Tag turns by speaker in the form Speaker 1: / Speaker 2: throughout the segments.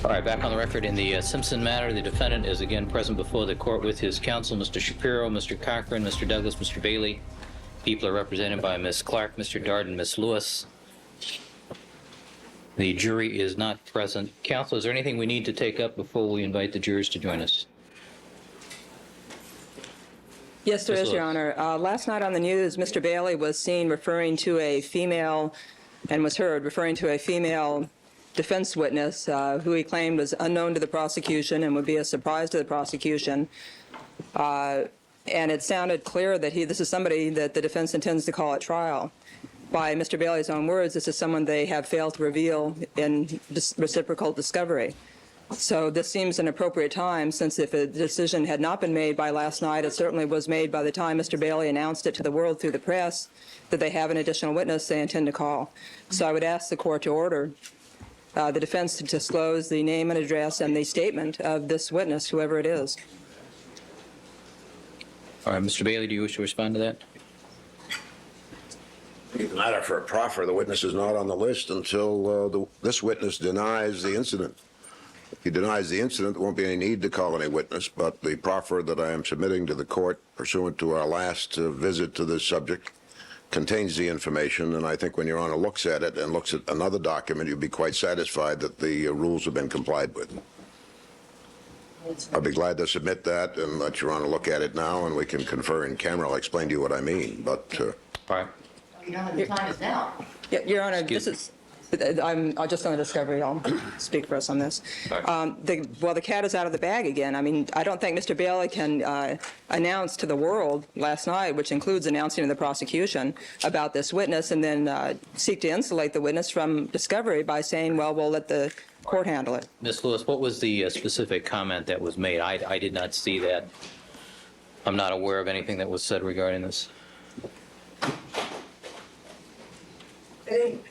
Speaker 1: All right, back on the record in the Simpson matter, the defendant is again present before the court with his counsel, Mr. Shapiro, Mr. Cochran, Mr. Douglas, Mr. Bailey. People are represented by Ms. Clark, Mr. Darden, Ms. Lewis. The jury is not present. Counsel, is there anything we need to take up before we invite the jurors to join us?
Speaker 2: Yes, there is, Your Honor. Last night on the news, Mr. Bailey was seen referring to a female, and was heard referring to a female defense witness who he claimed was unknown to the prosecution and would be a surprise to the prosecution. And it sounded clear that this is somebody that the defense intends to call at trial. By Mr. Bailey's own words, this is someone they have failed to reveal in reciprocal discovery. So this seems an appropriate time, since if a decision had not been made by last night, it certainly was made by the time Mr. Bailey announced it to the world through the press that they have an additional witness they intend to call. So I would ask the court to order the defense to disclose the name and address and the statement of this witness, whoever it is.
Speaker 1: All right, Mr. Bailey, do you wish to respond to that?
Speaker 3: It's a matter for a proffer. The witness is not on the list until this witness denies the incident. If he denies the incident, there won't be any need to call any witness, but the proffer that I am submitting to the court pursuant to our last visit to this subject contains the information, and I think when Your Honor looks at it and looks at another document, you'll be quite satisfied that the rules have been complied with. I'll be glad to submit that and let Your Honor look at it now, and we can confer in camera. I'll explain to you what I mean, but...
Speaker 1: All right.
Speaker 4: You know, the time is now.
Speaker 2: Yeah, Your Honor, this is... I'm just on the discovery. I'll speak for us on this.
Speaker 1: Right.
Speaker 2: The cat is out of the bag again. I mean, I don't think Mr. Bailey can announce to the world last night, which includes announcing to the prosecution about this witness, and then seek to insulate the witness from discovery by saying, well, we'll let the court handle it.
Speaker 1: Ms. Lewis, what was the specific comment that was made? I did not see that. I'm not aware of anything that was said regarding this.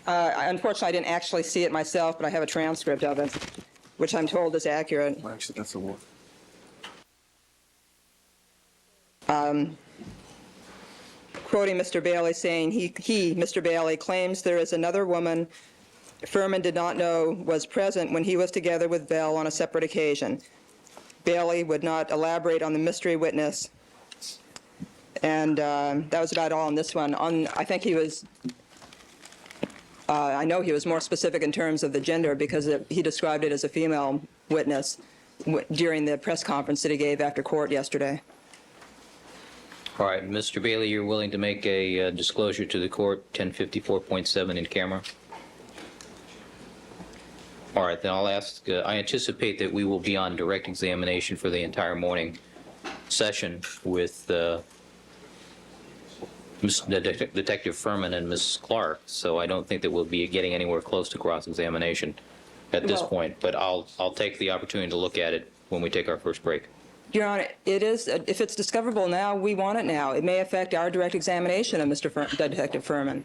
Speaker 2: Unfortunately, I didn't actually see it myself, but I have a transcript of it, which I'm told is accurate.
Speaker 5: Well, actually, that's the one.
Speaker 2: Quoting Mr. Bailey, saying Mr. Bailey, claims there is another woman Furman did not know was present when he was together with Bell on a separate occasion. Bailey would not elaborate on the mystery witness, and that was about all on this one. I think he was... I know he was more specific in terms of the gender because he described it as a female witness during the press conference that he gave after court yesterday.
Speaker 1: All right, Mr. Bailey, you're willing to make a disclosure to the court, 1054.7 in camera? All right, then I'll ask, I anticipate that we will be on direct examination for the entire morning session with Detective Furman and Ms. Clark, so I don't think that we'll be getting anywhere close to cross-examination at this point, but I'll take the opportunity to look at it when we take our first break.
Speaker 2: Your Honor, it is, if it's discoverable now, we want it now. It may affect our direct examination of Detective Furman.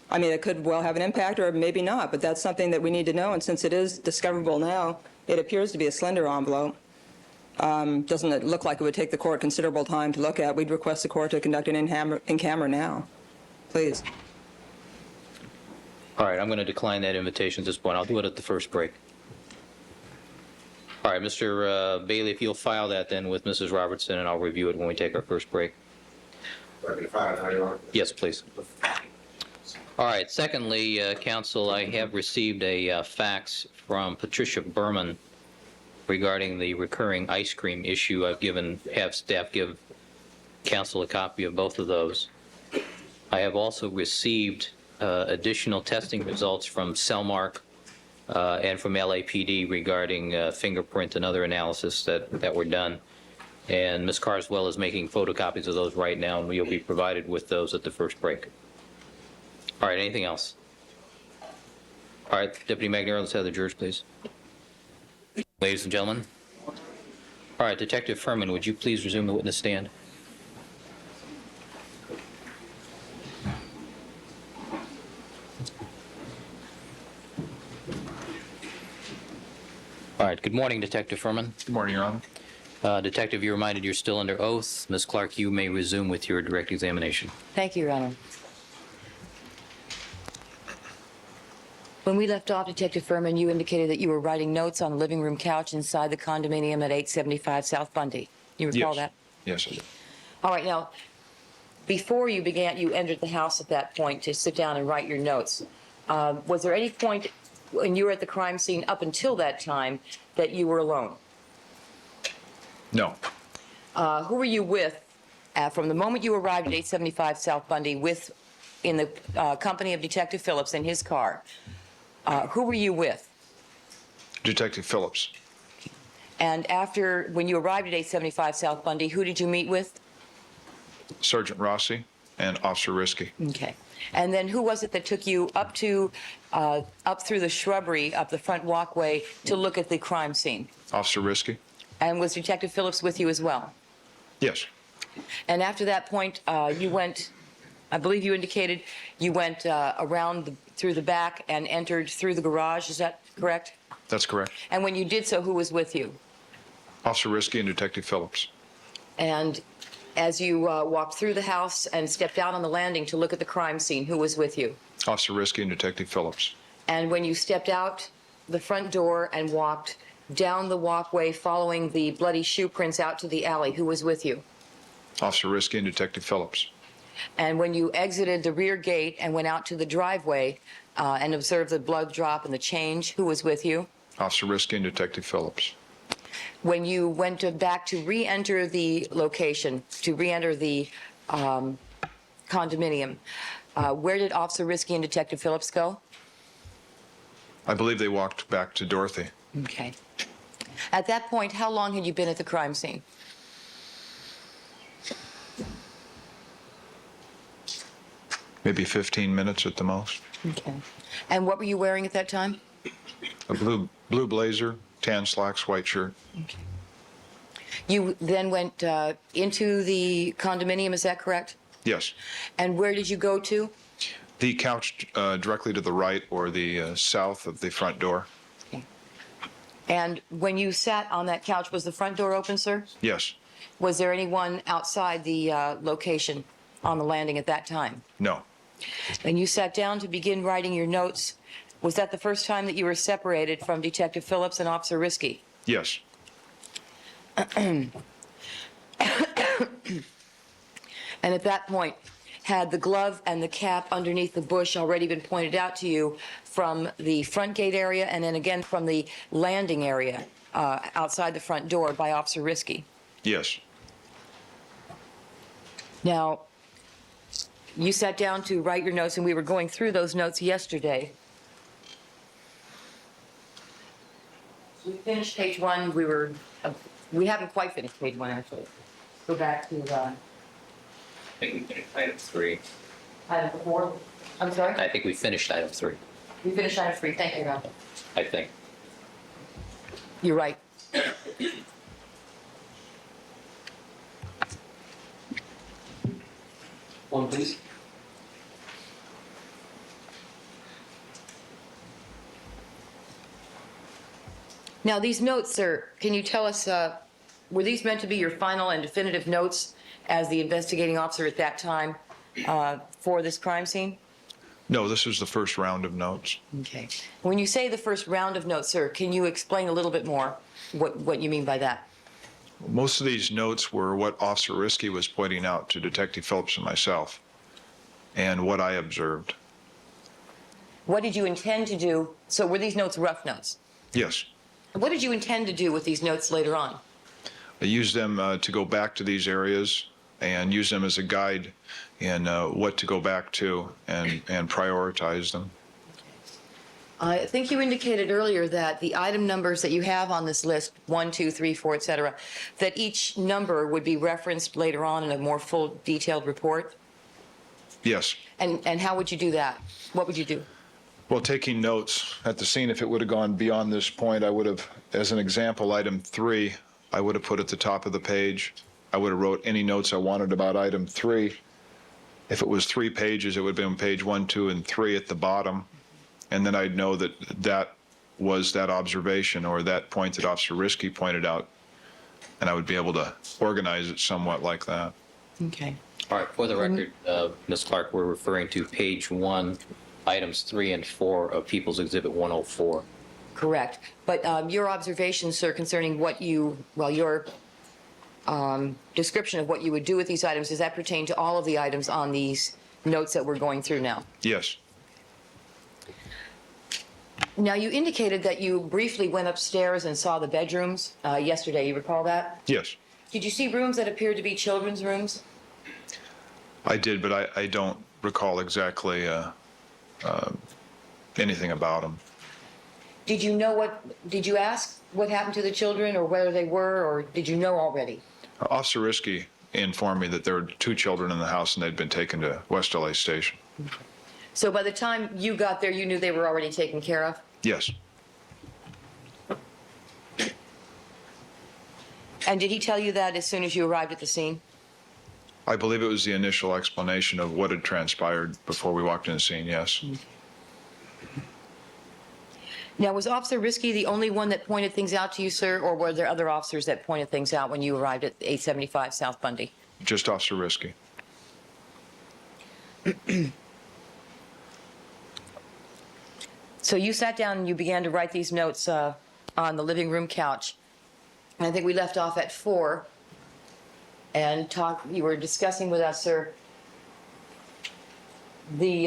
Speaker 2: I mean, it could well have an impact or maybe not, but that's something that we need to know, and since it is discoverable now, it appears to be a slender envelope. Doesn't it look like it would take the court considerable time to look at? We'd request the court to conduct it in camera now. Please.
Speaker 1: All right, I'm going to decline that invitation at this point. I'll do it at the first break. All right, Mr. Bailey, if you'll file that then with Mrs. Robertson, and I'll review it when we take our first break. Yes, please. All right, secondly, counsel, I have received a fax from Patricia Berman regarding the recurring ice cream issue. Have staff give counsel a copy of both of those. I have also received additional testing results from Cellmark and from LAPD regarding fingerprint and other analysis that were done. And Ms. Carswell is making photocopies of those right now, and we'll be provided with those at the first break. All right, anything else? All right, Deputy Magnero, let's have the jurors, please. Ladies and gentlemen. All right, Detective Furman, would you please resume the witness stand? All right, good morning, Detective Furman.
Speaker 5: Good morning, Your Honor.
Speaker 1: Detective, you're reminded you're still under oath. Ms. Clark, you may resume with your direct examination.
Speaker 4: Thank you, Your Honor.
Speaker 5: When we left off, Detective Furman, you indicated that you were writing notes on a living room couch inside the condominium at 875 South Bundy. You recall that?
Speaker 6: Yes, I do.
Speaker 5: All right, now, before you entered the house at that point to sit down and write your notes. Was there any point when you were at the crime scene up until that time that you were alone?
Speaker 6: No.
Speaker 5: Who were you with from the moment you arrived at 875 South Bundy in the company of Detective Phillips in his car? Who were you with?
Speaker 6: Detective Phillips.
Speaker 5: And when you arrived at 875 South Bundy, who did you meet with?
Speaker 6: Sergeant Rossi and Officer Risky.
Speaker 5: Okay. And then who was it that took you up through the shrubbery up the front walkway to look at the crime scene?
Speaker 6: Officer Risky?
Speaker 5: And was Detective Phillips with you as well?
Speaker 6: Yes.
Speaker 5: And after that point, you went, I believe you indicated, you went through the back and entered through the garage. Is that correct?
Speaker 6: That's correct.
Speaker 5: And when you did so, who was with you?
Speaker 6: Officer Risky and Detective Phillips.
Speaker 5: And as you walked through the house and stepped out on the landing to look at the crime scene, who was with you?
Speaker 6: Officer Risky and Detective Phillips.
Speaker 5: And when you stepped out the front door and walked down the walkway following the bloody shoe prints out to the alley, who was with you?
Speaker 6: Officer Risky and Detective Phillips.
Speaker 5: And when you exited the rear gate and went out to the driveway and observed the blood drop and the change, who was with you?
Speaker 6: Officer Risky and Detective Phillips.
Speaker 5: When you went back to re-enter the location, to re-enter the condominium, where did Officer Risky and Detective Phillips go?
Speaker 6: I believe they walked back to Dorothy.
Speaker 5: Okay. At that point, how long had you been at the crime scene?
Speaker 6: Maybe 15 minutes at the most.
Speaker 5: Okay. And what were you wearing at that time?
Speaker 6: A blue blazer, tan slacks, white shirt.
Speaker 5: Okay. You then went into the condominium, is that correct?
Speaker 6: Yes.
Speaker 5: And where did you go to?
Speaker 6: The couch directly to the right or the south of the front door.
Speaker 5: Okay. And when you sat on that couch, was the front door open, sir?
Speaker 6: Yes.
Speaker 5: Was there anyone outside the location on the landing at that time?
Speaker 6: No.
Speaker 5: And you sat down to begin writing your notes. Was that the first time that you were separated from Detective Phillips and Officer Risky?
Speaker 6: Yes.
Speaker 5: And at that point, had the glove and the cap underneath the bush already been pointed out to you from the front gate area and then again from the landing area outside the front door by Officer Risky?
Speaker 6: Yes.
Speaker 5: Now, you sat down to write your notes, and we were going through those notes yesterday. We finished page one. We haven't quite finished page one, actually. Go back to
Speaker 1: I think we finished item 3.
Speaker 5: item 4. I'm sorry?
Speaker 1: I think we finished item 3,
Speaker 5: We finished item 3. Thank you, Ralph.
Speaker 1: I think.
Speaker 5: You're right.
Speaker 1: One, please.
Speaker 5: Now, these notes, sir, can you tell us, were these meant to be your final and definitive notes as the investigating officer at that time for this crime scene?
Speaker 6: No, this is the first round of notes.
Speaker 5: Okay. When you say the first round of notes, sir, can you explain a little bit more what you mean by that?
Speaker 6: Most of these notes were what Officer Risky was pointing out to Detective Phillips and myself, and what I observed.
Speaker 5: What did you intend to do? So were these notes rough notes?
Speaker 6: Yes.
Speaker 5: What did you intend to do with these notes later on?
Speaker 6: I used them to go back to these areas and use them as a guide in what to go back to and prioritize them.
Speaker 5: I think you indicated earlier that the item numbers that you have on this list, 1, 2, 3, 4, et cetera, that each number would be referenced later on in a more full, detailed report?
Speaker 6: Yes.
Speaker 5: And how would you do that? What would you do?
Speaker 6: Well, taking notes at the scene, if it would have gone beyond this point, I would have, as an example, item 3, I would have put at the top of the page. I would have wrote any notes I wanted about item 3. If it was 3 pages, it would have been page 1, 2, and 3 at the bottom. And then I'd know that that was that observation or that point that Officer Risky pointed out. And I would be able to organize it somewhat like that.
Speaker 5: Okay.
Speaker 1: All right, for the record, Ms. Clark, we're referring to page 1 items 3 and 4 of People's Exhibit 104.
Speaker 5: Correct. But your observation, sir, concerning what you, well, your description of what you would do with these items, does that pertain to all of the items on these notes that we're going through now?
Speaker 6: Yes.
Speaker 5: Now, you indicated that you briefly went upstairs and saw the bedrooms yesterday. You recall that?
Speaker 6: Yes.
Speaker 5: Did you see rooms that appeared to be children's rooms?
Speaker 6: I did, but I don't recall exactly anything about them.
Speaker 5: Did you ask what happened to the children or whether they were, or did you know already?
Speaker 6: Officer Risky informed me that there were 2 children in the house and they'd been taken to West LA Station.
Speaker 5: So by the time you got there, you knew they were already taken care of?
Speaker 6: Yes.
Speaker 5: And did he tell you that as soon as you arrived at the scene?
Speaker 6: I believe it was the initial explanation of what had transpired before we walked in the scene, yes.
Speaker 5: Now, was Officer Risky the only one that pointed things out to you, sir, or were there other officers that pointed things out when you arrived at 875 South Bundy?
Speaker 6: Just Officer Risky.
Speaker 5: So you sat down and you began to write these notes on the living room couch. And I think we left off at 4 and you were discussing with us, sir, the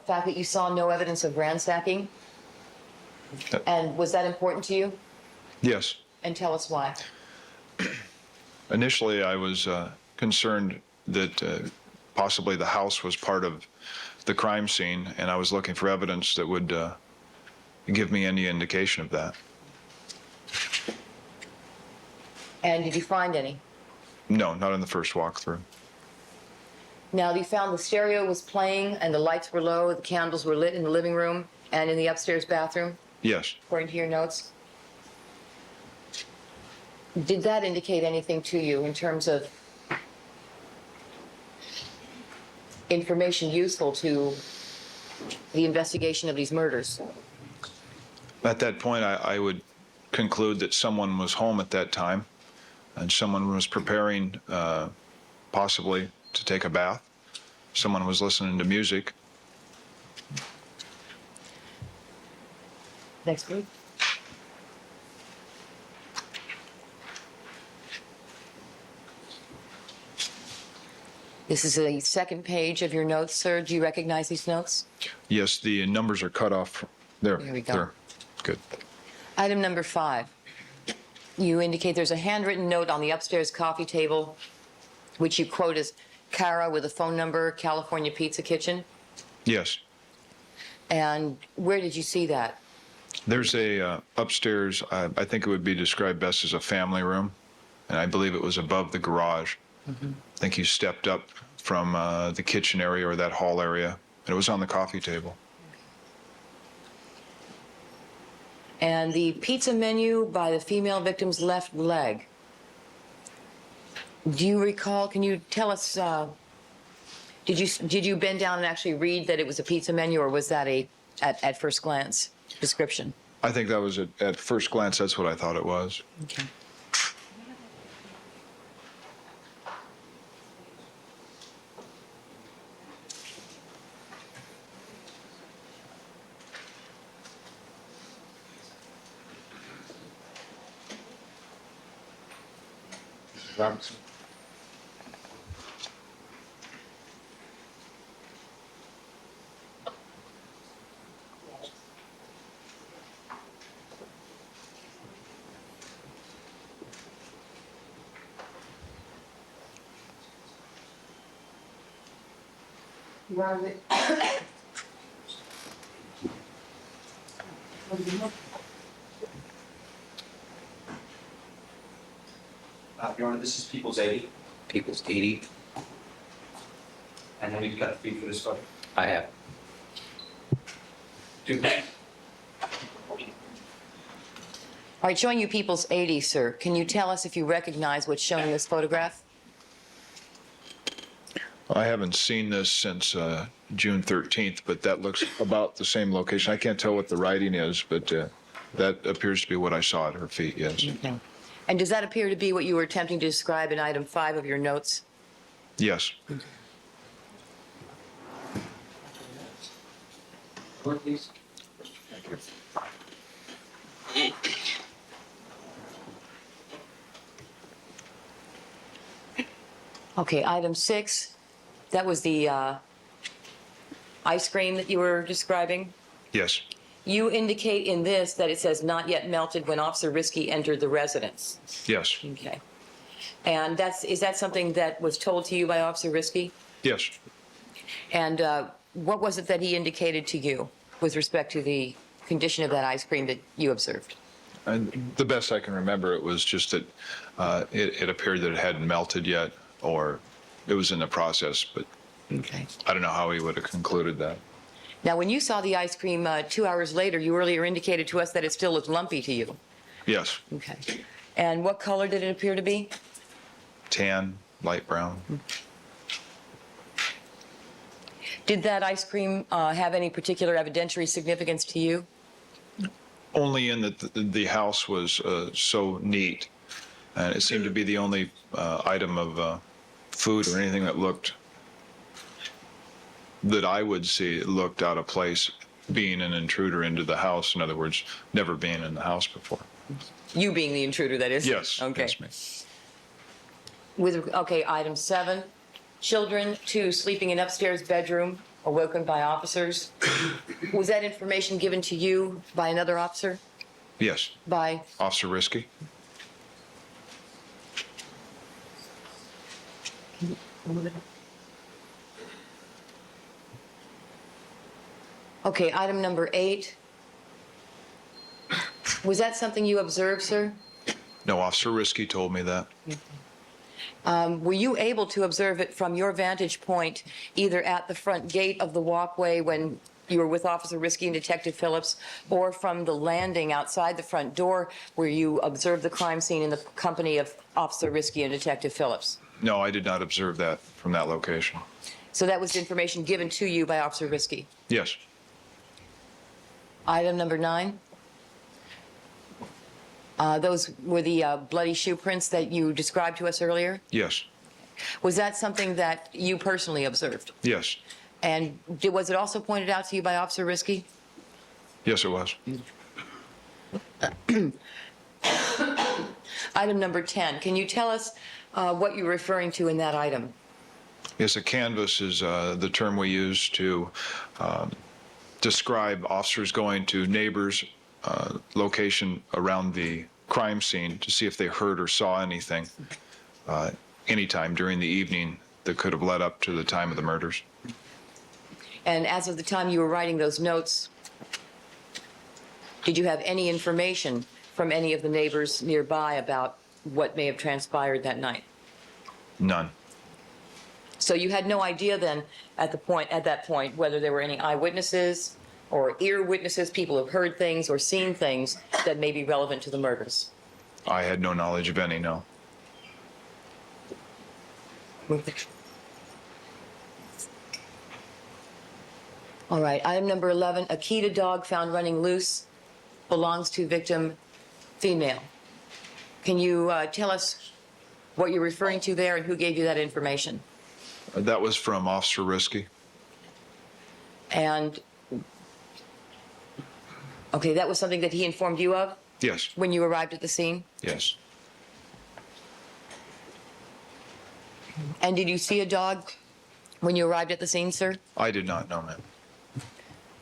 Speaker 5: fact that you saw no evidence of ransacking. And was that important to you?
Speaker 6: Yes.
Speaker 5: And tell us why.
Speaker 6: Initially, I was concerned that possibly the house was part of the crime scene, and I was looking for evidence that would give me any indication of that.
Speaker 5: And did you find any?
Speaker 6: No, not in the first walkthrough.
Speaker 5: Now, you found the stereo was playing and the lights were low, the candles were lit in the living room and in the upstairs bathroom,
Speaker 6: Yes.
Speaker 5: according to your notes. Did that indicate anything to you in terms of information useful to the investigation of these murders?
Speaker 6: At that point, I would conclude that someone was home at that time and someone was preparing possibly to take a bath. Someone was listening to music.
Speaker 5: Next week. This is the second page of your notes, sir. Do you recognize these notes?
Speaker 6: Yes, the numbers are cut off. There.
Speaker 5: There we go.
Speaker 6: There. Good.
Speaker 5: Item number 5. You indicate there's a handwritten note on the upstairs coffee table, which you quote as Cara with a phone number, California Pizza Kitchen.
Speaker 6: Yes.
Speaker 5: And where did you see that?
Speaker 6: There's a upstairs, I think it would be described best as a family room, and I believe it was above the garage. I think you stepped up from the kitchen area or that hall area, and it was on the coffee table.
Speaker 5: And the pizza menu by the female victim's left leg. Do you recall, can you tell us, did you bend down and actually read that it was a pizza menu, or was that at first glance description?
Speaker 6: I think that was at first glance, that's what I thought it was.
Speaker 5: Okay.
Speaker 3: Robinson.
Speaker 7: Your Honor, this is People's 80,
Speaker 1: People's 80,
Speaker 7: and then we've got a fee for this photo.
Speaker 1: I have.
Speaker 7: Two.
Speaker 5: All right, showing you People's 80, sir. Can you tell us if you recognize what's shown in this photograph?
Speaker 6: I haven't seen this since June 13th, but that looks about the same location. I can't tell what the writing is, but that appears to be what I saw at her feet, yes.
Speaker 5: Okay. And does that appear to be what you were attempting to describe in item 5 of your notes?
Speaker 6: Yes.
Speaker 7: Floor, please.
Speaker 5: Okay, item 6, that was the ice cream that you were describing.
Speaker 6: Yes,
Speaker 5: You indicate in this that it says not yet melted when Officer Risky entered the residence.
Speaker 6: yes,
Speaker 5: Okay. And is that something that was told to you by Officer Risky?
Speaker 6: yes.
Speaker 5: And what was it that he indicated to you with respect to the condition of that ice cream that you observed?
Speaker 6: And the best I can remember, it was just that it appeared that it hadn't melted yet, or it was in the process, but
Speaker 5: Okay.
Speaker 6: I don't know how he would have concluded that.
Speaker 5: Now, when you saw the ice cream 2 hours later, you earlier indicated to us that it still looked lumpy to you.
Speaker 6: Yes,
Speaker 5: Okay. And what color did it appear to be?
Speaker 6: tan, light brown.
Speaker 5: Did that ice cream have any particular evidentiary significance to you?
Speaker 6: Only in that the house was so neat, and it seemed to be the only item of food or anything that I would see looked out of place, being an intruder into the house. In other words, never being in the house before.
Speaker 5: You being the intruder, that is?
Speaker 6: Yes.
Speaker 5: Okay.
Speaker 6: Yes, ma'am.
Speaker 5: Okay, item 7, children 2 sleeping in upstairs bedroom, awoken by officers. Was that information given to you by another officer?
Speaker 6: Yes.
Speaker 5: By,
Speaker 6: Officer Risky?
Speaker 5: okay, item number 8. Was that something you observed, sir?
Speaker 6: No, Officer Risky told me that.
Speaker 5: Were you able to observe it from your vantage point, either at the front gate of the walkway when you were with Officer Risky and Detective Phillips, or from the landing outside the front door where you observed the crime scene in the company of Officer Risky and Detective Phillips?
Speaker 6: No, I did not observe that from that location.
Speaker 5: So that was information given to you by Officer Risky.
Speaker 6: Yes.
Speaker 5: Item number 9. Those were the bloody shoe prints that you described to us earlier.
Speaker 6: Yes.
Speaker 5: Was that something that you personally observed?
Speaker 6: Yes.
Speaker 5: And was it also pointed out to you by Officer Risky?
Speaker 6: Yes, it was.
Speaker 5: Item number 10. Can you tell us what you're referring to in that item?
Speaker 6: Yes, a canvas is the term we use to describe officers going to neighbors' location around the crime scene to see if they heard or saw anything anytime during the evening that could have led up to the time of the murders.
Speaker 5: And as of the time you were writing those notes, did you have any information from any of the neighbors nearby about what may have transpired that night?
Speaker 6: None.
Speaker 5: So you had no idea then at that point whether there were any eyewitnesses or ear witnesses, people who've heard things or seen things that may be relevant to the murders?
Speaker 6: I had no knowledge of any, no.
Speaker 5: All right, item number 11, Akita dog found running loose, belongs to victim female. Can you tell us what you're referring to there and who gave you that information?
Speaker 6: That was from Officer Risky.
Speaker 5: And, okay, that was something that he informed you of
Speaker 6: Yes.
Speaker 5: when you arrived at the scene?
Speaker 6: Yes.
Speaker 5: And did you see a dog when you arrived at the scene, sir?
Speaker 6: I did not know, ma'am.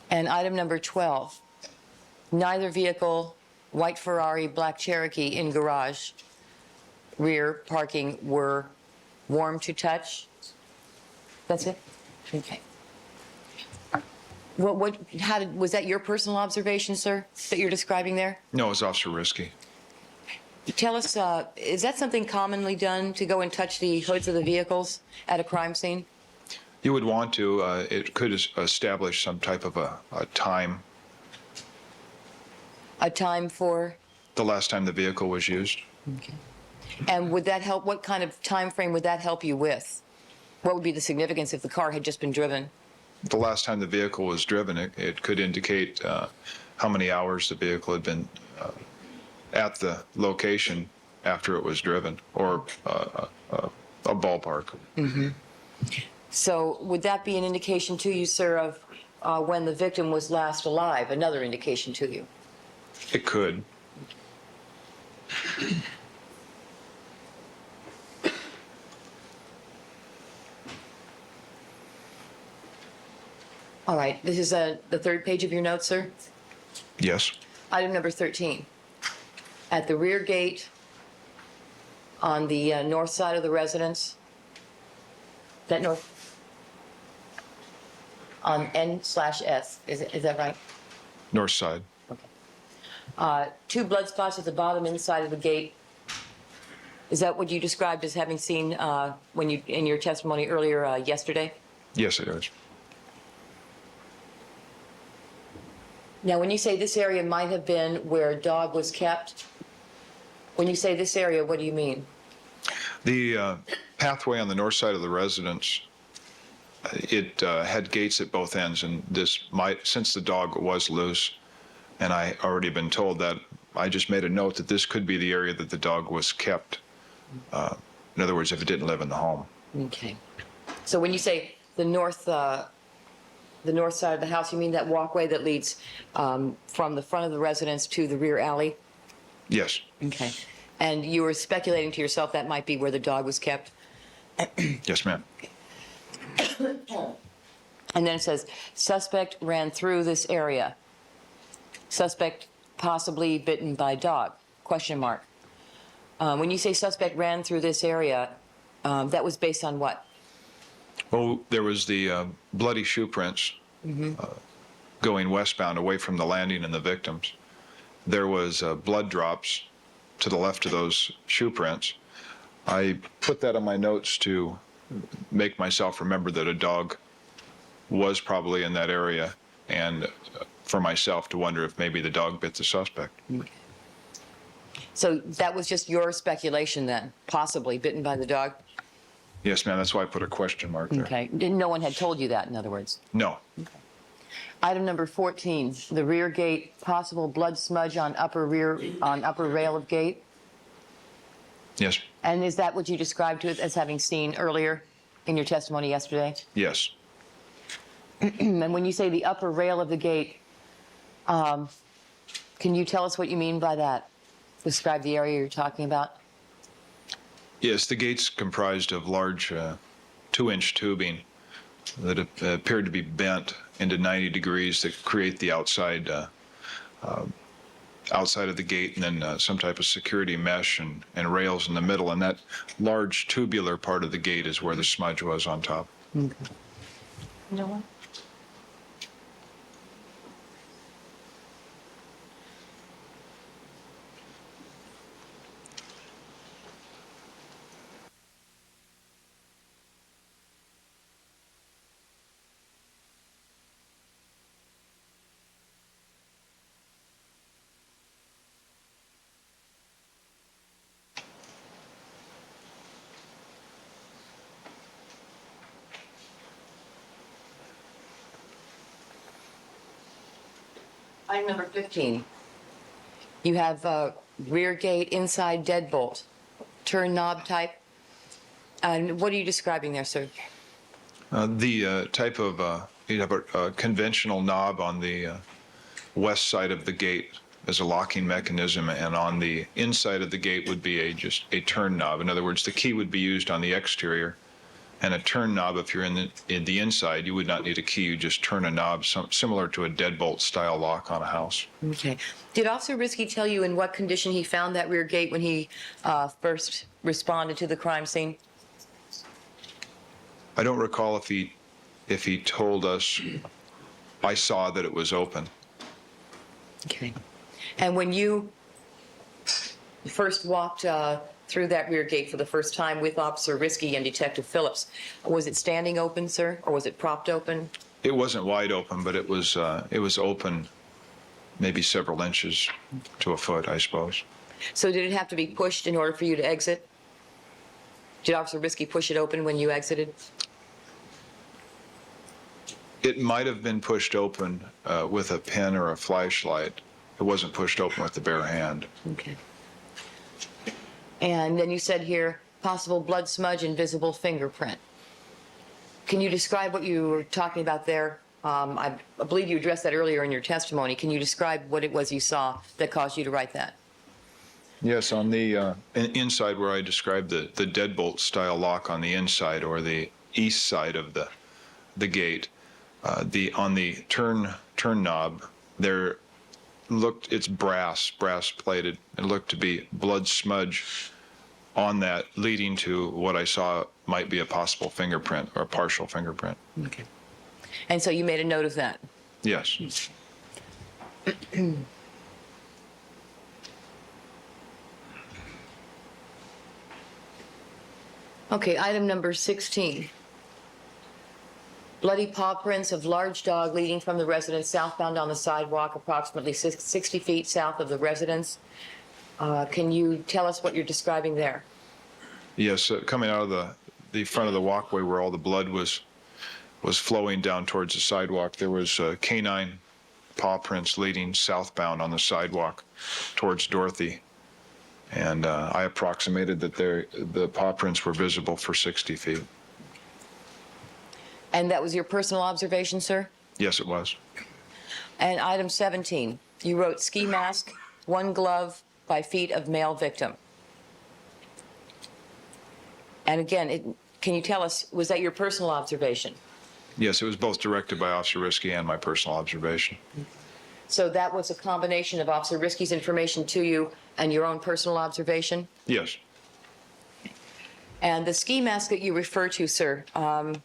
Speaker 5: And item number 12, neither vehicle, white Ferrari, black Cherokee in garage, rear parking were warm to touch? That's it? Okay. Was that your personal observation, sir, that you're describing there?
Speaker 6: No, it was Officer Risky.
Speaker 5: Tell us, is that something commonly done to go and touch the hoods of the vehicles at a crime scene?
Speaker 6: You would want to. It could establish some type of a time,
Speaker 5: A time for?
Speaker 6: the last time the vehicle was used.
Speaker 5: Okay. And would that help, what kind of time frame would that help you with? What would be the significance if the car had just been driven?
Speaker 6: The last time the vehicle was driven, it could indicate how many hours the vehicle had been at the location after it was driven, or a ballpark.
Speaker 5: So would that be an indication to you, sir, of when the victim was last alive, another indication to you?
Speaker 6: It could.
Speaker 5: All right, this is the third page of your notes, sir?
Speaker 6: Yes.
Speaker 5: Item number 13. At the rear gate on the north side of the residence, that north, on N/S, is that right?
Speaker 6: North side.
Speaker 5: Two blood spots at the bottom inside of the gate. Is that what you described as having seen when you, in your testimony earlier yesterday?
Speaker 6: Yes, it is.
Speaker 5: Now, when you say this area might have been where a dog was kept, when you say this area, what do you mean?
Speaker 6: The pathway on the north side of the residence, it had gates at both ends, and this might, since the dog was loose, and I already been told that, I just made a note that this could be the area that the dog was kept. In other words, if it didn't live in the home.
Speaker 5: Okay. So when you say the north side of the house, you mean that walkway that leads from the front of the residence to the rear alley?
Speaker 6: Yes.
Speaker 5: Okay. And you were speculating to yourself that might be where the dog was kept?
Speaker 6: Yes, ma'am.
Speaker 5: And then it says, suspect ran through this area. Suspect possibly bitten by dog, question mark. When you say suspect ran through this area, that was based on what?
Speaker 6: Well, there was the bloody shoe prints going westbound away from the landing and the victims. There was blood drops to the left of those shoe prints. I put that on my notes to make myself remember that a dog was probably in that area, and for myself to wonder if maybe the dog bit the suspect.
Speaker 5: So that was just your speculation then, possibly bitten by the dog?
Speaker 6: Yes, ma'am, that's why I put a question mark there.
Speaker 5: Okay. No one had told you that, in other words?
Speaker 6: No.
Speaker 5: Item number 14, the rear gate, possible blood smudge on upper rail of gate.
Speaker 6: Yes.
Speaker 5: And is that what you described to us as having seen earlier in your testimony yesterday?
Speaker 6: Yes.
Speaker 5: And when you say the upper rail of the gate, can you tell us what you mean by that? Describe the area you're talking about.
Speaker 6: Yes, the gate's comprised of large 2-inch tubing that appeared to be bent into 90 degrees that create the outside of the gate, and then some type of security mesh and rails in the middle. And that large tubular part of the gate is where the smudge was on top.
Speaker 5: Okay. No one? Item number 15. You have rear gate, inside deadbolt, turn knob type. And what are you describing there, sir?
Speaker 6: The type of, you have a conventional knob on the west side of the gate as a locking mechanism, and on the inside of the gate would be just a turn knob. In other words, the key would be used on the exterior, and a turn knob, if you're in the inside, you would not need a key. You just turn a knob, similar to a deadbolt style lock on a house.
Speaker 5: Okay. Did Officer Risky tell you in what condition he found that rear gate when he first responded to the crime scene?
Speaker 6: I don't recall if he told us. I saw that it was open.
Speaker 5: Okay. And when you first walked through that rear gate for the first time with Officer Risky and Detective Phillips, was it standing open, sir, or was it propped open?
Speaker 6: It wasn't wide open, but it was open maybe several inches to a foot, I suppose.
Speaker 5: So did it have to be pushed in order for you to exit? Did Officer Risky push it open when you exited?
Speaker 6: It might have been pushed open with a pen or a flashlight. It wasn't pushed open with the bare hand.
Speaker 5: Okay. And then you said here, possible blood smudge and visible fingerprint. Can you describe what you were talking about there I believe you addressed that earlier in your testimony. Can you describe what it was you saw that caused you to write that?
Speaker 6: Yes, on the inside where I described the deadbolt style lock on the inside or the east side of the gate, on the turn knob there it's brass plated. It looked to be blood smudge on that, leading to what I saw might be a possible fingerprint or a partial fingerprint.
Speaker 5: Okay. And so you made a note of that?
Speaker 6: Yes.
Speaker 5: Okay, item number 16. Bloody paw prints of large dog leading from the residence southbound on the sidewalk approximately 60 feet south of the residence. Can you tell us what you're describing there?
Speaker 6: Yes, coming out of the front of the walkway where all the blood was flowing down towards the sidewalk, there was canine paw prints leading southbound on the sidewalk towards Dorothy. And I approximated that the paw prints were visible for 60 feet.
Speaker 5: And that was your personal observation, sir?
Speaker 6: Yes, it was.
Speaker 5: And item 17, you wrote ski mask, one glove by feet of male victim. And again, can you tell us, was that your personal observation?
Speaker 6: Yes, it was both directed by Officer Risky and my personal observation.
Speaker 5: So that was a combination of Officer Risky's information to you and your own personal observation?
Speaker 6: Yes.
Speaker 5: And the ski mask that you refer to, sir, I'm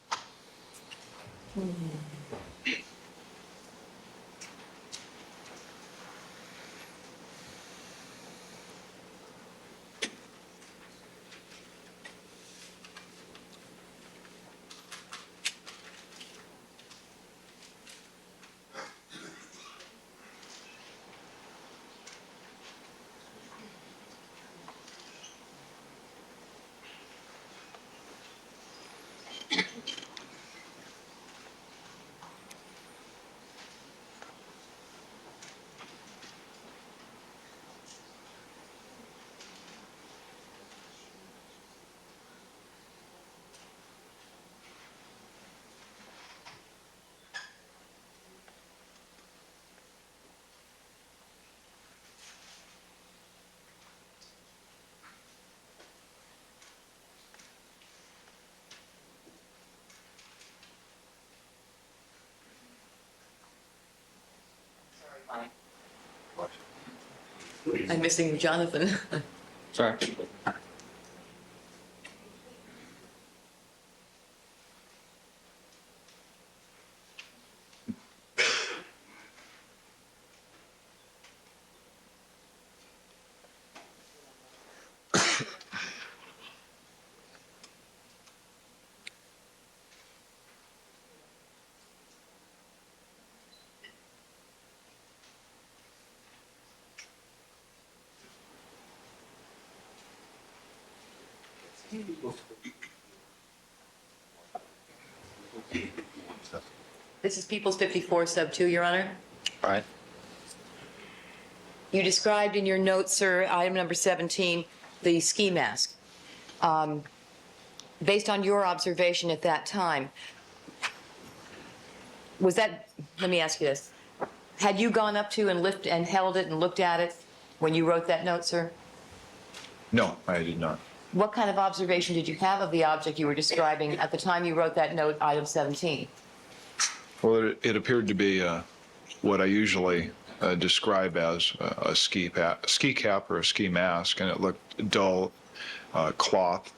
Speaker 5: missing Jonathan.
Speaker 1: Sorry.
Speaker 5: This is People's 54 sub 2, Your Honor.
Speaker 1: All right.
Speaker 5: You described in your notes, sir, item number 17, the ski mask. Based on your observation at that time, was that, let me ask you this, had you gone up to and held it and looked at it when you wrote that note, sir?
Speaker 6: No, I did not.
Speaker 5: What kind of observation did you have of the object you were describing at the time you wrote that note, item 17?
Speaker 6: Well, it appeared to be what I usually describe as a ski cap or a ski mask, and it looked dull cloth,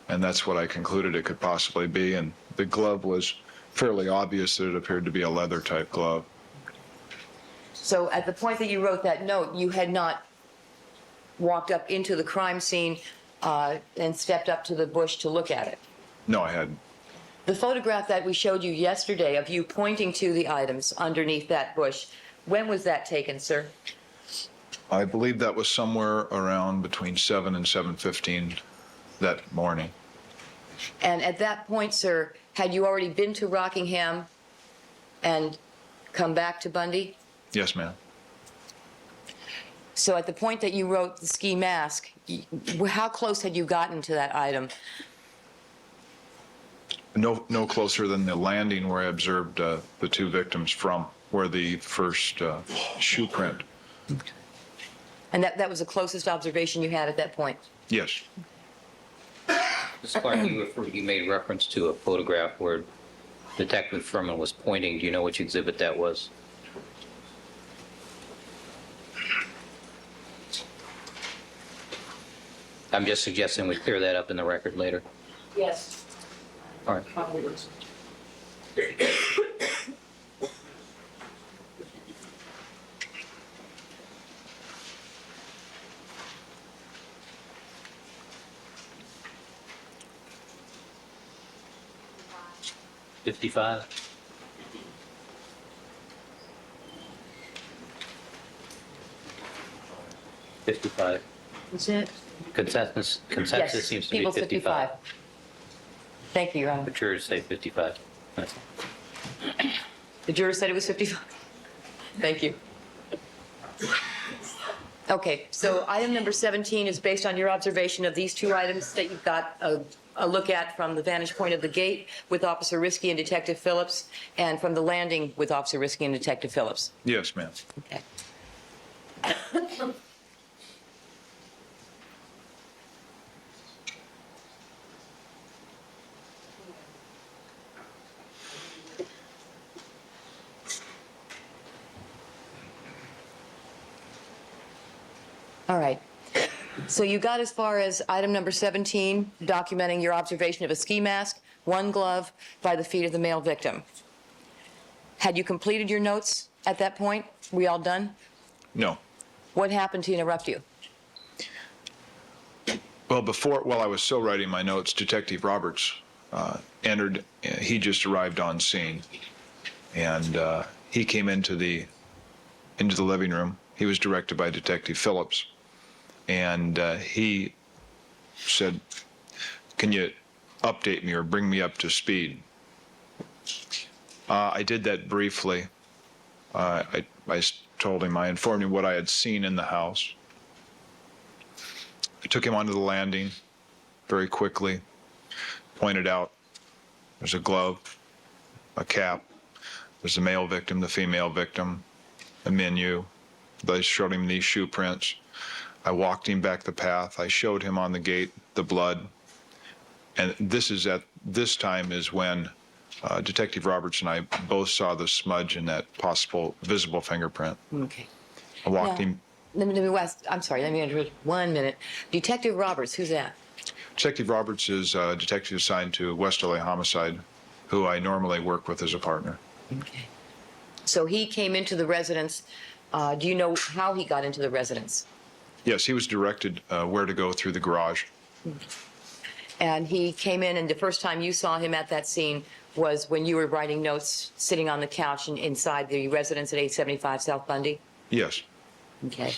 Speaker 6: and that's what I concluded it could possibly be. And the glove was fairly obvious that it appeared to be a leather type glove.
Speaker 5: So at the point that you wrote that note, you had not walked up into the crime scene and stepped up to the bush to look at it?
Speaker 6: No, I hadn't.
Speaker 5: The photograph that we showed you yesterday of you pointing to the items underneath that bush, when was that taken, sir?
Speaker 6: I believe that was somewhere around between 7 and 7:15 that morning.
Speaker 5: And at that point, sir, had you already been to Rockingham and come back to Bundy?
Speaker 6: Yes, ma'am.
Speaker 5: So at the point that you wrote the ski mask, how close had you gotten to that item?
Speaker 6: No closer than the landing where I observed the two victims from, where the first shoe print.
Speaker 5: And that was the closest observation you had at that point?
Speaker 6: Yes.
Speaker 1: Ms. Clark, you made reference to a photograph where Detective Furman was pointing. Do you know which exhibit that was? I'm just suggesting we clear that up in the record later.
Speaker 5: Yes.
Speaker 1: All right.
Speaker 5: Probably was.
Speaker 1: $55. $55.
Speaker 5: Is it?
Speaker 1: Consensus
Speaker 5: Yes,
Speaker 1: seems to be
Speaker 5: People's
Speaker 1: 55.
Speaker 5: Thank you, Your Honor.
Speaker 1: The jurors say 55. Nice.
Speaker 5: The juror said it was 55? Thank you. Okay, so item number 17 is based on your observation of these two items that you've got a look at from the vantage point of the gate with Officer Risky and Detective Phillips, and from the landing with Officer Risky and Detective Phillips.
Speaker 6: Yes, ma'am.
Speaker 5: Okay. All right. So you got as far as item number 17, documenting your observation of a ski mask, one glove by the feet of the male victim. Had you completed your notes at that point? We all done?
Speaker 6: No.
Speaker 5: What happened to interrupt you?
Speaker 6: Well, while I was still writing my notes, Detective Roberts entered. He just arrived on scene, and he came into the living room. He was directed by Detective Phillips, and he said, "Can you update me or bring me up to speed?" I did that briefly. I told him, I informed him what I had seen in the house. I took him onto the landing very quickly, pointed out there's a glove, a cap, there's the male victim, the female victim, a menu. I showed him these shoe prints. I walked him back the path. I showed him on the gate the blood. And this time is when Detective Roberts and I both saw the smudge and that possible visible fingerprint.
Speaker 5: Okay.
Speaker 6: I walked
Speaker 5: Now,
Speaker 6: him.
Speaker 5: Let me interrupt 1 minute. Detective Roberts, who's that?
Speaker 6: Detective Roberts is a detective assigned to West LA Homicide, who I normally work with as a partner.
Speaker 5: Okay. So he came into the residence. Do you know how he got into the residence?
Speaker 6: Yes, he was directed where to go through the garage.
Speaker 5: And he came in, and the first time you saw him at that scene was when you were writing notes, sitting on the couch inside the residence at 875 South Bundy?
Speaker 6: Yes.
Speaker 5: Okay.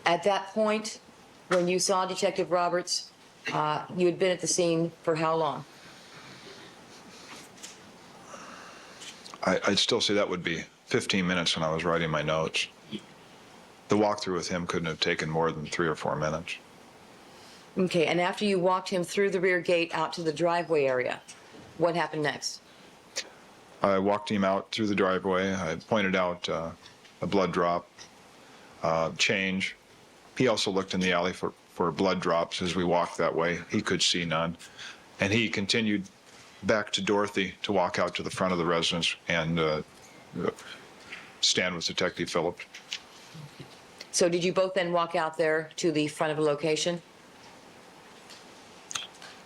Speaker 5: At that point, when you saw Detective Roberts, you had been at the scene for how long?
Speaker 6: I'd still say that would be 15 minutes when I was writing my notes. The walkthrough with him couldn't have taken more than 3 or 4 minutes.
Speaker 5: Okay, and after you walked him through the rear gate out to the driveway area, what happened next?
Speaker 6: I walked him out through the driveway. I pointed out a blood drop, change. He also looked in the alley for blood drops as we walked that way. He could see none. And he continued back to Dorothy to walk out to the front of the residence and stand with Detective Phillips.
Speaker 5: So did you both then walk out there to the front of the location?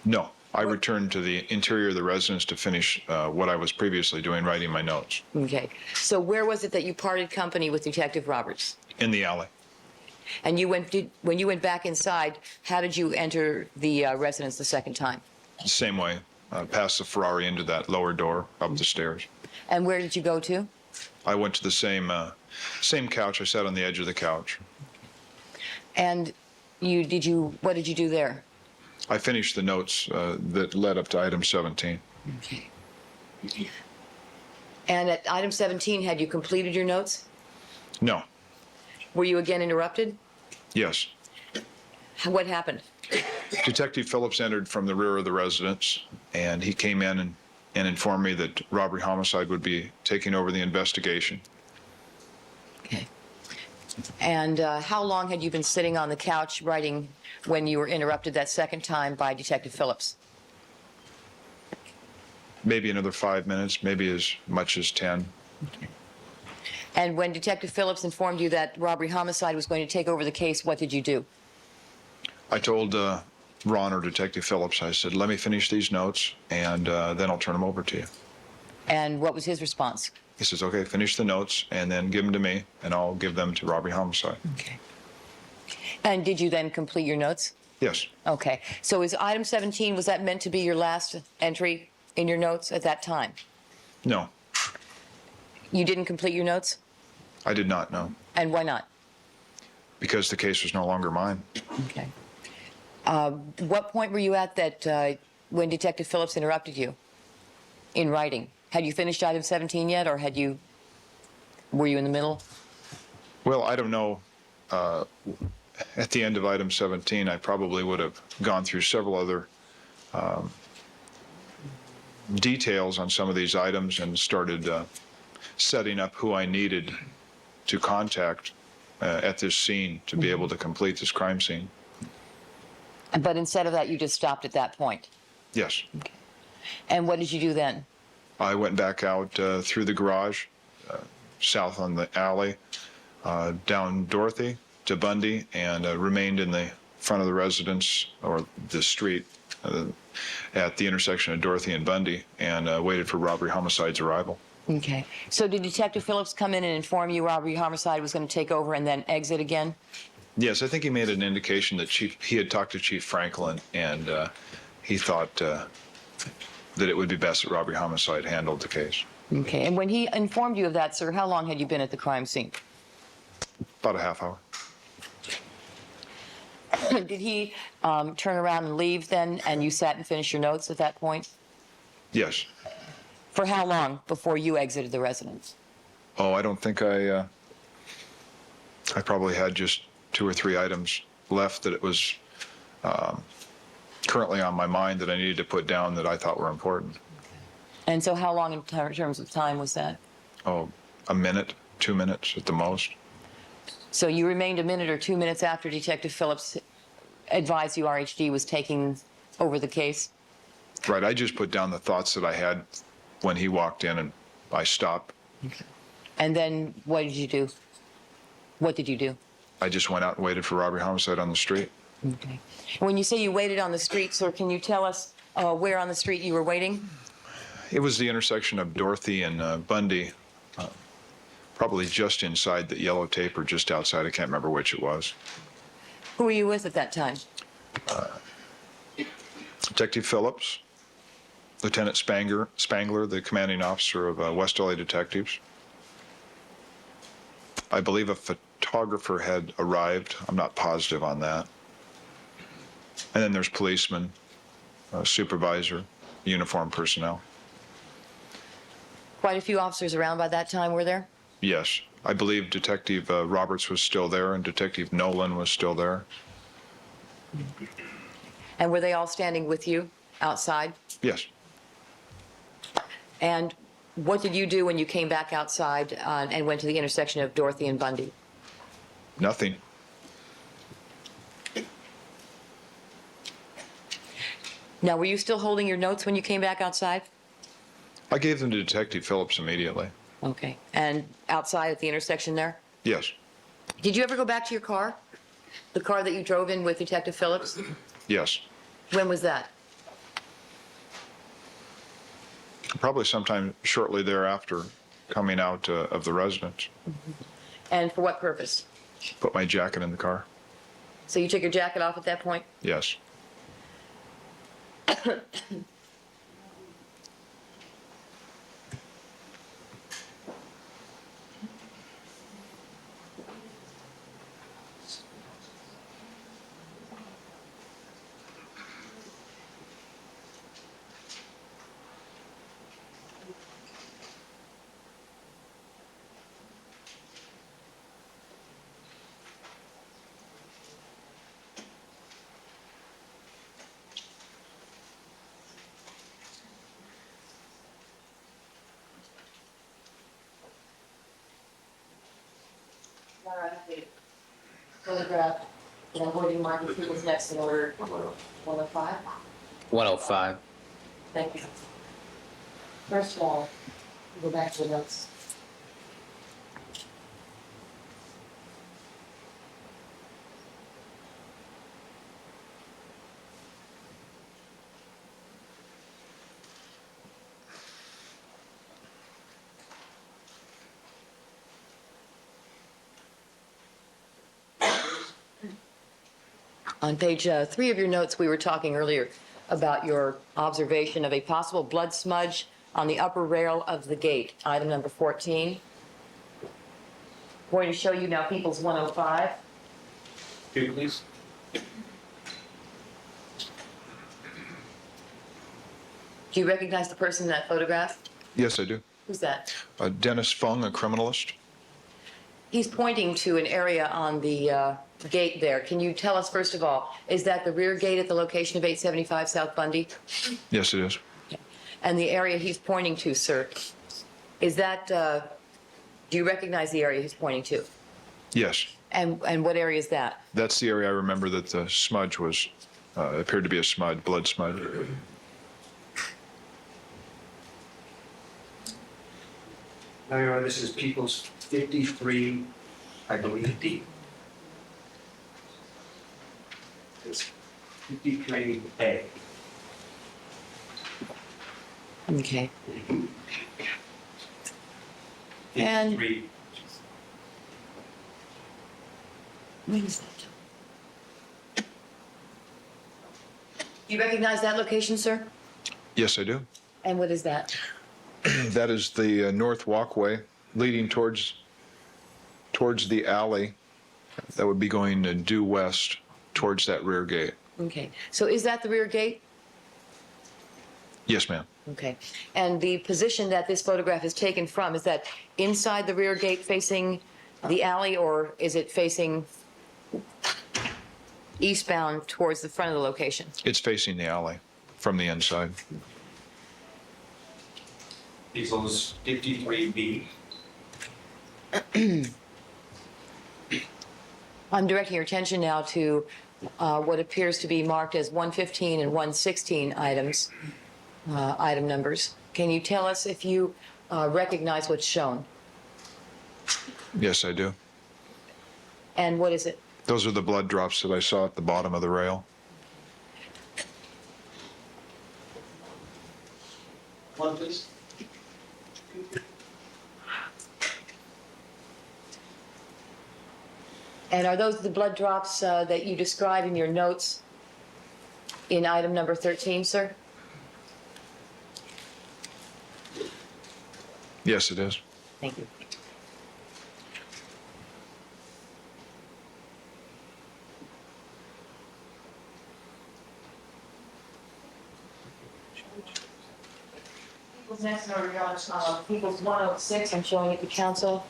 Speaker 6: No, I returned to the interior of the residence to finish what I was previously doing, writing my notes.
Speaker 5: Okay. So where was it that you parted company with Detective Roberts?
Speaker 6: In the alley.
Speaker 5: And when you went back inside, how did you enter the residence the second time?
Speaker 6: Same way, past the Ferrari into that lower door, up the stairs.
Speaker 5: And where did you go to?
Speaker 6: I went to the same couch. I sat on the edge of the couch.
Speaker 5: And what did you do there?
Speaker 6: I finished the notes that led up to item 17.
Speaker 5: Okay. And at item 17, had you completed your notes?
Speaker 6: No.
Speaker 5: Were you again interrupted?
Speaker 6: Yes.
Speaker 5: What happened?
Speaker 6: Detective Phillips entered from the rear of the residence, and he came in and informed me that robbery homicide would be taking over the investigation.
Speaker 5: Okay. And how long had you been sitting on the couch writing when you were interrupted that second time by Detective Phillips?
Speaker 6: Maybe another 5 minutes, maybe as much as 10.
Speaker 5: And when Detective Phillips informed you that robbery homicide was going to take over the case, what did you do?
Speaker 6: I told Ron or Detective Phillips, I said, let me finish these notes, and then I'll turn them over to you.
Speaker 5: And what was his response?
Speaker 6: He says, okay, finish the notes, and then give them to me, and I'll give them to robbery homicide.
Speaker 5: Okay. And did you then complete your notes?
Speaker 6: Yes,
Speaker 5: Okay. So is item 17, was that meant to be your last entry in your notes at that time?
Speaker 6: no,
Speaker 5: You didn't complete your notes?
Speaker 6: I did not know,
Speaker 5: And why not?
Speaker 6: because the case was no longer mine.
Speaker 5: Okay. What point were you at that when Detective Phillips interrupted you in writing? Had you finished item 17 yet, or were you in the middle?
Speaker 6: Well, I don't know. At the end of item 17, I probably would have gone through several other details on some of these items and started setting up who I needed to contact at this scene to be able to complete this crime scene.
Speaker 5: But instead of that, you just stopped at that point.
Speaker 6: Yes.
Speaker 5: And what did you do then?
Speaker 6: I went back out through the garage, south on the alley, down Dorothy to Bundy, and remained in the front of the residence or the street at the intersection of Dorothy and Bundy, and waited for robbery homicide's arrival.
Speaker 5: Okay. So did Detective Phillips come in and inform you robbery homicide was going to take over and then exit again?
Speaker 6: Yes, I think he made an indication that he had talked to Chief Franklin, and he thought that it would be best that robbery homicide handled the case.
Speaker 5: Okay. And when he informed you of that, sir, how long had you been at the crime scene?
Speaker 6: About a half hour.
Speaker 5: Did he turn around and leave then, and you sat and finished your notes at that point?
Speaker 6: Yes.
Speaker 5: For how long before you exited the residence?
Speaker 6: Oh, I don't think I probably had just 2 or 3 items left that it was currently on my mind that I needed to put down that I thought were important.
Speaker 5: And so how long in terms of time was that?
Speaker 6: Oh, a minute, 2 minutes at the most.
Speaker 5: So you remained a minute or 2 minutes after Detective Phillips advised you RHD was taking over the case?
Speaker 6: Right, I just put down the thoughts that I had when he walked in, and I stopped.
Speaker 5: And then what did you do? What did you do?
Speaker 6: I just went out and waited for robbery homicide on the street.
Speaker 5: Okay. When you say you waited on the street, sir, can you tell us where on the street you were waiting?
Speaker 6: It was the intersection of Dorothy and Bundy, probably just inside the yellow tape or just outside. I can't remember which it was.
Speaker 5: Who were you with at that time?
Speaker 6: Detective Phillips, Lieutenant Spangler, the commanding officer of West LA Detectives. I believe a photographer had arrived. I'm not positive on that. And then there's policemen, supervisor, uniformed personnel.
Speaker 5: Quite a few officers around by that time, were there?
Speaker 6: Yes, I believe Detective Roberts was still there and Detective Nolan was still there.
Speaker 5: And were they all standing with you outside?
Speaker 6: Yes.
Speaker 5: And what did you do when you came back outside and went to the intersection of Dorothy and Bundy?
Speaker 6: Nothing.
Speaker 5: Now, were you still holding your notes when you came back outside?
Speaker 6: I gave them to Detective Phillips immediately.
Speaker 5: Okay. And outside at the intersection there?
Speaker 6: Yes.
Speaker 5: Did you ever go back to your car? The car that you drove in with Detective Phillips?
Speaker 6: Yes.
Speaker 5: When was that?
Speaker 6: Probably sometime shortly thereafter, coming out of the residence.
Speaker 5: And for what purpose?
Speaker 6: Put my jacket in the car.
Speaker 5: So you took your jacket off at that point?
Speaker 6: Yes.
Speaker 5: photograph, and I'm going to mark the people's next in order 105.
Speaker 1: 105.
Speaker 5: Thank you. First of all, go back to the notes. On page 3 of your notes, we were talking earlier about your observation of a possible blood smudge on the upper rail of the gate, item number 14. Going to show you now People's 105.
Speaker 7: Two, please.
Speaker 5: Do you recognize the person in that photograph?
Speaker 6: Yes, I do.
Speaker 5: Who's that?
Speaker 6: Dennis Fung, a criminalist.
Speaker 5: He's pointing to an area on the gate there. Can you tell us, first of all, is that the rear gate at the location of 875 South Bundy?
Speaker 6: Yes, it is.
Speaker 5: And the area he's pointing to, sir, is that, do you recognize the area he's pointing to?
Speaker 6: Yes.
Speaker 5: And what area is that?
Speaker 6: That's the area I remember that the smudge was, appeared to be a smudge, blood smudge.
Speaker 7: Now, Your Honor, this is People's 53, I believe, D. It's 53A.
Speaker 5: Okay. And-
Speaker 7: 53.
Speaker 5: What is that? Do you recognize that location, sir?
Speaker 6: Yes, I do.
Speaker 5: And what is that?
Speaker 6: That is the north walkway leading towards the alley that would be going due west towards that rear gate.
Speaker 5: Okay. So is that the rear gate?
Speaker 6: Yes, ma'am.
Speaker 5: Okay. And the position that this photograph is taken from, is that inside the rear gate facing the alley, or is it facing eastbound towards the front of the location?
Speaker 6: It's facing the alley from the inside.
Speaker 7: People's 53B.
Speaker 5: I'm directing your attention now to what appears to be marked as 115 and 116 items, item numbers. Can you tell us if you recognize what's shown?
Speaker 6: Yes, I do.
Speaker 5: And what is it?
Speaker 6: Those are the blood drops that I saw at the bottom of the rail.
Speaker 7: One, please.
Speaker 5: And are those the blood drops that you describe in your notes in item number 13, sir?
Speaker 6: Yes, it is.
Speaker 5: Thank you. People's next order, Your Honor, People's 106, I'm showing it to council.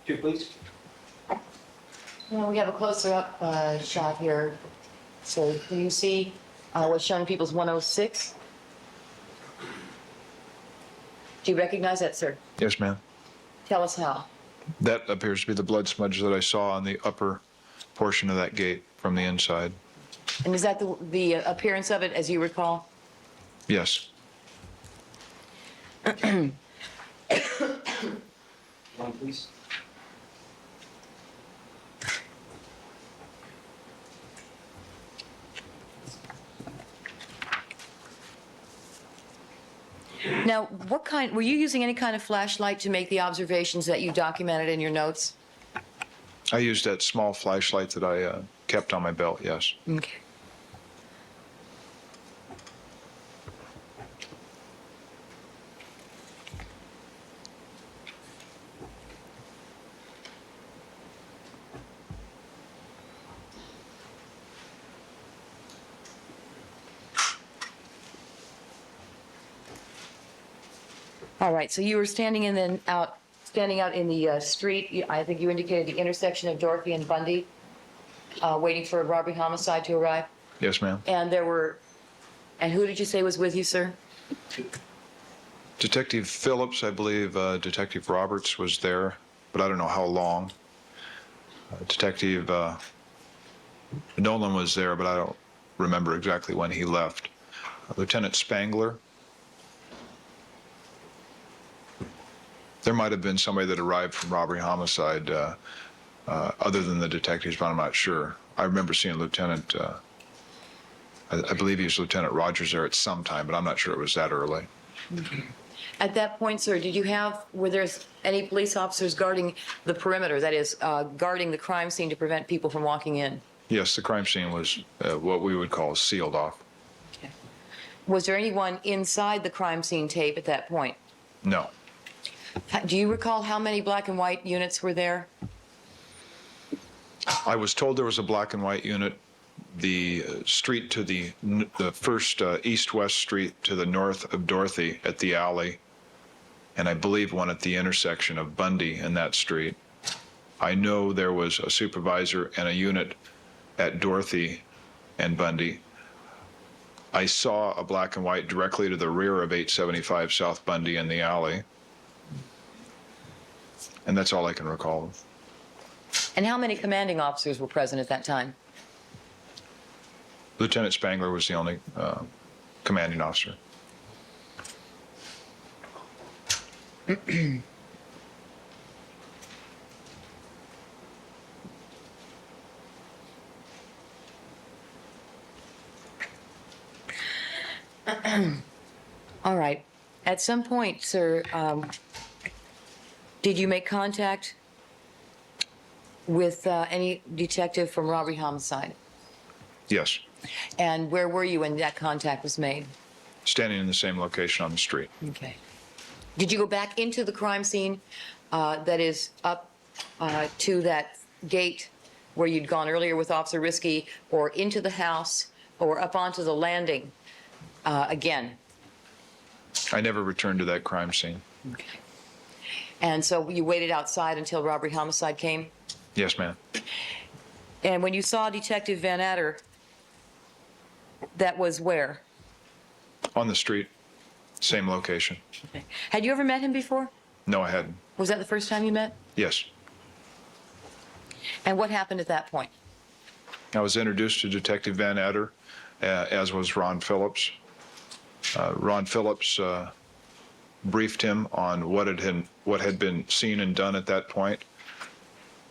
Speaker 7: Two, please.
Speaker 5: Now we have a closer up shot here. So do you see what's shown in People's 106? Do you recognize that, sir?
Speaker 6: Yes, ma'am.
Speaker 5: Tell us how.
Speaker 6: That appears to be the blood smudge that I saw on the upper portion of that gate from the inside.
Speaker 5: And is that the appearance of it, as you recall?
Speaker 6: Yes.
Speaker 7: One, please.
Speaker 5: Now, were you using any kind of flashlight to make the observations that you documented in your notes?
Speaker 6: I used that small flashlight that I kept on my belt, yes.
Speaker 5: Okay. All right, so you were standing out in the street, I think you indicated the intersection of Dorothy and Bundy, waiting for a robbery homicide to arrive?
Speaker 6: Yes, ma'am.
Speaker 5: And who did you say was with you, sir?
Speaker 6: Detective Phillips, I believe Detective Roberts was there, but I don't know how long. Detective Nolan was there, but I don't remember exactly when he left. Lieutenant Spangler. There might have been somebody that arrived from robbery homicide other than the detectives, but I'm not sure. I remember seeing Lieutenant, I believe he was Lieutenant Rogers there at some time, but I'm not sure it was that early.
Speaker 5: At that point, sir, were there any police officers guarding the perimeter, that is, guarding the crime scene to prevent people from walking in?
Speaker 6: Yes, the crime scene was what we would call sealed off.
Speaker 5: Okay. Was there anyone inside the crime scene tape at that point?
Speaker 6: No.
Speaker 5: Do you recall how many black and white units were there?
Speaker 6: I was told there was a black and white unit. The street to the first east-west street to the north of Dorothy at the alley, and I believe one at the intersection of Bundy and that street. I know there was a supervisor and a unit at Dorothy and Bundy. I saw a black and white directly to the rear of 875 South Bundy in the alley. And that's all I can recall.
Speaker 5: And how many commanding officers were present at that time?
Speaker 6: Lieutenant Spangler was the only commanding officer.
Speaker 5: All right. At some point, sir, did you make contact with any detective from robbery homicide?
Speaker 6: Yes,
Speaker 5: And where were you when that contact was made?
Speaker 6: standing in the same location on the street.
Speaker 5: Okay. Did you go back into the crime scene that is up to that gate where you'd gone earlier with Officer Risky, or into the house, or up onto the landing again?
Speaker 6: I never returned to that crime scene.
Speaker 5: Okay. And so you waited outside until robbery homicide came?
Speaker 6: Yes, ma'am.
Speaker 5: And when you saw Detective Van Adder, that was where?
Speaker 6: On the street, same location.
Speaker 5: Okay. Had you ever met him before?
Speaker 6: No, I hadn't.
Speaker 5: Was that the first time you met?
Speaker 6: Yes.
Speaker 5: And what happened at that point?
Speaker 6: I was introduced to Detective Van Adder, as was Ron Phillips. Ron Phillips briefed him on what had been seen and done at that point.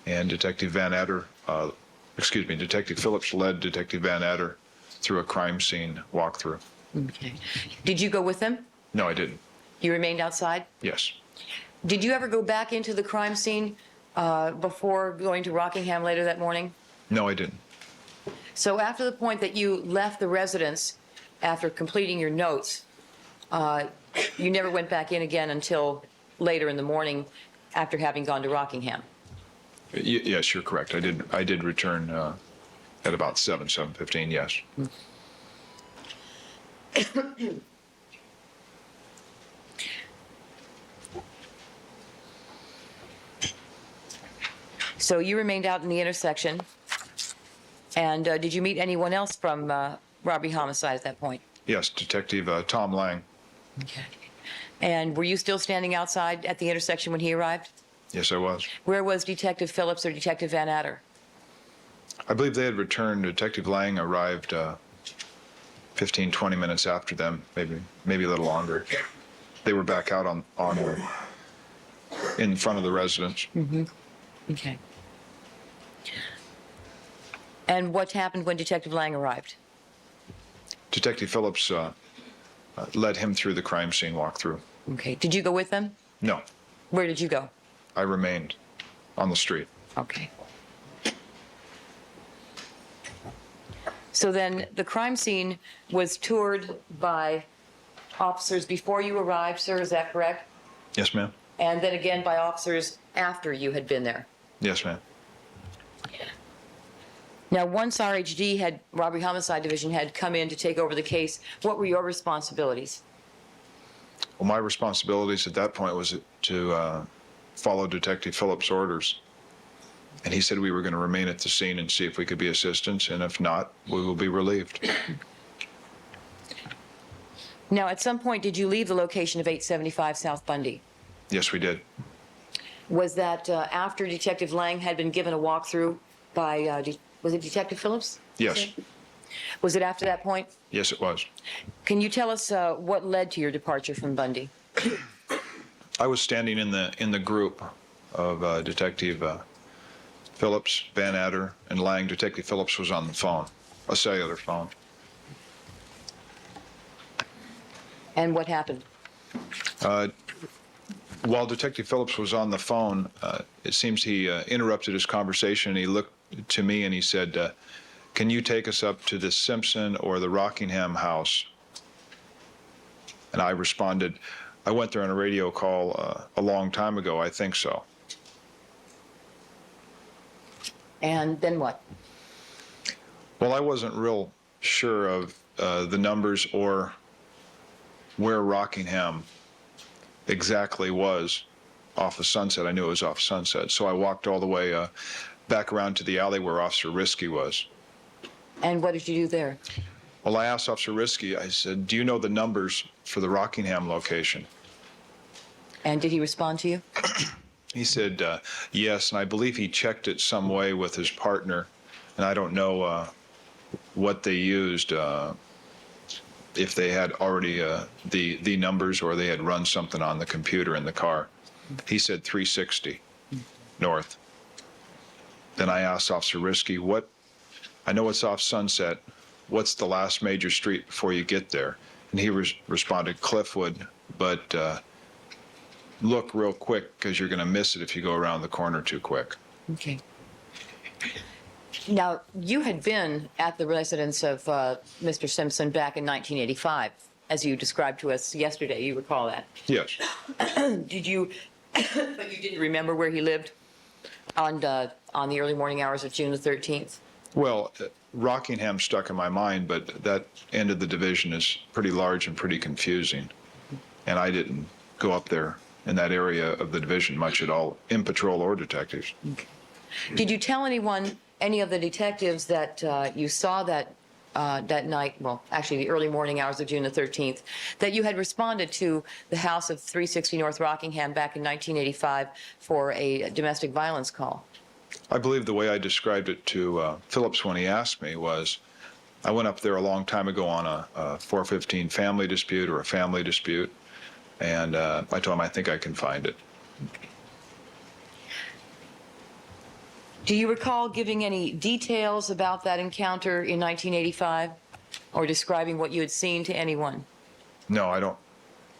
Speaker 6: And Detective Phillips led Detective Van Adder through a crime scene walkthrough.
Speaker 5: Okay. Did you go with them?
Speaker 6: No, I didn't.
Speaker 5: You remained outside?
Speaker 6: Yes.
Speaker 5: Did you ever go back into the crime scene before going to Rockingham later that morning?
Speaker 6: No, I didn't.
Speaker 5: So after the point that you left the residence, after completing your notes, you never went back in again until later in the morning after having gone to Rockingham?
Speaker 6: Yes, you're correct. I did return at about 7:15, yes.
Speaker 5: So you remained out in the intersection, and did you meet anyone else from robbery homicide at that point?
Speaker 6: Yes, Detective Tom Lang.
Speaker 5: Okay. And were you still standing outside at the intersection when he arrived?
Speaker 6: Yes, I was.
Speaker 5: Where was Detective Phillips or Detective Van Adder?
Speaker 6: I believe they had returned. Detective Lang arrived 15, 20 minutes after them, maybe a little longer. They were back out in front of the residence.
Speaker 5: Mm-hmm. Okay. And what happened when Detective Lang arrived?
Speaker 6: Detective Phillips led him through the crime scene walkthrough.
Speaker 5: Okay. Did you go with them?
Speaker 6: No,
Speaker 5: Where did you go?
Speaker 6: I remained on the street.
Speaker 5: Okay. So then the crime scene was toured by officers before you arrived, sir, is that correct?
Speaker 6: Yes, ma'am.
Speaker 5: And then again by officers after you had been there?
Speaker 6: Yes, ma'am.
Speaker 5: Now, once RHD Robbery Homicide Division had come in to take over the case, what were your responsibilities?
Speaker 6: Well, my responsibilities at that point was to follow Detective Phillips' orders. And he said we were going to remain at the scene and see if we could be assistance, and if not, we will be relieved.
Speaker 5: Now, at some point, did you leave the location of 875 South Bundy?
Speaker 6: Yes, we did.
Speaker 5: Was that after Detective Lang had been given a walkthrough by, was it Detective Phillips?
Speaker 6: Yes.
Speaker 5: Was it after that point?
Speaker 6: Yes, it was.
Speaker 5: Can you tell us what led to your departure from Bundy?
Speaker 6: I was standing in the group of Detective Phillips, Van Adder, and Lang. Detective Phillips was on the phone, a cellular phone.
Speaker 5: And what happened?
Speaker 6: While Detective Phillips was on the phone, it seems he interrupted his conversation, and he looked to me and he said, can you take us up to the Simpson or the Rockingham house? And I responded, I went there on a radio call a long time ago, I think so.
Speaker 5: And then what?
Speaker 6: Well, I wasn't real sure of the numbers or where Rockingham exactly was off of Sunset. I knew it was off Sunset. So I walked all the way back around to the alley where Officer Risky was.
Speaker 5: And what did you do there?
Speaker 6: Well, I asked Officer Risky, I said, do you know the numbers for the Rockingham location?
Speaker 5: And did he respond to you?
Speaker 6: He said, yes, and I believe he checked it some way with his partner, and I don't know what they used, if they had already the numbers or they had run something on the computer in the car. He said 360 north. Then I asked Officer Risky, I know it's off Sunset, what's the last major street before you get there? And he responded, Cliffwood, but look real quick because you're going to miss it if you go around the corner too quick.
Speaker 5: Okay. Now, you had been at the residence of Mr. Simpson back in 1985, as you described to us yesterday. You recall that?
Speaker 6: Yes.
Speaker 5: Did you, but you didn't remember where he lived on the early morning hours of June the 13th?
Speaker 6: Well, Rockingham stuck in my mind, but that end of the division is pretty large and pretty confusing. And I didn't go up there in that area of the division much at all, in patrol or detectives.
Speaker 5: Did you tell anyone, any of the detectives, that you saw that night, well, actually the early morning hours of June the 13th, that you had responded to the house of 360 North Rockingham back in 1985 for a domestic violence call?
Speaker 6: I believe the way I described it to Phillips when he asked me was, I went up there a long time ago on a 415 family dispute or a family dispute, and I told him I think I can find it.
Speaker 5: Do you recall giving any details about that encounter in 1985 or describing what you had seen to anyone?
Speaker 6: No, I don't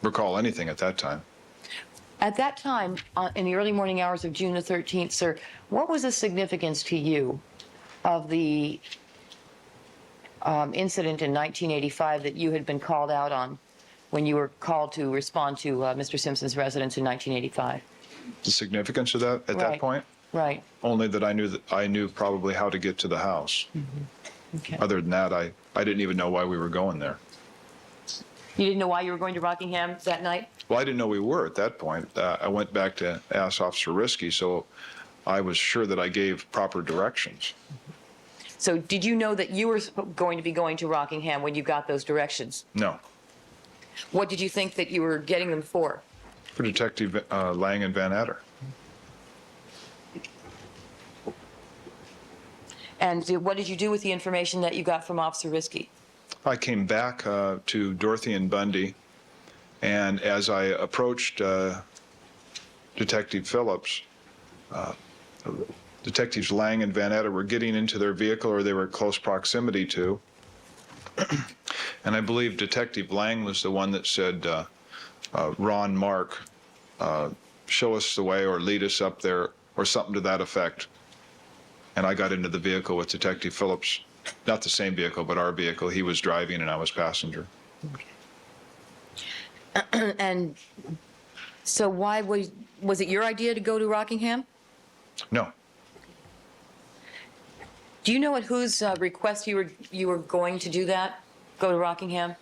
Speaker 6: recall anything at that time.
Speaker 5: At that time, in the early morning hours of June the 13th, sir, what was the significance to you of the incident in 1985 that you had been called out on when you were called to respond to Mr. Simpson's residence in 1985?
Speaker 6: The significance of that at
Speaker 5: Right.
Speaker 6: that point?
Speaker 5: Right.
Speaker 6: Only that I knew probably how to get to the house.
Speaker 5: Okay.
Speaker 6: Other than that, I didn't even know why we were going there.
Speaker 5: You didn't know why you were going to Rockingham that night?
Speaker 6: Well, I didn't know we were at that point. I went back to ask Officer Risky, so I was sure that I gave proper directions.
Speaker 5: So did you know that you were going to be going to Rockingham when you got those directions?
Speaker 6: No.
Speaker 5: What did you think that you were getting them for?
Speaker 6: For Detective Lang and Van Adder.
Speaker 5: And what did you do with the information that you got from Officer Risky?
Speaker 6: I came back to Dorothy and Bundy, and as I approached Detective Phillips, Detectives Lang and Van Adder were getting into their vehicle, or they were in close proximity to. And I believe Detective Lang was the one that said, Ron, Mark, show us the way or lead us up there, or something to that effect. And I got into the vehicle with Detective Phillips, not the same vehicle, but our vehicle. He was driving and I was passenger.
Speaker 5: And so why was it your idea to go to Rockingham?
Speaker 6: No.
Speaker 5: Do you know at whose request you were going to do that? Go to Rockingham?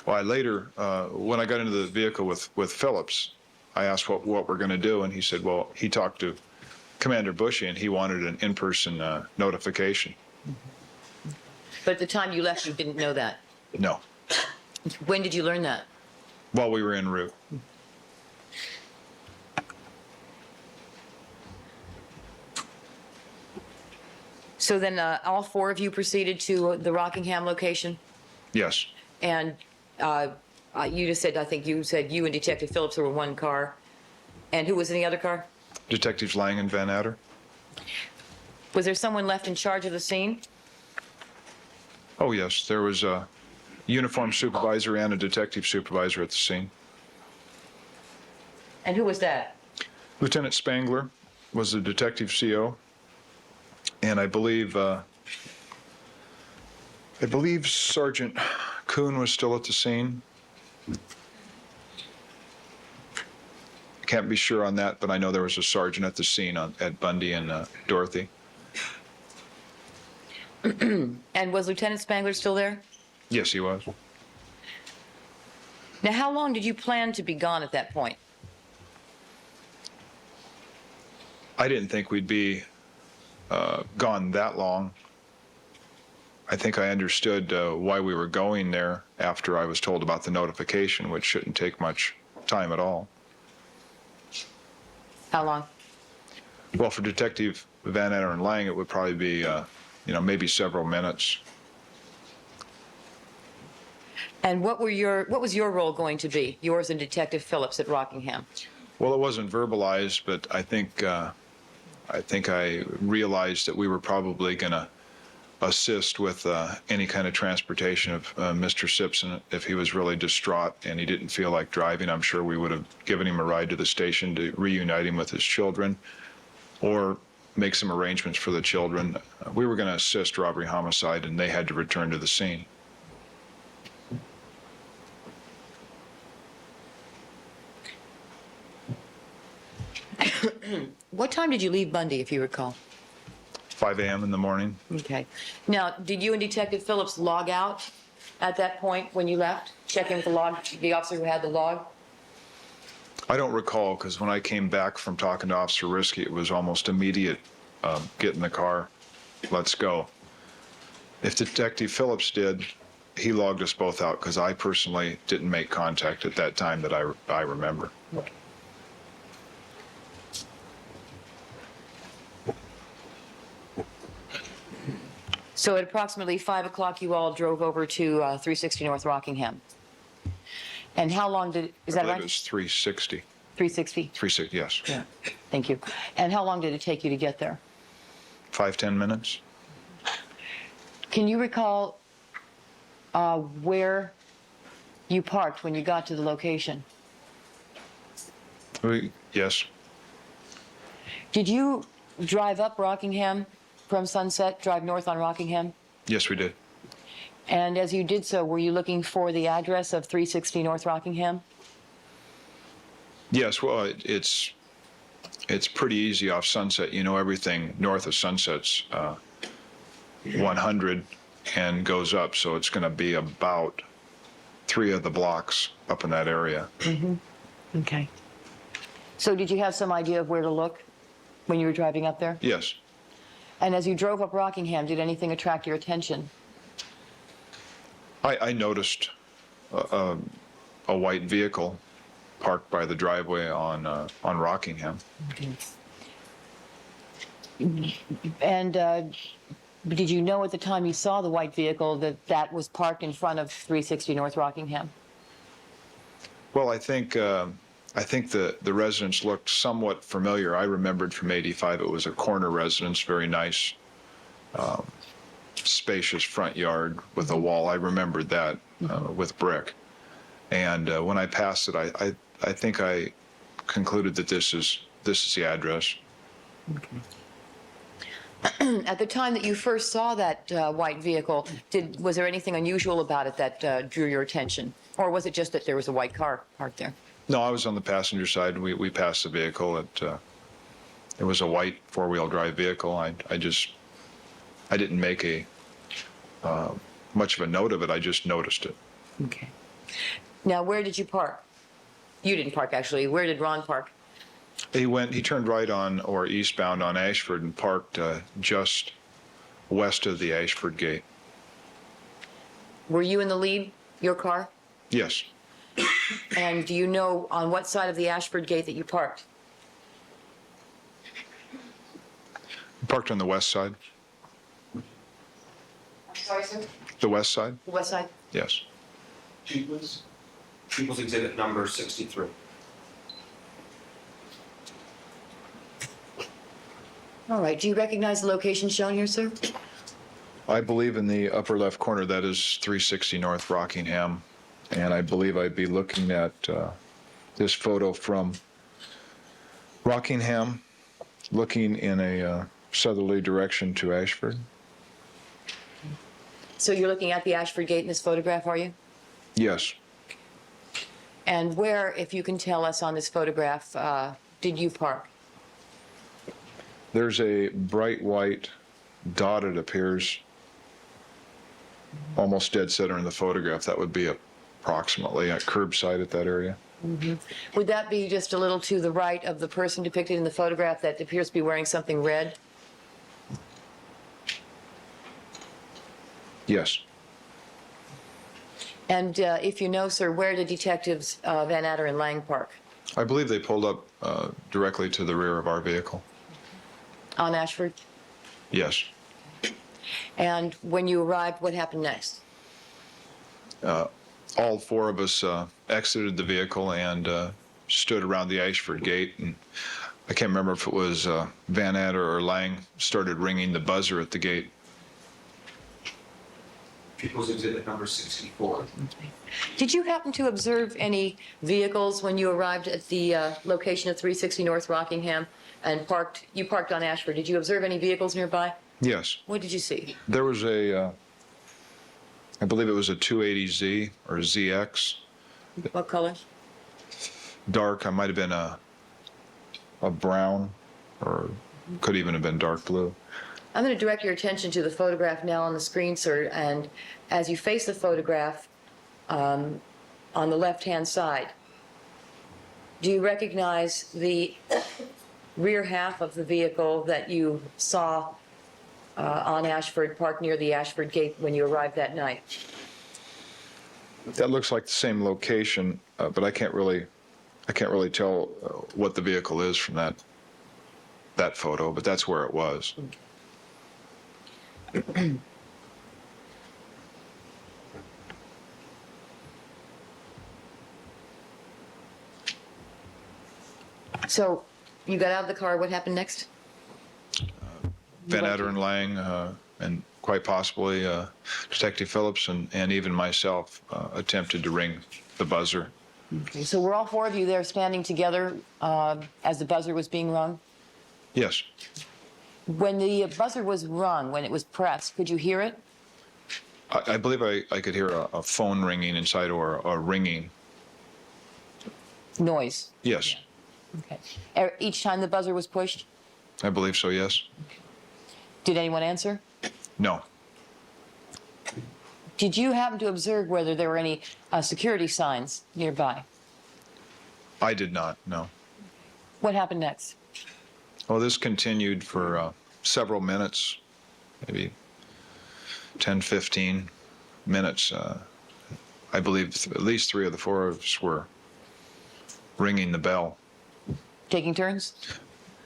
Speaker 6: Well, I later, when I got into the vehicle with Phillips, I asked what we're going to do, and he said, well, he talked to Commander Bushy, and he wanted an in-person notification.
Speaker 5: But at the time you left, you didn't know that.
Speaker 6: No,
Speaker 5: When did you learn that?
Speaker 6: while we were en route.
Speaker 5: So then all four of you proceeded to the Rockingham location?
Speaker 6: Yes,
Speaker 5: And you just said, I think you said you and Detective Phillips were in one car. And who was in the other car?
Speaker 6: Detectives Lang and Van Adder.
Speaker 5: Was there someone left in charge of the scene?
Speaker 6: Oh, yes, there was a uniformed supervisor and a detective supervisor at the scene.
Speaker 5: And who was that?
Speaker 6: Lieutenant Spangler was the detective CO, and I believe Sergeant Kuhn was still at the scene. Can't be sure on that, but I know there was a sergeant at the scene at Bundy and Dorothy.
Speaker 5: And was Lieutenant Spangler still there?
Speaker 6: Yes, he was.
Speaker 5: Now, how long did you plan to be gone at that point?
Speaker 6: I didn't think we'd be gone that long. I think I understood why we were going there after I was told about the notification, which shouldn't take much time at all.
Speaker 5: How long?
Speaker 6: Well, for Detective Van Adder and Lang, it would probably be, maybe several minutes.
Speaker 5: And what was your role going to be, yours and Detective Phillips at Rockingham?
Speaker 6: Well, it wasn't verbalized, but I think I realized that we were probably going to assist with any kind of transportation of Mr. Simpson if he was really distraught and he didn't feel like driving. I'm sure we would have given him a ride to the station to reunite him with his children or make some arrangements for the children. We were going to assist robbery homicide, and they had to return to the scene.
Speaker 5: What time did you leave Bundy, if you recall?
Speaker 6: 5 a.m. in the morning.
Speaker 5: Okay. Now, did you and Detective Phillips log out at that point when you left? Check in with the officer who had the log?
Speaker 6: I don't recall, because when I came back from talking to Officer Risky, it was almost immediate, get in the car, let's go. If Detective Phillips did, he logged us both out, because I personally didn't make contact at that time that I remember.
Speaker 5: Okay. So at approximately 5 o'clock, you all drove over to 360 North Rockingham. And how long is that
Speaker 6: I believe
Speaker 5: right?
Speaker 6: it was 360.
Speaker 5: 360?
Speaker 6: 360, yes.
Speaker 5: Yeah. Thank you. And how long did it take you to get there?
Speaker 6: 5-10 minutes.
Speaker 5: Can you recall where you parked when you got to the location?
Speaker 6: Yes.
Speaker 5: Did you drive up Rockingham from Sunset, drive north on Rockingham?
Speaker 6: Yes, we did.
Speaker 5: And as you did so, were you looking for the address of 360 North Rockingham?
Speaker 6: Yes, well, it's pretty easy off Sunset. You know, everything north of Sunset's 100 and goes up, so it's going to be about 3 of the blocks up in that area.
Speaker 5: Mm-hmm. Okay. So did you have some idea of where to look when you were driving up there?
Speaker 6: Yes.
Speaker 5: And as you drove up Rockingham, did anything attract your attention?
Speaker 6: I noticed a white vehicle parked by the driveway on Rockingham.
Speaker 5: And did you know at the time you saw the white vehicle that was parked in front of 360 North Rockingham?
Speaker 6: Well, I think the residence looked somewhat familiar. I remembered from 85 it was a corner residence, very nice, spacious front yard with a wall. I remembered that with brick. And when I passed it, I think I concluded that this is the address.
Speaker 5: Okay. At the time that you first saw that white vehicle, was there anything unusual about it that drew your attention? Or was it just that there was a white car parked there?
Speaker 6: No, I was on the passenger side. We passed the vehicle. It was a white 4-wheel drive vehicle. I didn't make much of a note of it. I just noticed it.
Speaker 5: Okay. Now, where did you park? You didn't park, actually. Where did Ron park?
Speaker 6: He turned right on, or eastbound on Ashford, and parked just west of the Ashford gate.
Speaker 5: Were you in the lead, your car?
Speaker 6: Yes.
Speaker 5: And do you know on what side of the Ashford gate that you parked?
Speaker 6: Parked on the west side.
Speaker 5: I'm sorry, sir?
Speaker 6: The west side?
Speaker 5: The west side?
Speaker 6: Yes.
Speaker 7: People's Exhibit number 63.
Speaker 5: All right. Do you recognize the location shown here, sir?
Speaker 6: I believe in the upper left corner, that is 360 North Rockingham. And I believe I'd be looking at this photo from Rockingham, looking in a southerly direction to Ashford.
Speaker 5: So you're looking at the Ashford gate in this photograph, are you?
Speaker 6: Yes.
Speaker 5: And where, if you can tell us on this photograph, did you park?
Speaker 6: There's a bright white dot, it appears, almost dead center in the photograph. That would be approximately at curbside at that area.
Speaker 5: Would that be just a little to the right of the person depicted in the photograph that appears to be wearing something red?
Speaker 6: Yes.
Speaker 5: And if you know, sir, where did Detectives Van Adder and Lang park?
Speaker 6: I believe they pulled up directly to the rear of our vehicle.
Speaker 5: On Ashford?
Speaker 6: Yes.
Speaker 5: And when you arrived, what happened next?
Speaker 6: All four of us exited the vehicle and stood around the Ashford gate. And I can't remember if it was Van Adder or Lang started ringing the buzzer at the gate.
Speaker 7: People's Exhibit number 64.
Speaker 5: Did you happen to observe any vehicles when you arrived at the location of 360 North Rockingham and you parked on Ashford? Did you observe any vehicles nearby?
Speaker 6: Yes.
Speaker 5: What did you see?
Speaker 6: There was I believe it was a 280Z or ZX,
Speaker 5: What color?
Speaker 6: dark. I might have been a brown, or could even have been dark blue.
Speaker 5: I'm going to direct your attention to the photograph now on the screen, sir, and as you face the photograph on the left-hand side, do you recognize the rear half of the vehicle that you saw on Ashford, parked near the Ashford gate when you arrived that night?
Speaker 6: That looks like the same location, but I can't really tell what the vehicle is from that photo, but that's where it was.
Speaker 5: So you got out of the car. What happened next?
Speaker 6: Van Adder and Lang, and quite possibly Detective Phillips and even myself attempted to ring the buzzer.
Speaker 5: Okay, so were all four of you there standing together as the buzzer was being rung?
Speaker 6: Yes.
Speaker 5: When the buzzer was rung, when it was pressed, could you hear it?
Speaker 6: I believe I could hear a phone ringing inside, or a ringing.
Speaker 5: Noise.
Speaker 6: Yes.
Speaker 5: Okay. Each time the buzzer was pushed,
Speaker 6: I believe so, yes.
Speaker 5: did anyone answer?
Speaker 6: No.
Speaker 5: Did you happen to observe whether there were any security signs nearby?
Speaker 6: I did not, no.
Speaker 5: What happened next?
Speaker 6: Well, this continued for several minutes, maybe 10, 15 minutes. I believe at least three of the four of us were ringing the bell.
Speaker 5: Taking turns?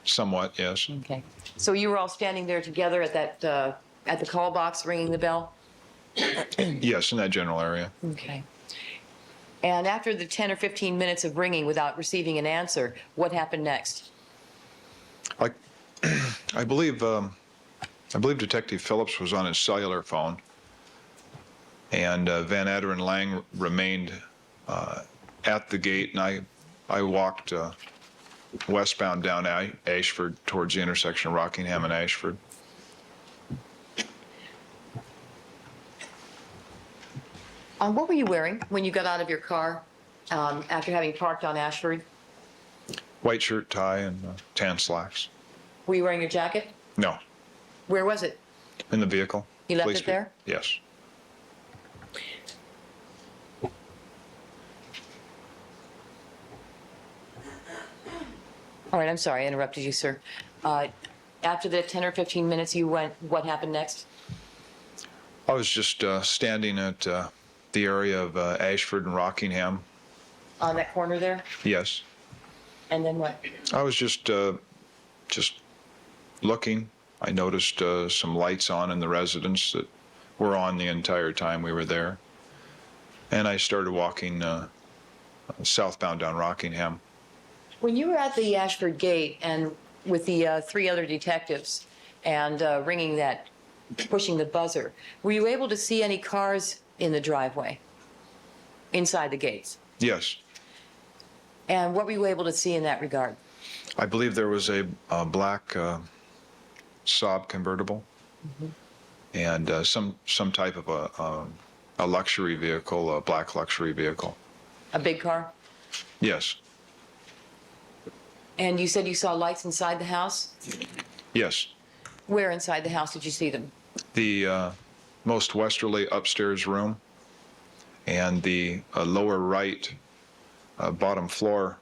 Speaker 6: Somewhat, yes.
Speaker 5: Okay. So you were all standing there together at that at the call box ringing the bell?
Speaker 6: Yes, in that general area.
Speaker 5: Okay. And after the 10 or 15 minutes of ringing without receiving an answer, what happened next?
Speaker 6: I believe Detective Phillips was on his cellular phone, and Van Adder and Lang remained at the gate, and I walked westbound down Ashford towards the intersection of Rockingham and Ashford.
Speaker 5: What were you wearing when you got out of your car after having parked on Ashford?
Speaker 6: White shirt, tie, and tan slacks.
Speaker 5: Were you wearing a jacket?
Speaker 6: No,
Speaker 5: Where was it?
Speaker 6: in the vehicle.
Speaker 5: You left
Speaker 6: Police
Speaker 5: it there?
Speaker 6: Yes.
Speaker 5: All right, I'm sorry, I interrupted you, sir. After the 10 or 15 minutes you went, what happened next?
Speaker 6: I was just standing at the area of Ashford and Rockingham.
Speaker 5: On that corner there?
Speaker 6: Yes.
Speaker 5: And then what?
Speaker 6: I was just looking. I noticed some lights on in the residence that were on the entire time we were there. And I started walking southbound down Rockingham.
Speaker 5: When you were at the Ashford Gate and with the 3 other detectives and pushing the buzzer, were you able to see any cars in the driveway, inside the gates?
Speaker 6: Yes.
Speaker 5: And what were you able to see in that regard?
Speaker 6: I believe there was a black Saab convertible and some type of a luxury vehicle, a black luxury vehicle.
Speaker 5: A big car?
Speaker 6: Yes.
Speaker 5: And you said you saw lights inside the house?
Speaker 6: Yes.
Speaker 5: Where inside the house did you see them?
Speaker 6: The most westerly upstairs room and the lower right bottom floor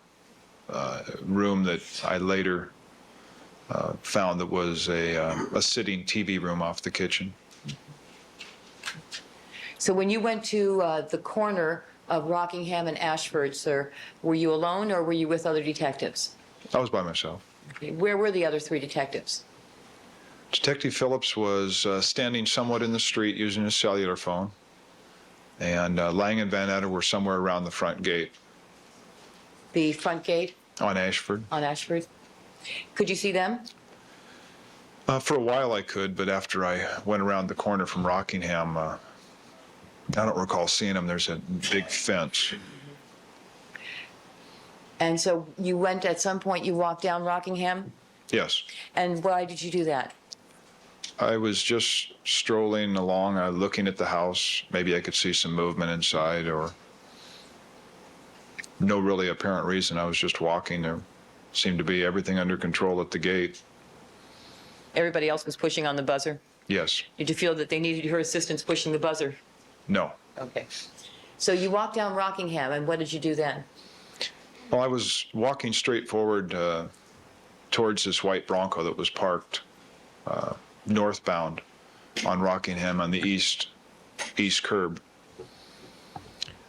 Speaker 6: room that I later found that was a sitting TV room off the kitchen.
Speaker 5: So when you went to the corner of Rockingham and Ashford, sir, were you alone or were you with other detectives?
Speaker 6: I was by myself.
Speaker 5: Okay. Where were the other 3 detectives?
Speaker 6: Detective Phillips was standing somewhat in the street using his cellular phone, and Lang and Van Etter were somewhere around the front gate
Speaker 5: The front gate
Speaker 6: on Ashford.
Speaker 5: on Ashford? Could you see them?
Speaker 6: For a while I could, but after I went around the corner from Rockingham, I don't recall seeing them. There's a big fence.
Speaker 5: And so you went, at some point, you walked down Rockingham?
Speaker 6: Yes.
Speaker 5: And why did you do that?
Speaker 6: I was just strolling along, looking at the house. Maybe I could see some movement inside, or no really apparent reason. I was just walking. There seemed to be everything under control at the gate.
Speaker 5: Everybody else was pushing on the buzzer?
Speaker 6: Yes.
Speaker 5: Did you feel that they needed your assistance pushing the buzzer?
Speaker 6: No.
Speaker 5: Okay. So you walked down Rockingham, and what did you do then?
Speaker 6: Well, I was walking straight forward towards this white Bronco that was parked northbound on Rockingham on the east curb.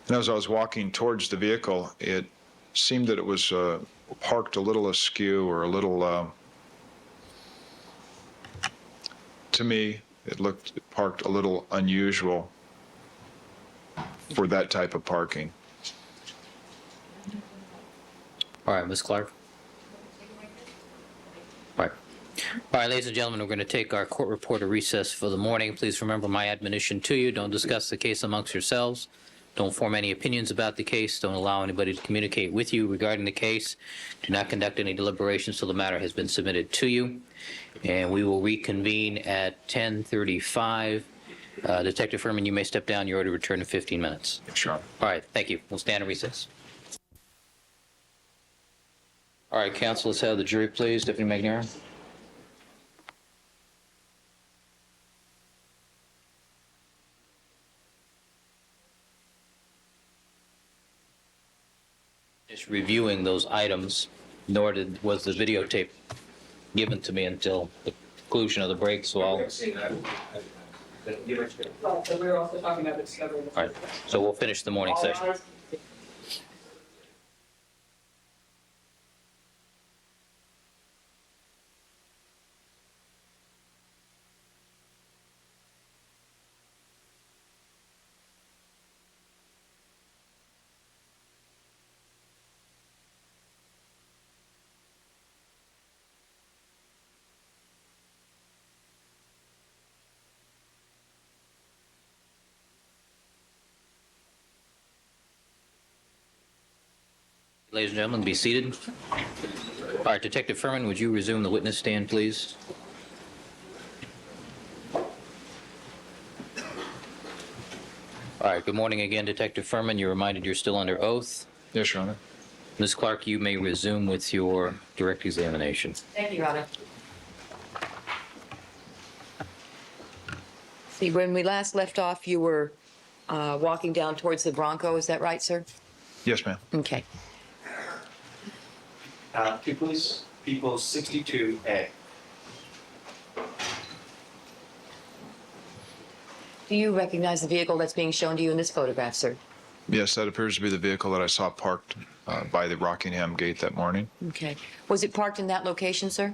Speaker 6: And as I was walking towards the vehicle, it seemed that it was parked a little askew, or a little, to me, it looked parked a little unusual for that type of parking.
Speaker 1: All right, Ms. Clark. All right. All right, ladies and gentlemen, we're going to take our court reporter recess for the morning. Please remember my admonition to you. Don't discuss the case amongst yourselves. Don't form any opinions about the case. Don't allow anybody to communicate with you regarding the case. Do not conduct any deliberations till the matter has been submitted to you. And we will reconvene at 10:35. Detective Furman, you may step down. You're already returned in 15 minutes.
Speaker 6: Sure.
Speaker 1: All right, thank you. We'll stand in recess. All right, counsel, let's have the jury, please. Deputy McNair. Just reviewing those items, nor was the videotape given to me until the conclusion of the break, so I'll...
Speaker 2: We were also talking about the discovery.
Speaker 1: All right, so we'll finish the morning session. Ladies and gentlemen, be seated. All right, Detective Furman, would you resume the witness stand, please? All right, good morning again, Detective Furman. You're reminded you're still under oath.
Speaker 6: Yes, Your Honor.
Speaker 1: Ms. Clark, you may resume with your direct examination.
Speaker 5: Thank you, Your Honor. See, when we last left off, you were walking down towards the Bronco. Is that right, sir?
Speaker 6: Yes, ma'am.
Speaker 5: Okay.
Speaker 7: Please People's 62A.
Speaker 5: Do you recognize the vehicle that's being shown to you in this photograph, sir?
Speaker 6: Yes, that appears to be the vehicle that I saw parked by the Rockingham gate that morning.
Speaker 5: Okay. Was it parked in that location, sir?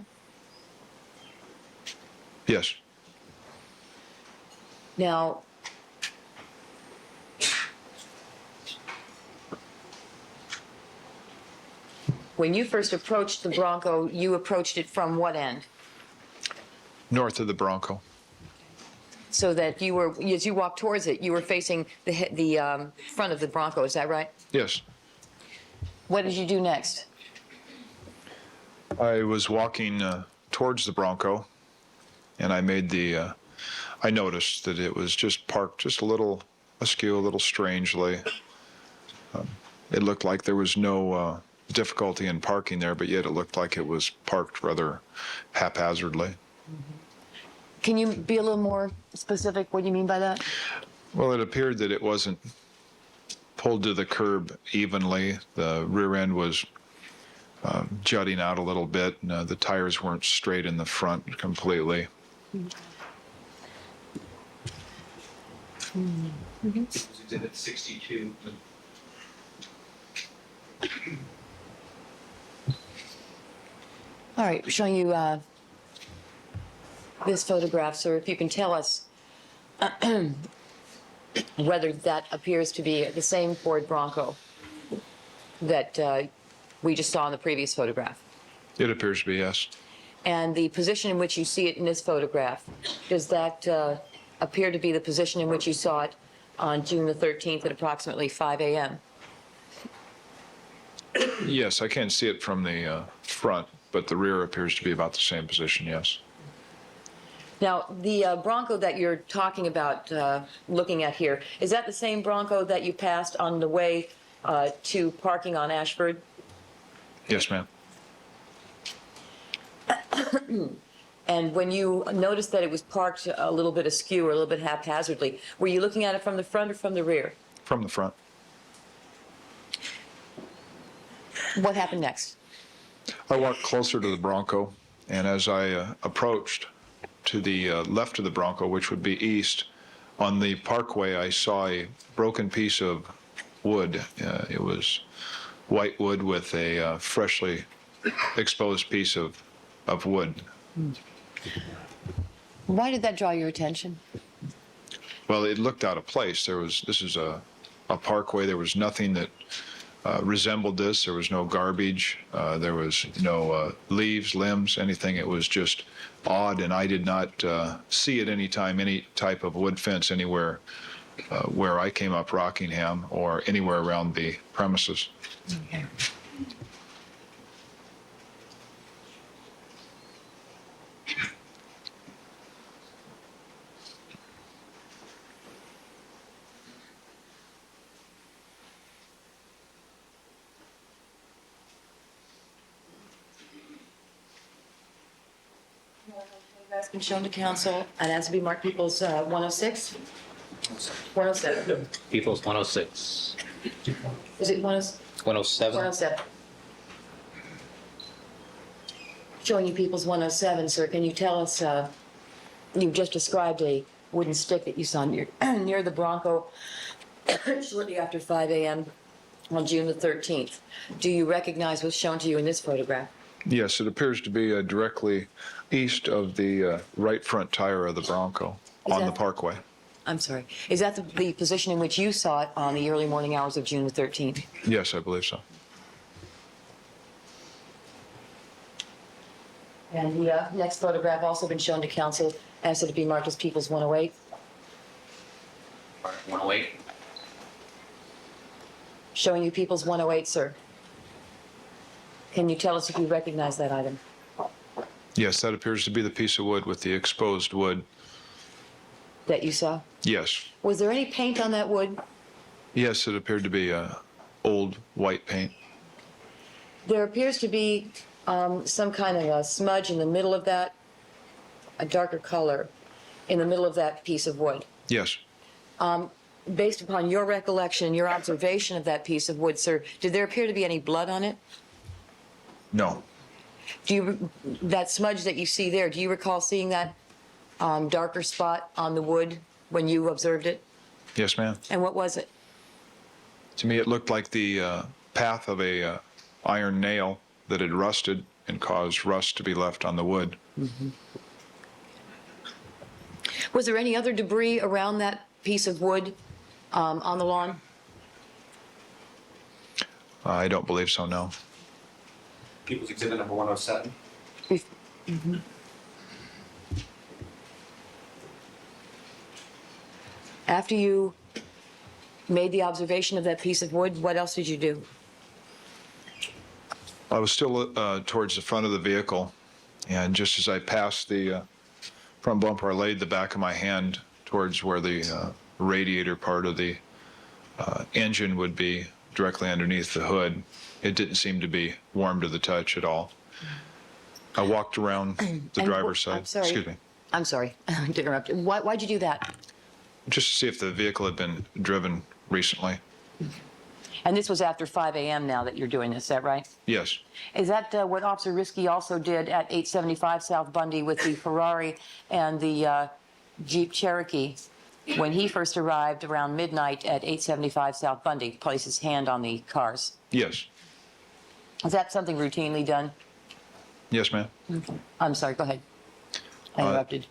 Speaker 6: Yes.
Speaker 5: Now, when you first approached the Bronco, you approached it from what end?
Speaker 6: North of the Bronco.
Speaker 5: So that you were, as you walked towards it, you were facing the front of the Bronco, is that right?
Speaker 6: Yes.
Speaker 5: What did you do next?
Speaker 6: I was walking towards the Bronco, and I made I noticed that it was just parked just a little askew, a little strangely. It looked like there was no difficulty in parking there, but yet it looked like it was parked rather haphazardly.
Speaker 5: Can you be a little more specific? What do you mean by that?
Speaker 6: Well, it appeared that it wasn't pulled to the curb evenly. The rear end was jutting out a little bit, and the tires weren't straight in the front completely.
Speaker 7: Exhibit 62.
Speaker 5: All right, showing you this photograph, sir. If you can tell us whether that appears to be the same Ford Bronco that we just saw in the previous photograph.
Speaker 6: It appears to be, yes.
Speaker 5: And the position in which you see it in this photograph, does that appear to be the position in which you saw it on June the 13th at approximately 5 a.m.?
Speaker 6: Yes, I can't see it from the front, but the rear appears to be about the same position, yes.
Speaker 5: Now, the Bronco that you're talking about looking at here, is that the same Bronco that you passed on the way to parking on Ashford?
Speaker 6: Yes, ma'am.
Speaker 5: And when you noticed that it was parked a little bit askew or a little bit haphazardly, were you looking at it from the front or from the rear?
Speaker 6: From the front.
Speaker 5: What happened next?
Speaker 6: I walked closer to the Bronco, and as I approached to the left of the Bronco, which would be east, on the parkway, I saw a broken piece of wood. It was white wood with a freshly exposed piece of wood.
Speaker 5: Why did that draw your attention?
Speaker 6: Well, it looked out of place. This is a parkway. There was nothing that resembled this. There was no garbage. There was no leaves, limbs, anything. It was just odd, and I did not see at any time any type of wood fence anywhere where I came up Rockingham or anywhere around the premises.
Speaker 5: Okay. That's been shown to council, and has to be marked People's 106? 107.
Speaker 1: People's 106.
Speaker 5: Is it 107?
Speaker 1: 107?
Speaker 5: 107. Showing you People's 107, sir. Can you tell us, you've just described a wooden stick that you saw near the Bronco shortly after 5 a.m. on June the 13th. Do you recognize what's shown to you in this photograph?
Speaker 6: Yes, it appears to be directly east of the right front tire of the Bronco on the parkway.
Speaker 5: I'm sorry. Is that the position in which you saw it on the early morning hours of June the 13th?
Speaker 6: Yes, I believe so.
Speaker 5: And the next photograph also been shown to council, asked it to be marked as People's 108.
Speaker 1: 108?
Speaker 5: Showing you People's 108, sir. Can you tell us if you recognize that item?
Speaker 6: Yes, that appears to be the piece of wood with the exposed wood.
Speaker 5: That you saw?
Speaker 6: Yes.
Speaker 5: Was there any paint on that wood?
Speaker 6: Yes, it appeared to be old white paint.
Speaker 5: There appears to be some kind of a smudge in the middle of that, a darker color in the middle of that piece of wood.
Speaker 6: Yes.
Speaker 5: Based upon your recollection, your observation of that piece of wood, sir, did there appear to be any blood on it?
Speaker 6: No.
Speaker 5: That smudge that you see there, do you recall seeing that darker spot on the wood when you observed it?
Speaker 6: Yes, ma'am.
Speaker 5: And what was it?
Speaker 6: To me, it looked like the path of a iron nail that had rusted and caused rust to be left on the wood.
Speaker 5: Was there any other debris around that piece of wood on the lawn?
Speaker 6: I don't believe so, no.
Speaker 7: People's Exhibit number 107.
Speaker 5: After you made the observation of that piece of wood, what else did you do?
Speaker 6: I was still towards the front of the vehicle, and just as I passed the front bumper, I laid the back of my hand towards where the radiator part of the engine would be, directly underneath the hood. It didn't seem to be warm to the touch at all. I walked around the driver's side.
Speaker 5: I'm sorry.
Speaker 6: Excuse me.
Speaker 5: I'm sorry to interrupt. Why'd you do that?
Speaker 6: Just to see if the vehicle had been driven recently.
Speaker 5: And this was after 5 a.m. now that you're doing this, is that right?
Speaker 6: Yes.
Speaker 5: Is that what Officer Risky also did at 875 South Bundy with the Ferrari and the Jeep Cherokee when he first arrived around midnight at 875 South Bundy, placed his hand on the cars?
Speaker 6: Yes.
Speaker 5: Is that something routinely done?
Speaker 6: Yes, ma'am.
Speaker 5: I'm sorry, go ahead. I interrupted.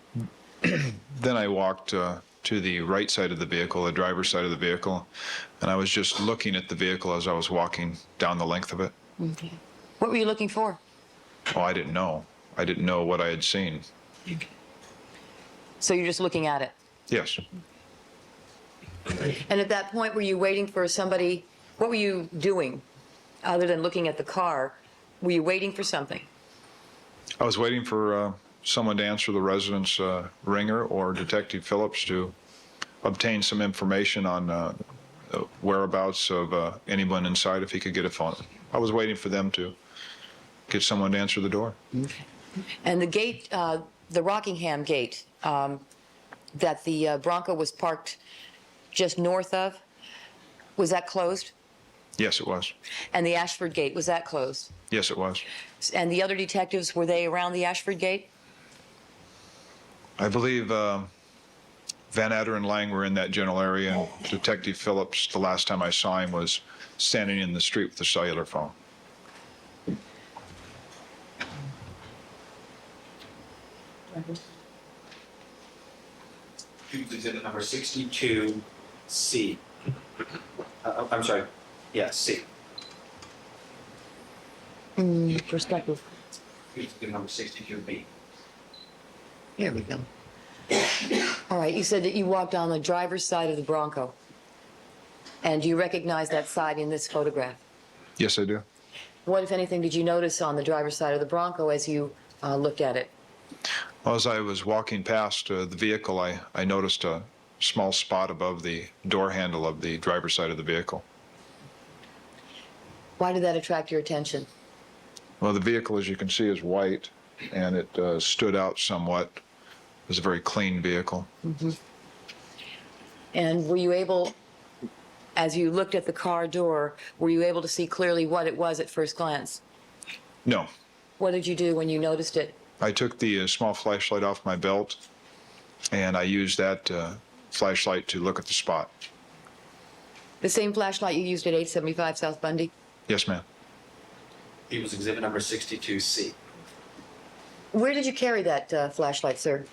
Speaker 6: Then I walked to the right side of the vehicle, the driver's side of the vehicle, and I was just looking at the vehicle as I was walking down the length of it.
Speaker 5: Okay. What were you looking for?
Speaker 6: Oh, I didn't know. I didn't know what I had seen.
Speaker 5: So you're just looking at it?
Speaker 6: Yes.
Speaker 5: And at that point, were you waiting for somebody? What were you doing other than looking at the car? Were you waiting for something?
Speaker 6: I was waiting for someone to answer the resident's ringer or Detective Phillips to obtain some information on the whereabouts of anyone inside if he could get a phone. I was waiting for them to get someone to answer the door.
Speaker 5: Okay. And the gate, the Rockingham gate that the Bronco was parked just north of, was that closed?
Speaker 6: Yes, it was.
Speaker 5: And the Ashford gate, was that closed?
Speaker 6: Yes, it was.
Speaker 5: And the other detectives, were they around the Ashford gate?
Speaker 6: I believe Van Adder and Lang were in that general area. And Detective Phillips, the last time I saw him, was standing in the street with a cellular phone.
Speaker 7: People's Exhibit number 62C. I'm sorry. Yeah, C.
Speaker 5: Perspective.
Speaker 7: People's Exhibit number 62B.
Speaker 5: Here we go. All right, you said that you walked on the driver's side of the Bronco. And do you recognize that side in this photograph?
Speaker 6: Yes, I do.
Speaker 5: What, if anything, did you notice on the driver's side of the Bronco as you looked at it?
Speaker 6: Well, as I was walking past the vehicle, I noticed a small spot above the door handle of the driver's side of the vehicle.
Speaker 5: Why did that attract your attention?
Speaker 6: Well, the vehicle, as you can see, is white, and it stood out somewhat. It was a very clean vehicle.
Speaker 5: Mm-hmm. And were you able, as you looked at the car door, were you able to see clearly what it was at first glance?
Speaker 6: No.
Speaker 5: What did you do when you noticed it?
Speaker 6: I took the small flashlight off my belt, and I used that flashlight to look at the spot.
Speaker 5: The same flashlight you used at 875 South Bundy?
Speaker 6: Yes, ma'am.
Speaker 7: People's Exhibit number 62C.
Speaker 5: Where did you carry that flashlight, sir?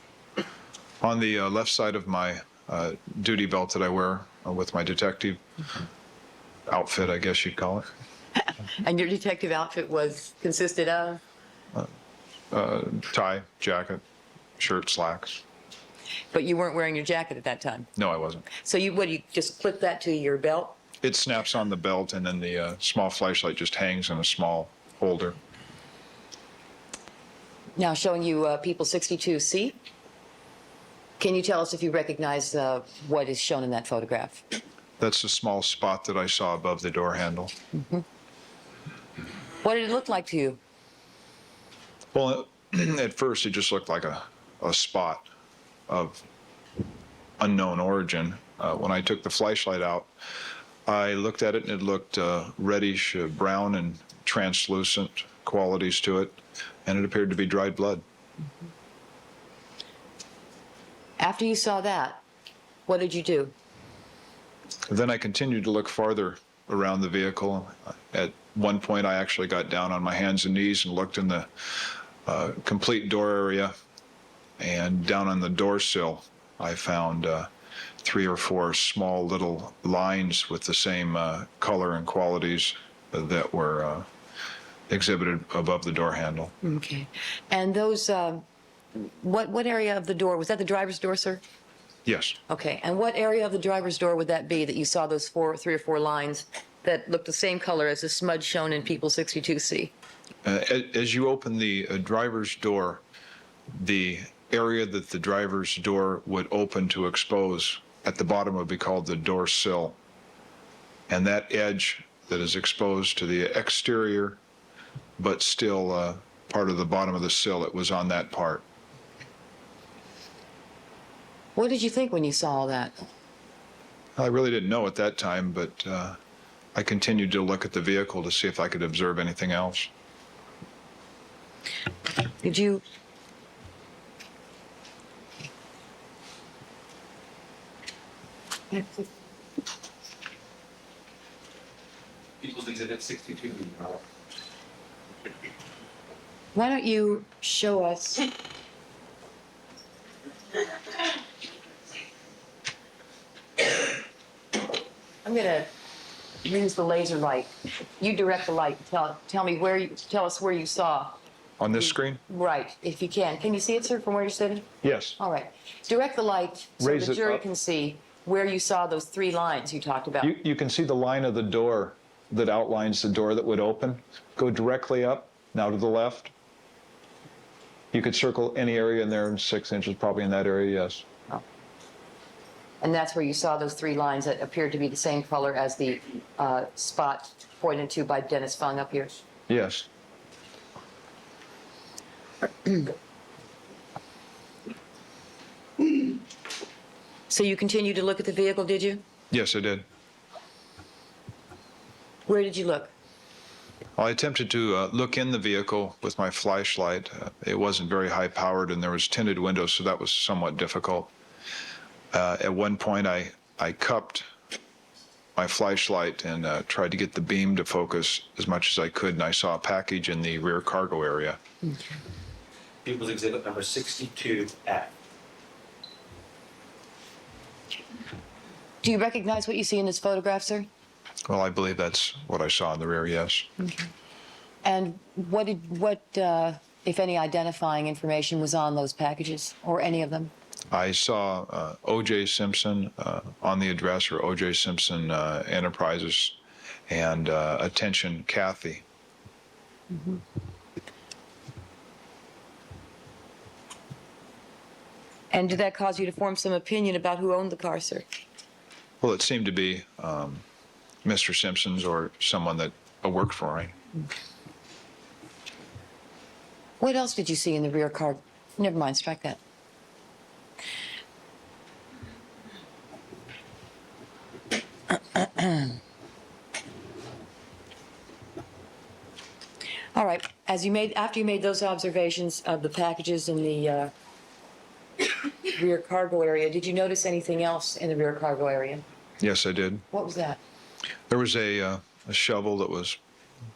Speaker 6: On the left side of my duty belt that I wear with my detective outfit, I guess you'd call it.
Speaker 5: And your detective outfit consisted of?
Speaker 6: Tie, jacket, shirt, slacks.
Speaker 5: But you weren't wearing your jacket at that time?
Speaker 6: No, I wasn't.
Speaker 5: So you just clip that to your belt?
Speaker 6: It snaps on the belt, and then the small flashlight just hangs in a small holder.
Speaker 5: Now showing you people 62C. Can you tell us if you recognize what is shown in that photograph?
Speaker 6: That's the small spot that I saw above the door handle.
Speaker 5: Mm-hmm. What did it look like to you?
Speaker 6: Well, at first it just looked like a spot of unknown origin. When I took the flashlight out, I looked at it and it looked reddish brown and translucent, qualities to it, and it appeared to be dried blood.
Speaker 5: After you saw that, what did you do?
Speaker 6: Then I continued to look farther around the vehicle. At one point, I actually got down on my hands and knees and looked in the complete door area, and down on the door sill, I found 3 or 4 small little lines with the same color and qualities that were exhibited above the door handle.
Speaker 5: Okay. And those, what area of the door, was that the driver's door, sir?
Speaker 6: Yes.
Speaker 5: Okay. And what area of the driver's door would that be that you saw those 3 or 4 lines that looked the same color as the smudge shown in People 62C?
Speaker 6: As you open the driver's door, the area that the driver's door would open to expose at the bottom would be called the door sill. And that edge that is exposed to the exterior, but still part of the bottom of the sill, it was on that part.
Speaker 5: What did you think when you saw all that?
Speaker 6: I really didn't know at that time, but I continued to look at the vehicle to see if I could observe anything else.
Speaker 5: Did you?
Speaker 8: People's Exhibit 62.
Speaker 5: Why don't you show us? I'm gonna use the laser light. You direct the light. Tell me where you. Tell us where you saw.
Speaker 6: On this screen?
Speaker 5: Right, if you can. Can you see it, sir, from where you're sitting?
Speaker 6: Yes.
Speaker 5: All right. Direct the light so
Speaker 6: Raise
Speaker 5: the
Speaker 6: it
Speaker 5: jury
Speaker 6: up.
Speaker 5: can see where you saw those 3 lines you talked about.
Speaker 6: You can see the line of the door that outlines the door that would open. Go directly up, now to the left. You could circle any area in there in 6 inches, probably in that area, yes.
Speaker 5: And that's where you saw those 3 lines that appeared to be the same color as the spot pointed to by Dennis Fung up here.
Speaker 6: Yes.
Speaker 5: So you continued to look at the vehicle, did you?
Speaker 6: Yes, I did.
Speaker 5: Where did you look?
Speaker 6: Well, I attempted to look in the vehicle with my flashlight. It wasn't very high powered and there was tinted windows, so that was somewhat difficult. At one point, I cupped my flashlight and tried to get the beam to focus as much as I could, and I saw a package in the rear cargo area.
Speaker 8: People's Exhibit number 62F.
Speaker 5: Do you recognize what you see in this photograph, sir?
Speaker 6: Well, I believe that's what I saw in the rear, yes.
Speaker 5: And what, if any, identifying information was on those packages, or any of them?
Speaker 6: I saw OJ Simpson on the address, or OJ Simpson Enterprises, and attention Kathy.
Speaker 5: Mm-hmm. And did that cause you to form some opinion about who owned the car, sir?
Speaker 6: Well, it seemed to be Mr. Simpson's or someone that worked for him.
Speaker 5: What else did you see in the rear car? Never mind, strike that. All right. After you made those observations of the packages in the rear cargo area, did you notice anything else in the rear cargo area?
Speaker 6: Yes, I did.
Speaker 5: What was that?
Speaker 6: There was a shovel that was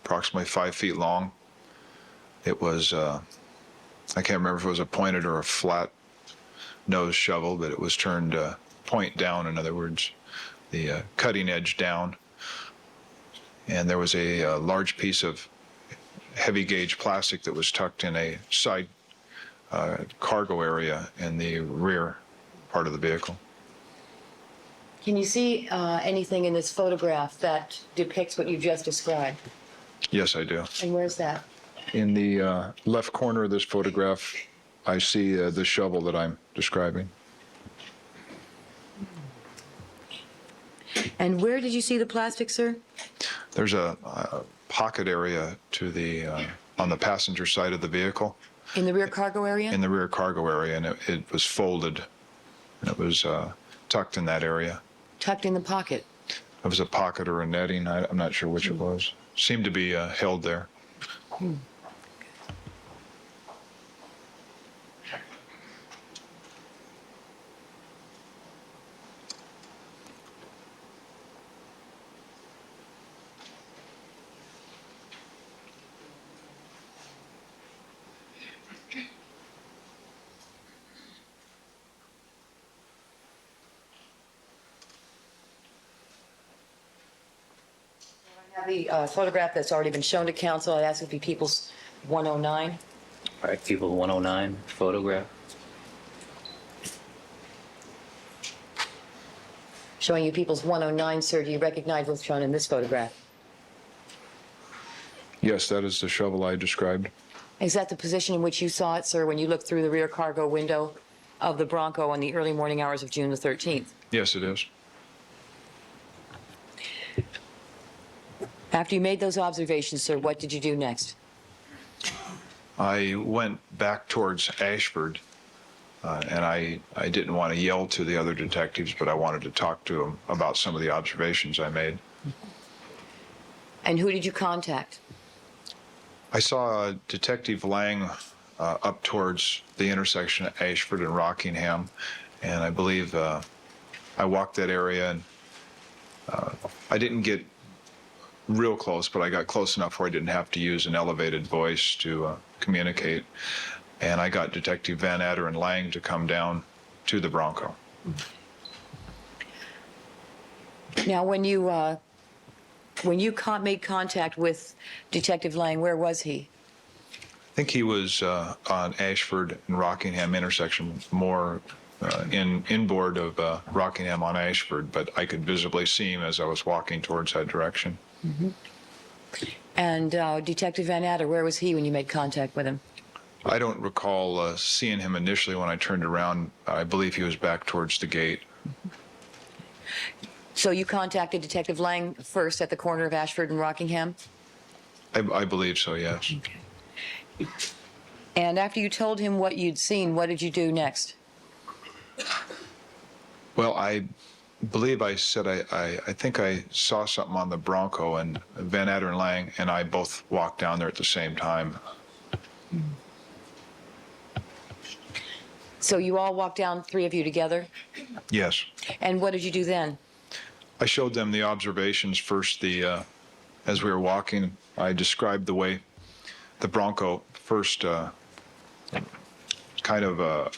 Speaker 6: approximately 5 feet long. It was, I can't remember if it was a pointed or a flat nose shovel, but it was turned point down, in other words, the cutting edge down. And there was a large piece of heavy gauge plastic that was tucked in a side cargo area in the rear part of the vehicle.
Speaker 5: Can you see anything in this photograph that depicts what you just described?
Speaker 6: Yes, I do.
Speaker 5: And where's that?
Speaker 6: In the left corner of this photograph, I see the shovel that I'm describing.
Speaker 5: And where did you see the plastic, sir?
Speaker 6: There's a pocket area to the on the passenger side of the vehicle,
Speaker 5: In the rear cargo area?
Speaker 6: in the rear cargo area, and it was folded, and it was tucked in that area.
Speaker 5: Tucked in the pocket.
Speaker 6: It was a pocket or a netting. I'm not sure which it was. Seemed to be held there.
Speaker 5: The photograph that's already been shown to council, I'd ask it be People's 109.
Speaker 1: All right, people 109 photograph.
Speaker 5: Showing you People's 109, sir. Do you recognize what's shown in this photograph?
Speaker 6: Yes, that is the shovel I described.
Speaker 5: Is that the position in which you saw it, sir, when you looked through the rear cargo window of the Bronco on the early morning hours of June the 13th?
Speaker 6: Yes, it is.
Speaker 5: After you made those observations, sir, what did you do next?
Speaker 6: I went back towards Ashford, and I didn't want to yell to the other detectives, but I wanted to talk to them about some of the observations I made.
Speaker 5: And who did you contact?
Speaker 6: I saw Detective Lang up towards the intersection of Ashford and Rockingham, and I believe I walked that area, and I didn't get real close, but I got close enough where I didn't have to use an elevated voice to communicate. And I got Detective Van Adder and Lang to come down to the Bronco.
Speaker 5: Now, when you made contact with Detective Lang, where was he?
Speaker 6: I think he was on Ashford and Rockingham intersection, more inboard of Rockingham on Ashford, but I could visibly see him as I was walking towards that direction.
Speaker 5: Mm-hmm. And Detective Van Adder, where was he when you made contact with him?
Speaker 6: I don't recall seeing him initially when I turned around. I believe he was back towards the gate.
Speaker 5: So you contacted Detective Lang first at the corner of Ashford and Rockingham?
Speaker 6: I believe so, yes.
Speaker 5: And after you told him what you'd seen, what did you do next?
Speaker 6: Well, I believe I said I think I saw something on the Bronco, and Van Adder and Lang and I both walked down there at the same time.
Speaker 5: So you all walked down, three of you together?
Speaker 6: Yes.
Speaker 5: And what did you do then?
Speaker 6: I showed them the observations first. As we were walking, I described the way the Bronco first kind of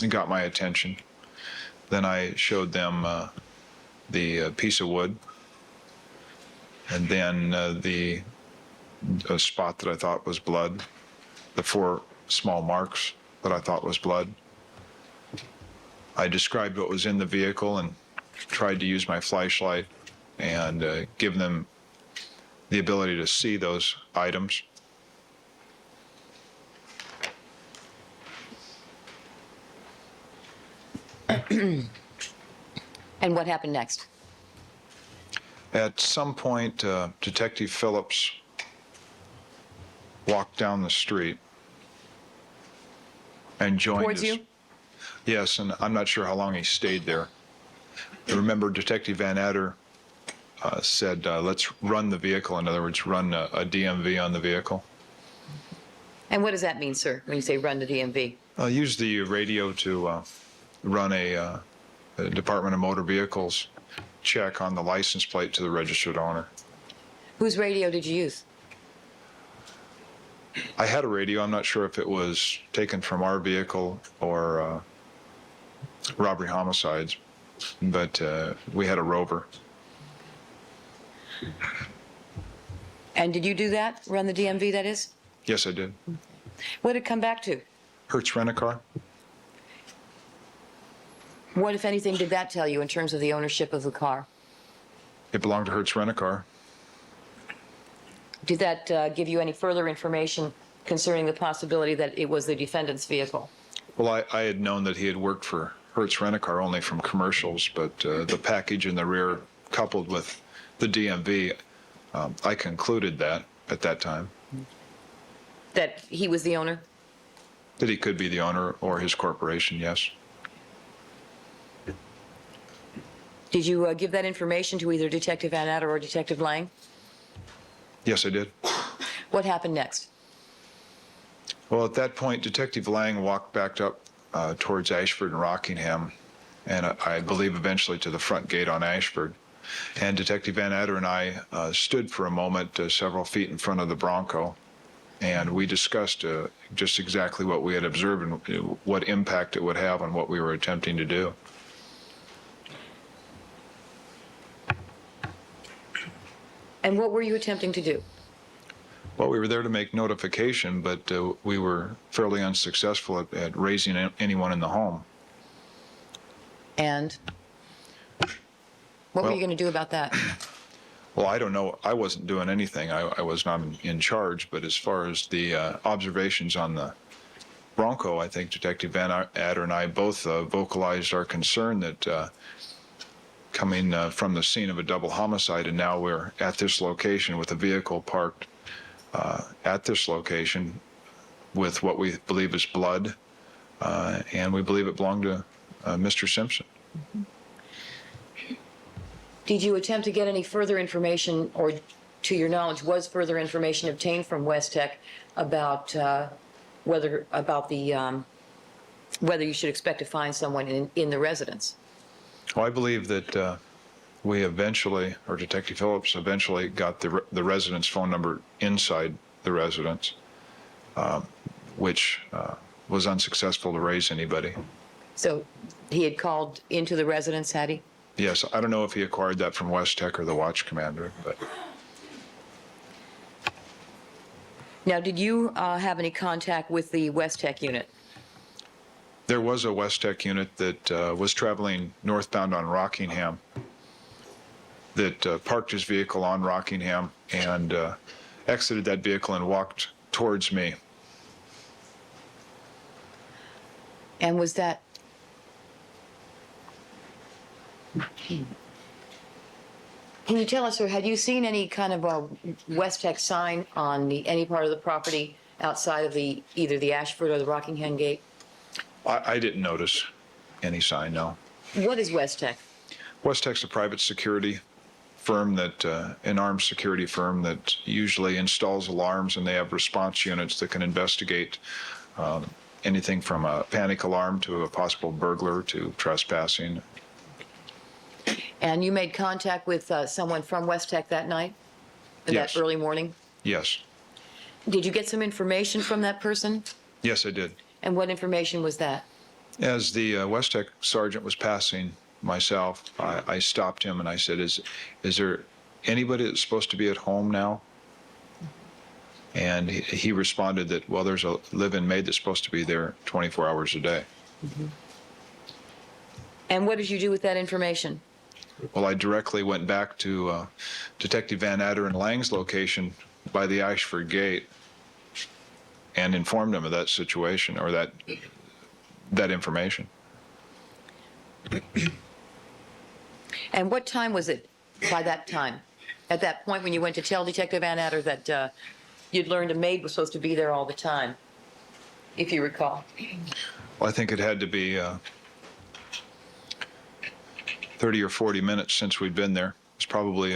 Speaker 6: got my attention. Then I showed them the piece of wood, and then the spot that I thought was blood, the 4 small marks that I thought was blood. I described what was in the vehicle and tried to use my flashlight and give them the ability to see those items.
Speaker 5: And what happened next?
Speaker 6: At some point, Detective Phillips walked down the street and joined
Speaker 5: Towards
Speaker 6: us.
Speaker 5: you?
Speaker 6: Yes, and I'm not sure how long he stayed there. I remember Detective Van Adder said, let's run the vehicle. In other words, run a DMV on the vehicle.
Speaker 5: And what does that mean, sir, when you say run the DMV?
Speaker 6: Use the radio to run a Department of Motor Vehicles check on the license plate to the registered owner.
Speaker 5: Whose radio did you use?
Speaker 6: I had a radio. I'm not sure if it was taken from our vehicle or robbery homicides, but we had a Rover.
Speaker 5: And did you do that? Run the DMV, that is?
Speaker 6: Yes, I did.
Speaker 5: What did it come back to?
Speaker 6: Hertz Rent-A-Car?
Speaker 5: What, if anything, did that tell you in terms of the ownership of the car?
Speaker 6: It belonged to Hertz Rent-A-Car.
Speaker 5: Did that give you any further information concerning the possibility that it was the defendant's vehicle?
Speaker 6: Well, I had known that he had worked for Hertz Rent-A-Car only from commercials, but the package in the rear coupled with the DMV, I concluded that at that time.
Speaker 5: That he was the owner?
Speaker 6: That he could be the owner or his corporation, yes.
Speaker 5: Did you give that information to either Detective Van Adder or Detective Lang?
Speaker 6: Yes, I did.
Speaker 5: What happened next?
Speaker 6: Well, at that point, Detective Lang walked back up towards Ashford and Rockingham, and I believe eventually to the front gate on Ashford. And Detective Van Adder and I stood for a moment several feet in front of the Bronco, and we discussed just exactly what we had observed and what impact it would have on what we were attempting to do.
Speaker 5: And what were you attempting to do?
Speaker 6: Well, we were there to make notification, but we were fairly unsuccessful at raising anyone in the home.
Speaker 5: And what were
Speaker 6: Well-
Speaker 5: you going to do about that?
Speaker 6: Well, I don't know. I wasn't doing anything. I was not in charge, but as far as the observations on the Bronco, I think Detective Van Adder and I both vocalized our concern that coming from the scene of a double homicide, and now we're at this location with a vehicle parked at this location with what we believe is blood, and we believe it belonged to Mr. Simpson.
Speaker 5: Did you attempt to get any further information, or to your knowledge, was further information obtained from West Tech about whether you should expect to find someone in the residence?
Speaker 6: Well, I believe that we eventually, or Detective Phillips eventually got the resident's phone number inside the residence, which was unsuccessful to raise anybody.
Speaker 5: So he had called into the residence, had he?
Speaker 6: Yes, I don't know if he acquired that from West Tech or the watch commander, but
Speaker 5: Now, did you have any contact with the West Tech unit?
Speaker 6: there was a West Tech unit that was traveling northbound on Rockingham that parked his vehicle on Rockingham and exited that vehicle and walked towards me.
Speaker 5: And was that... Can you tell us, or had you seen any kind of a West Tech sign on any part of the property outside of either the Ashford or the Rockingham gate?
Speaker 6: I didn't notice any sign, no.
Speaker 5: What is West Tech?
Speaker 6: West Tech's a private security firm an armed security firm that usually installs alarms, and they have response units that can investigate anything from a panic alarm to a possible burglar to trespassing.
Speaker 5: And you made contact with someone from West Tech that night?
Speaker 6: Yes.
Speaker 5: That early morning?
Speaker 6: Yes.
Speaker 5: Did you get some information from that person?
Speaker 6: Yes, I did.
Speaker 5: And what information was that?
Speaker 6: As the West Tech sergeant was passing myself, I stopped him and I said, is there anybody that's supposed to be at home now? And he responded that, well, there's a live-in maid that's supposed to be there 24 hours a day.
Speaker 5: Mm-hmm. And what did you do with that information?
Speaker 6: Well, I directly went back to Detective Van Adder and Lang's location by the Ashford gate and informed him of that situation, or that information.
Speaker 5: And what time was it by that time? At that point when you went to tell Detective Van Adder that you'd learned a maid was supposed to be there all the time, if you recall?
Speaker 6: Well, I think it had to be 30 or 40 minutes since we'd been there. It's probably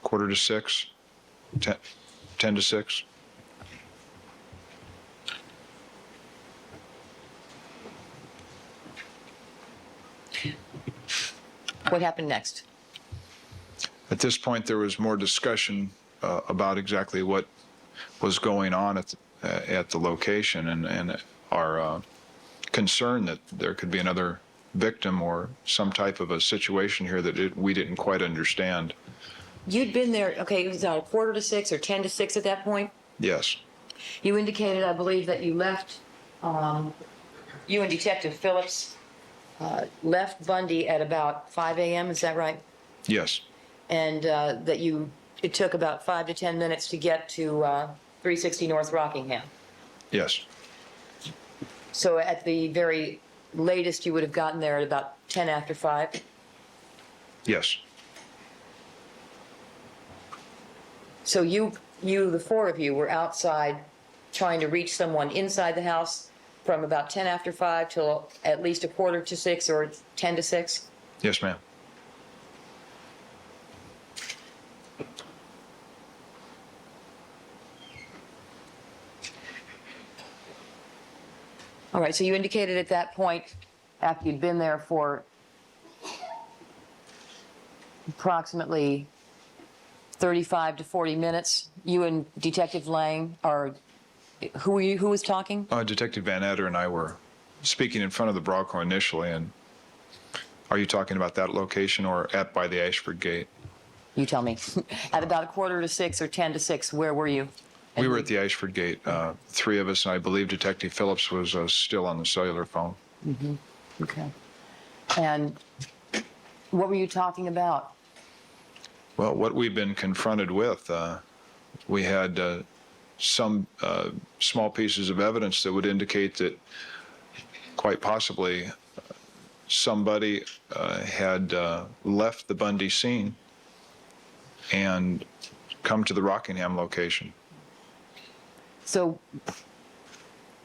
Speaker 6: 5:45, 10 to 6.
Speaker 5: What happened next?
Speaker 6: At this point, there was more discussion about exactly what was going on at the location, and our concern that there could be another victim or some type of a situation here that we didn't quite understand.
Speaker 5: You'd been there, okay, it was 5:45 or 10 to 6 at that point?
Speaker 6: Yes.
Speaker 5: You indicated, I believe, that you left, you and Detective Phillips left Bundy at about 5 a.m., is that right?
Speaker 6: Yes.
Speaker 5: And that it took about 5 to 10 minutes to get to 360 North Rockingham.
Speaker 6: Yes.
Speaker 5: So at the very latest, you would have gotten there at about 10 after 5?
Speaker 6: Yes.
Speaker 5: So you, the four of you, were outside trying to reach someone inside the house from about 10 after 5 till at least 5:45 or 10 to 6?
Speaker 6: Yes, ma'am.
Speaker 5: All right, so you indicated at that point, after you'd been there for approximately 35 to 40 minutes, you and Detective Lang, or who was talking?
Speaker 6: Detective Van Adder and I were speaking in front of the Bronco initially, and are you talking about that location or by the Ashford gate?
Speaker 5: You tell me. At about 5:45 or 5:50, where were you?
Speaker 6: We were at the Ashford Gate, three of us, and I believe Detective Phillips was still on the cellular phone.
Speaker 5: Okay. And what were you talking about?
Speaker 6: Well, what we've been confronted with, we had some small pieces of evidence that would indicate that quite possibly somebody had left the Bundy scene and come to the Rockingham location.
Speaker 5: So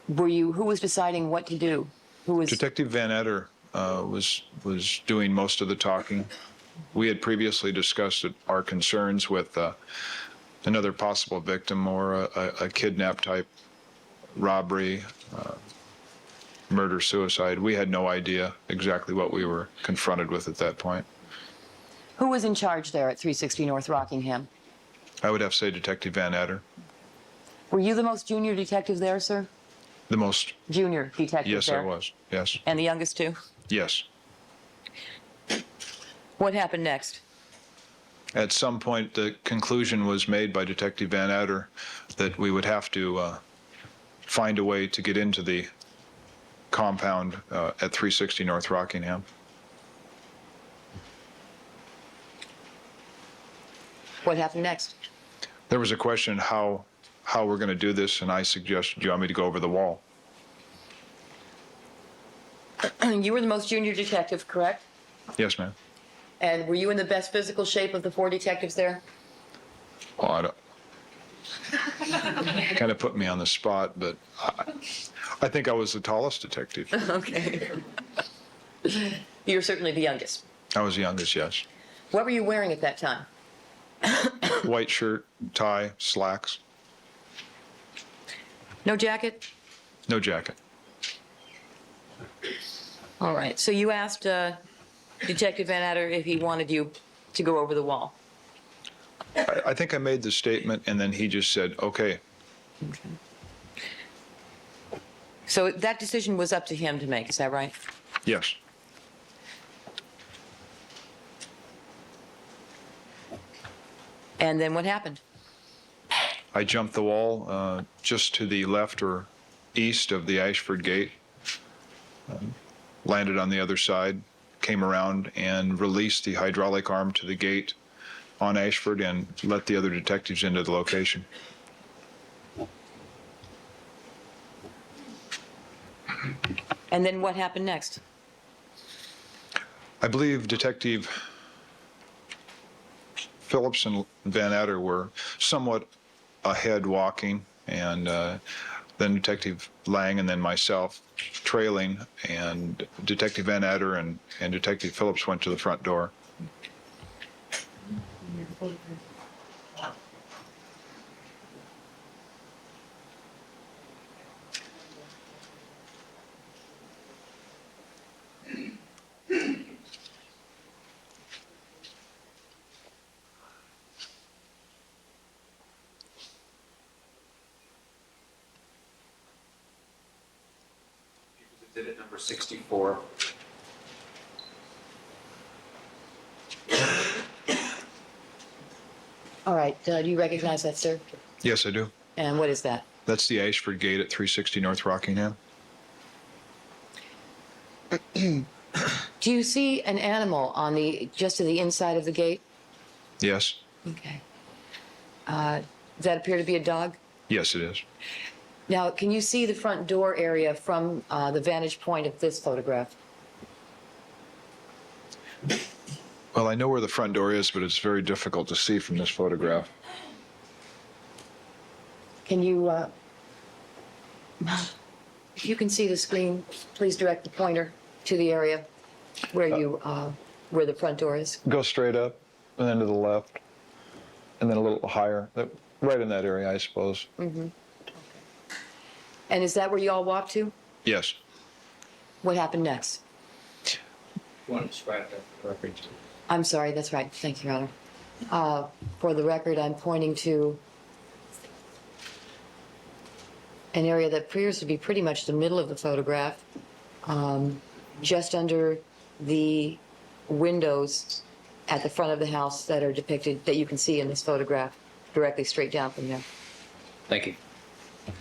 Speaker 5: who was deciding what to do? Who was?
Speaker 6: Detective Van Etter was doing most of the talking. We had previously discussed our concerns with another possible victim or a kidnap type robbery, murder, suicide. We had no idea exactly what we were confronted with at that point.
Speaker 5: Who was in charge there at 360 North Rockingham?
Speaker 6: I would have to say Detective Van Etter.
Speaker 5: Were you the most junior detective there, sir?
Speaker 6: The most,
Speaker 5: Junior detective
Speaker 6: yes,
Speaker 5: there?
Speaker 6: I was, yes,
Speaker 5: And the youngest too?
Speaker 6: yes.
Speaker 5: What happened next?
Speaker 6: At some point, the conclusion was made by Detective Van Etter that we would have to find a way to get into the compound at 360 North Rockingham.
Speaker 5: What happened next?
Speaker 6: There was a question how we're going to do this, and I suggested, do you want me to go over the wall?
Speaker 5: You were the most junior detective, correct?
Speaker 6: Yes, ma'am.
Speaker 5: And were you in the best physical shape of the 4 detectives there?
Speaker 6: Well, I don't, kind of put me on the spot, but I think I was the tallest detective.
Speaker 5: Okay. You're certainly the youngest.
Speaker 6: I was the youngest, yes.
Speaker 5: What were you wearing at that time?
Speaker 6: White shirt, tie, slacks,
Speaker 5: No jacket?
Speaker 6: no jacket.
Speaker 5: All right. So you asked Detective Van Etter if he wanted you to go over the wall.
Speaker 6: I think I made the statement, and then he just said, okay.
Speaker 5: So that decision was up to him to make, is that right?
Speaker 6: Yes.
Speaker 5: And then what happened?
Speaker 6: I jumped the wall just to the left or east of the Ashford Gate, landed on the other side, came around and released the hydraulic arm to the gate on Ashford and let the other detectives into the location.
Speaker 5: And then what happened next?
Speaker 6: I believe Detective Phillips and Van Etter were somewhat ahead walking, and then Detective Lang and then myself trailing, and Detective Van Etter and Detective Phillips went to the front door.
Speaker 8: Exhibit number 64.
Speaker 5: All right. Do you recognize that, sir?
Speaker 6: Yes, I do.
Speaker 5: And what is that?
Speaker 6: That's the Ashford Gate at 360 North Rockingham.
Speaker 5: Do you see an animal on just to the inside of the gate?
Speaker 6: Yes.
Speaker 5: Okay. Does that appear to be a dog?
Speaker 6: Yes, it is.
Speaker 5: Now, can you see the front door area from the vantage point of this photograph?
Speaker 6: Well, I know where the front door is, but it's very difficult to see from this photograph.
Speaker 5: Can you, if you can see the screen, please direct the pointer to the area where where the front door is.
Speaker 6: Go straight up, and then to the left, and then a little higher. Right in that area, I suppose.
Speaker 5: Mm-hmm. Okay. And is that where you all walked to?
Speaker 6: Yes.
Speaker 5: What happened next?
Speaker 8: Want to describe that for the record?
Speaker 5: I'm sorry, that's right. Thank you, Your Honor. For the record, I'm pointing to an area that appears to be pretty much the middle of the photograph, just under the windows at the front of the house that are depicted, that you can see in this photograph, directly straight down from there.
Speaker 1: Thank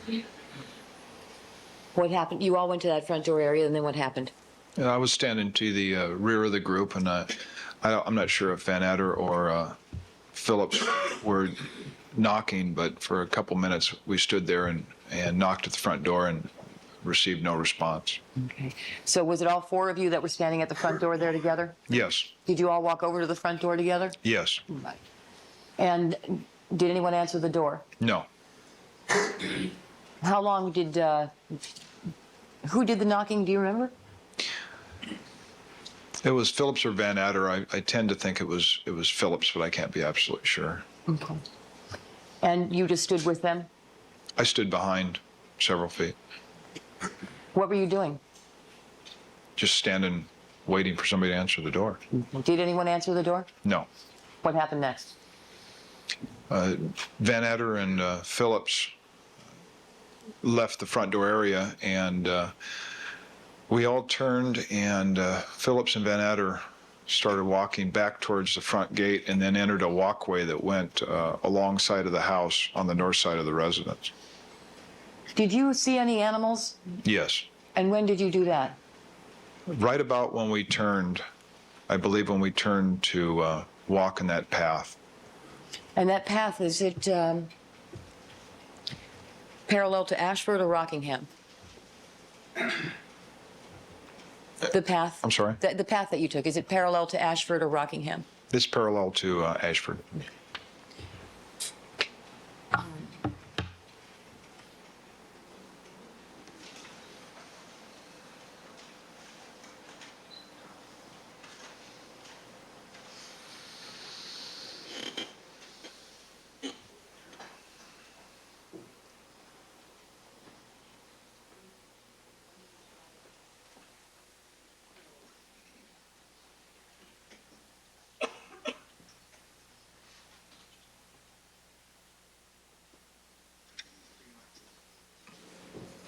Speaker 1: you.
Speaker 5: What happened? You all went to that front door area, and then what happened?
Speaker 6: I was standing to the rear of the group, and I'm not sure if Van Adder or Phillips were knocking, but for a couple minutes we stood there and knocked at the front door and received no response.
Speaker 5: Okay. So was it all four of you that were standing at the front door there together?
Speaker 6: Yes,
Speaker 5: Did you all walk over to the front door together?
Speaker 6: yes,
Speaker 5: Right. And did anyone answer the door?
Speaker 6: no.
Speaker 5: How long did, who did the knocking, do you remember?
Speaker 6: It was Phillips or Van Adder. I tend to think it was Phillips, but I can't be absolutely sure.
Speaker 5: Okay. And you just stood with them?
Speaker 6: I stood behind several feet,
Speaker 5: What were you doing?
Speaker 6: just standing, waiting for somebody to answer the door.
Speaker 5: Did anyone answer the door?
Speaker 6: No.
Speaker 5: What happened next?
Speaker 6: Van Adder and Phillips left the front door area, and we all turned, and Phillips and Van Adder started walking back towards the front gate and then entered a walkway that went alongside of the house on the north side of the residence.
Speaker 5: Did you see any animals?
Speaker 6: Yes.
Speaker 5: And when did you do that?
Speaker 6: Right about when we turned, I believe when we turned to walk in that path.
Speaker 5: And that path, is it parallel to Ashford or Rockingham? The path?
Speaker 6: I'm sorry?
Speaker 5: The path that you took, is it parallel to Ashford or Rockingham?
Speaker 6: It's parallel to Ashford.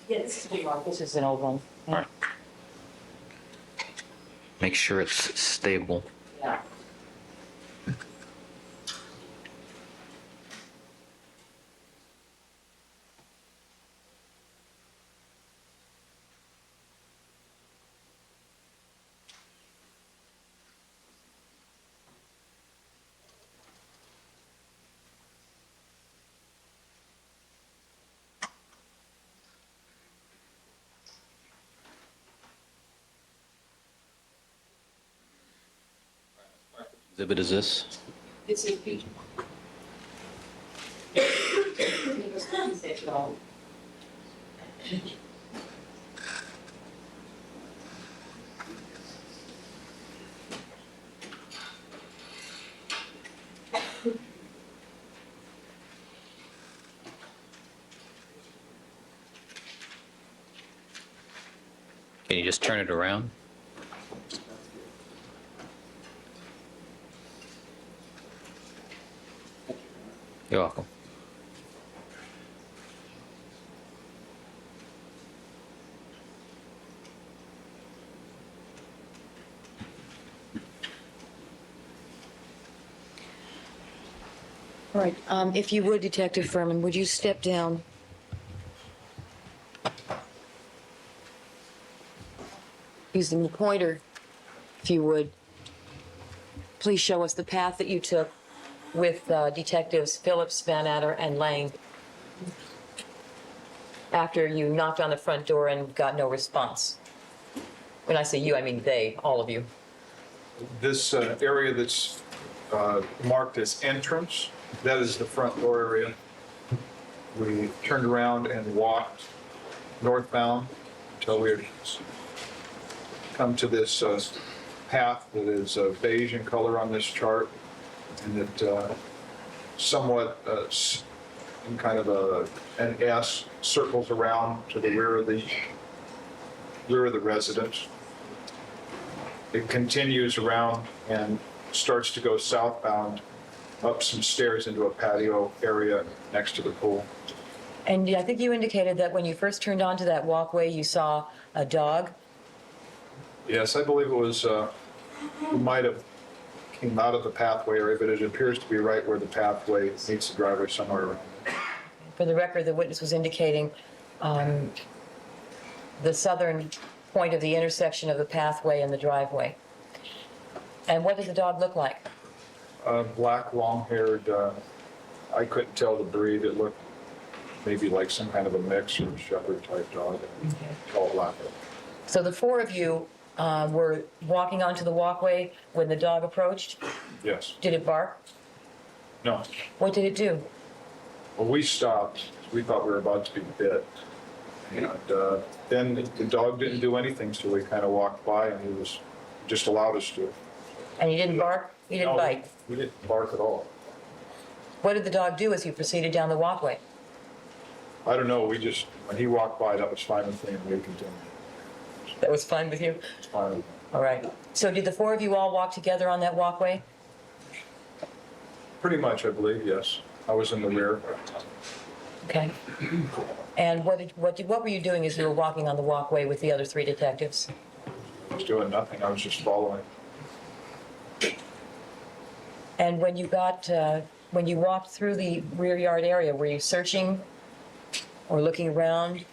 Speaker 5: Yes, this is an old one.
Speaker 1: Right. Make sure it's stable.
Speaker 5: Yeah.
Speaker 1: Exhibit is this?
Speaker 5: It's a feature.
Speaker 1: Can you just turn it around? You're welcome.
Speaker 5: All right, if you would, Detective Furman, would you step down? Using the pointer, if you would. Please show us the path that you took with Detectives Phillips, Van Adder, and Lang after you knocked on the front door and got no response. When I say you, I mean they, all of you.
Speaker 6: This area that's marked as entrance, that is the front door area. We turned around and walked northbound until we had come to this path that is beige in color on this chart, and it somewhat in kind of an S circles around to the rear of the residence. It continues around and starts to go southbound up some stairs into a patio area next to the pool.
Speaker 5: And I think you indicated that when you first turned onto that walkway, you saw a dog.
Speaker 6: Yes, I believe it was, we might have came out of the pathway area, but it appears to be right where the pathway meets the driveway somewhere around there.
Speaker 5: For the record, the witness was indicating the southern point of the intersection of the pathway and the driveway. And what did the dog look like?
Speaker 6: Black, long-haired, I couldn't tell the breed. It looked maybe like some kind of a mix or shepherd-type dog. All black.
Speaker 5: So the four of you were walking onto the walkway when the dog approached?
Speaker 6: Yes.
Speaker 5: Did it bark?
Speaker 6: No.
Speaker 5: What did it do?
Speaker 6: Well, we stopped. We thought we were about to be bit. And then the dog didn't do anything, so we kind of walked by and he just allowed us to.
Speaker 5: And he didn't bark? He didn't
Speaker 6: No,
Speaker 5: bite?
Speaker 6: We didn't bark at all.
Speaker 5: What did the dog do as you proceeded down the walkway?
Speaker 6: I don't know, when he walked by, that was fine with me and we continued.
Speaker 5: That was fine with you?
Speaker 6: It's fine with me.
Speaker 5: All right. So did the four of you all walk together on that walkway?
Speaker 6: Pretty much, I believe, yes. I was in the rear.
Speaker 5: Okay. And what were you doing as you were walking on the walkway with the other three detectives?
Speaker 6: I was doing nothing, I was just following.
Speaker 5: And when you walked through the rear yard area, were you searching or looking around?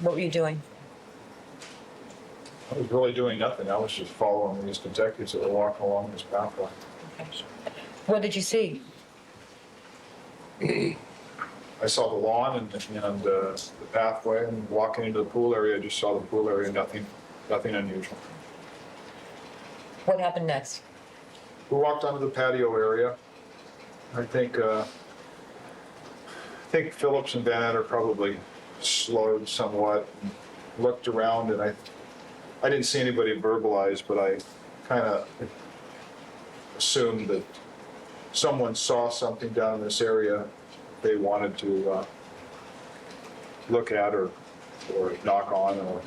Speaker 5: What were you doing?
Speaker 6: I was really doing nothing, I was just following these detectives that were walking along this pathway.
Speaker 5: What did you see?
Speaker 6: I saw the lawn and the pathway, and walking into the pool area, I just saw the pool area, nothing unusual.
Speaker 5: What happened next?
Speaker 6: We walked onto the patio area. I think Phillips and Van Etter probably slowed somewhat, and looked around, and I didn't see anybody verbalize, but I kind of assumed that someone saw something down in this area they wanted to look at or knock on, or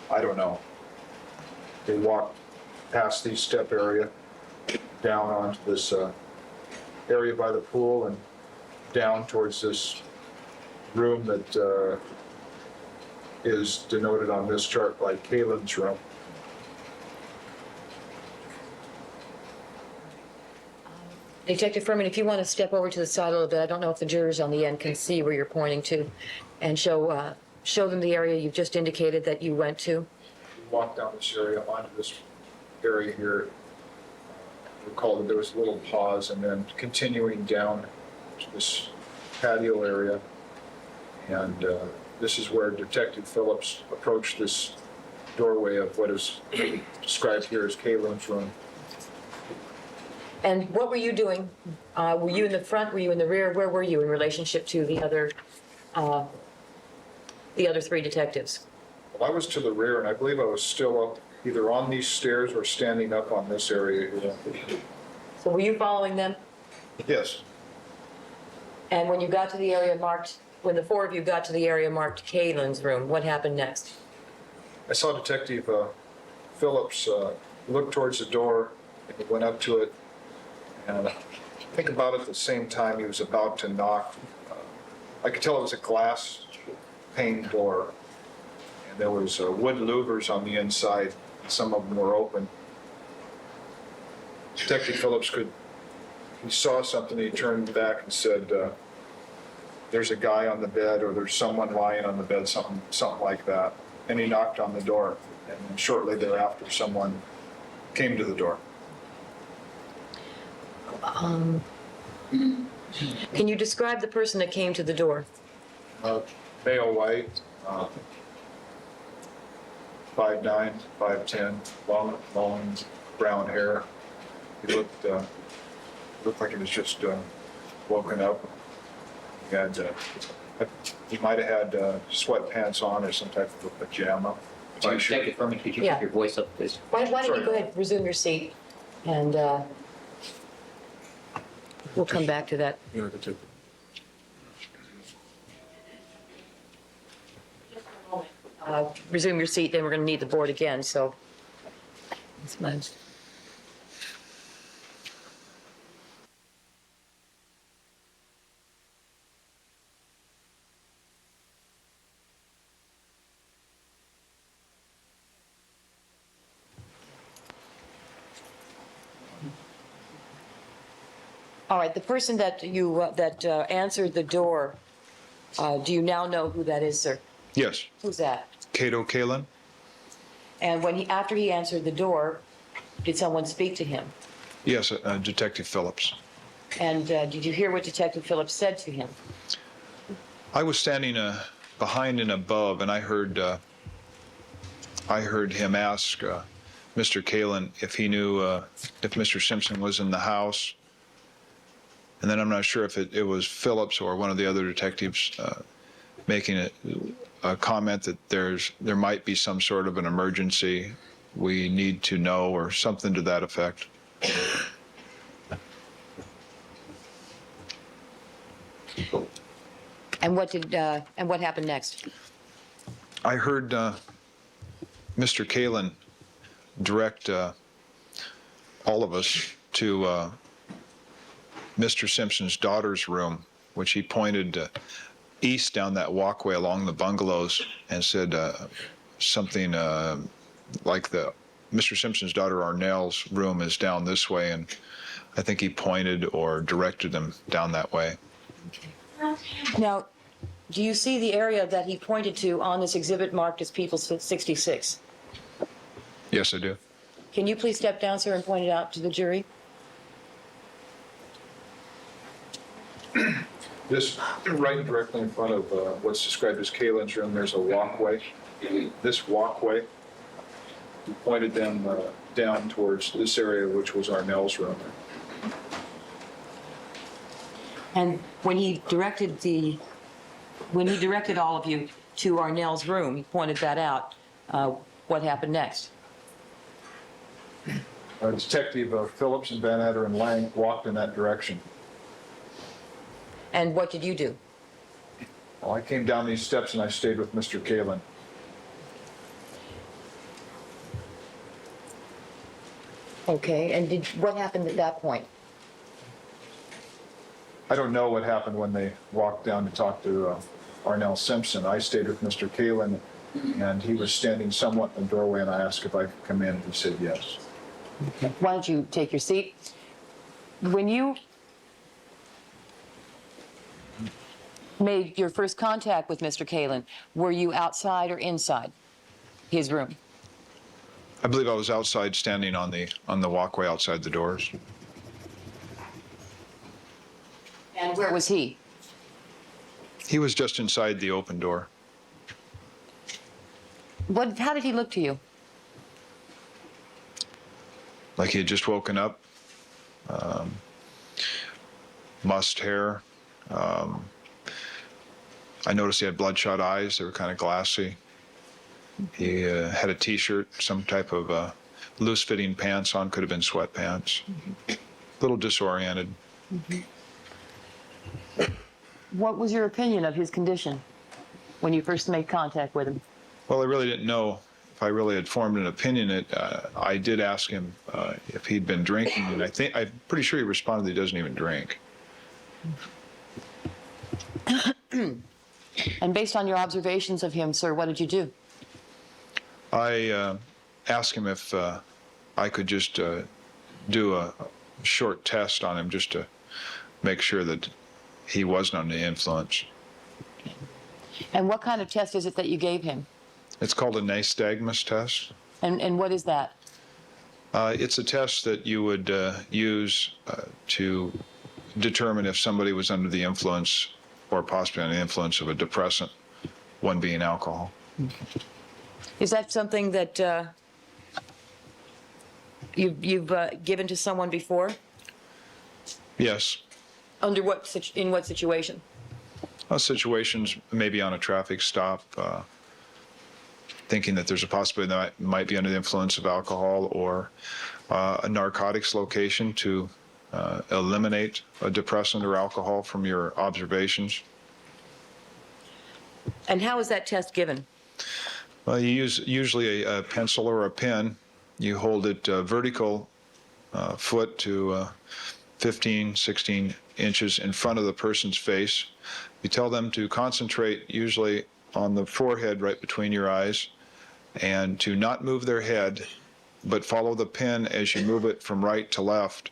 Speaker 6: I don't know. They walked past the step area, down onto this area by the pool and down towards this room that is denoted on this chart by Calen's room.
Speaker 5: Detective Furman, if you want to step over to the side a little bit, I don't know if the jurors on the end can see where you're pointing to, and show them the area you've just indicated that you went to.
Speaker 6: We walked down this area onto this area here. Recall that there was a little pause, and then continuing down to this patio area. And this is where Detective Phillips approached this doorway of what is described here as Calen's room.
Speaker 5: And what were you doing? Were you in the front? Were you in the rear? Where were you in relationship to the other three detectives?
Speaker 6: Well, I was to the rear, and I believe I was still up either on these stairs or standing up on this area here.
Speaker 5: So were you following them?
Speaker 6: Yes.
Speaker 5: And when you got to the area marked, when the four of you got to the area marked Caitlin's room, what happened next?
Speaker 6: I saw Detective Phillips look towards the door, and he went up to it, and I think about at the same time he was about to knock. I could tell it was a glass pane door, and there was wood louvers on the inside. Some of them were open. Detective Phillips he saw something, he turned back and said, there's a guy on the bed, or there's someone lying on the bed, something like that. And he knocked on the door, and shortly thereafter, someone came to the door.
Speaker 5: Can you describe the person that came to the door?
Speaker 6: Male white, 5'9", 5'10", long brown hair. He looked like he was just woken up. He might have had sweatpants on or some type of a pajama.
Speaker 1: Detective Furman, could you
Speaker 5: Yeah.
Speaker 1: keep your voice up, please?
Speaker 5: Why don't
Speaker 6: Sorry.
Speaker 5: you go ahead, resume your seat, and we'll come back to that. Resume your seat, then we're going to need the board again, so. That's mine. All right, the person that answered the door, do you now know who that is, sir?
Speaker 6: Yes,
Speaker 5: Who's that?
Speaker 6: Cato Kalin?
Speaker 5: And after he answered the door, did someone speak to him?
Speaker 6: Yes, Detective Phillips.
Speaker 5: And did you hear what Detective Phillips said to him?
Speaker 6: I was standing behind and above, and I heard him ask Mr. Kalin if he knew if Mr. Simpson was in the house. And then I'm not sure if it was Phillips or one of the other detectives making a comment that there might be some sort of an emergency we need to know, or something to that effect.
Speaker 5: And what happened next?
Speaker 6: I heard Mr. Kalin direct all of us to Mr. Simpson's daughter's room, which he pointed east down that walkway along the bungalows and said something like Mr. Simpson's daughter Arnell's room is down this way, and I think he pointed or directed them down that way.
Speaker 5: Now, do you see the area that he pointed to on this exhibit marked as People's 66?
Speaker 6: Yes, I do.
Speaker 5: Can you please step down, sir, and point it out to the jury?
Speaker 6: This, right directly in front of what's described as Kalen's room, there's a walkway. This walkway, he pointed them down towards this area, which was Arnell's room.
Speaker 5: And when he directed all of you to Arnell's room, he pointed that out. What happened next?
Speaker 6: Detective Phillips and Van Etter and Lang walked in that direction.
Speaker 5: And what did you do?
Speaker 6: Well, I came down these steps and I stayed with Mr. Kalin.
Speaker 5: Okay, and what happened at that point?
Speaker 6: I don't know what happened when they walked down to talk to Arnell Simpson. I stayed with Mr. Kalin, and he was standing somewhat in the doorway, and I asked if I could come in, and he said yes.
Speaker 5: Okay. Why don't you take your seat? When you made your first contact with Mr. Kalin, were you outside or inside his room?
Speaker 6: I believe I was outside, standing on the walkway outside the doors.
Speaker 5: And where was he?
Speaker 6: He was just inside the open door.
Speaker 5: How did he look to you?
Speaker 6: Like he had just woken up. Mussed hair. I noticed he had bloodshot eyes. They were kind of glassy. He had a T-shirt, some type of loose-fitting pants on. Could have been sweatpants. A little disoriented.
Speaker 5: What was your opinion of his condition when you first made contact with him?
Speaker 6: Well, I really didn't know if I really had formed an opinion. I did ask him if he'd been drinking, and I'm pretty sure he responded that he doesn't even drink.
Speaker 5: And based on your observations of him, sir, what did you do?
Speaker 6: I asked him if I could just do a short test on him just to make sure that he wasn't under the influence.
Speaker 5: And what kind of test is it that you gave him?
Speaker 6: It's called a nystagmus test.
Speaker 5: And what is that?
Speaker 6: It's a test that you would use to determine if somebody was under the influence or possibly under the influence of a depressant, one being alcohol.
Speaker 5: Is that something that you've given to someone before?
Speaker 6: Yes.
Speaker 5: In what situation?
Speaker 6: Situations maybe on a traffic stop, thinking that there's a possibility that I might be under the influence of alcohol, or a narcotics location to eliminate a depressant or alcohol from your observations.
Speaker 5: And how is that test given?
Speaker 6: Well, you use usually a pencil or a pen. You hold it vertical foot to 15, 16 inches in front of the person's face. You tell them to concentrate usually on the forehead right between your eyes, and to not move their head, but follow the pen as you move it from right to left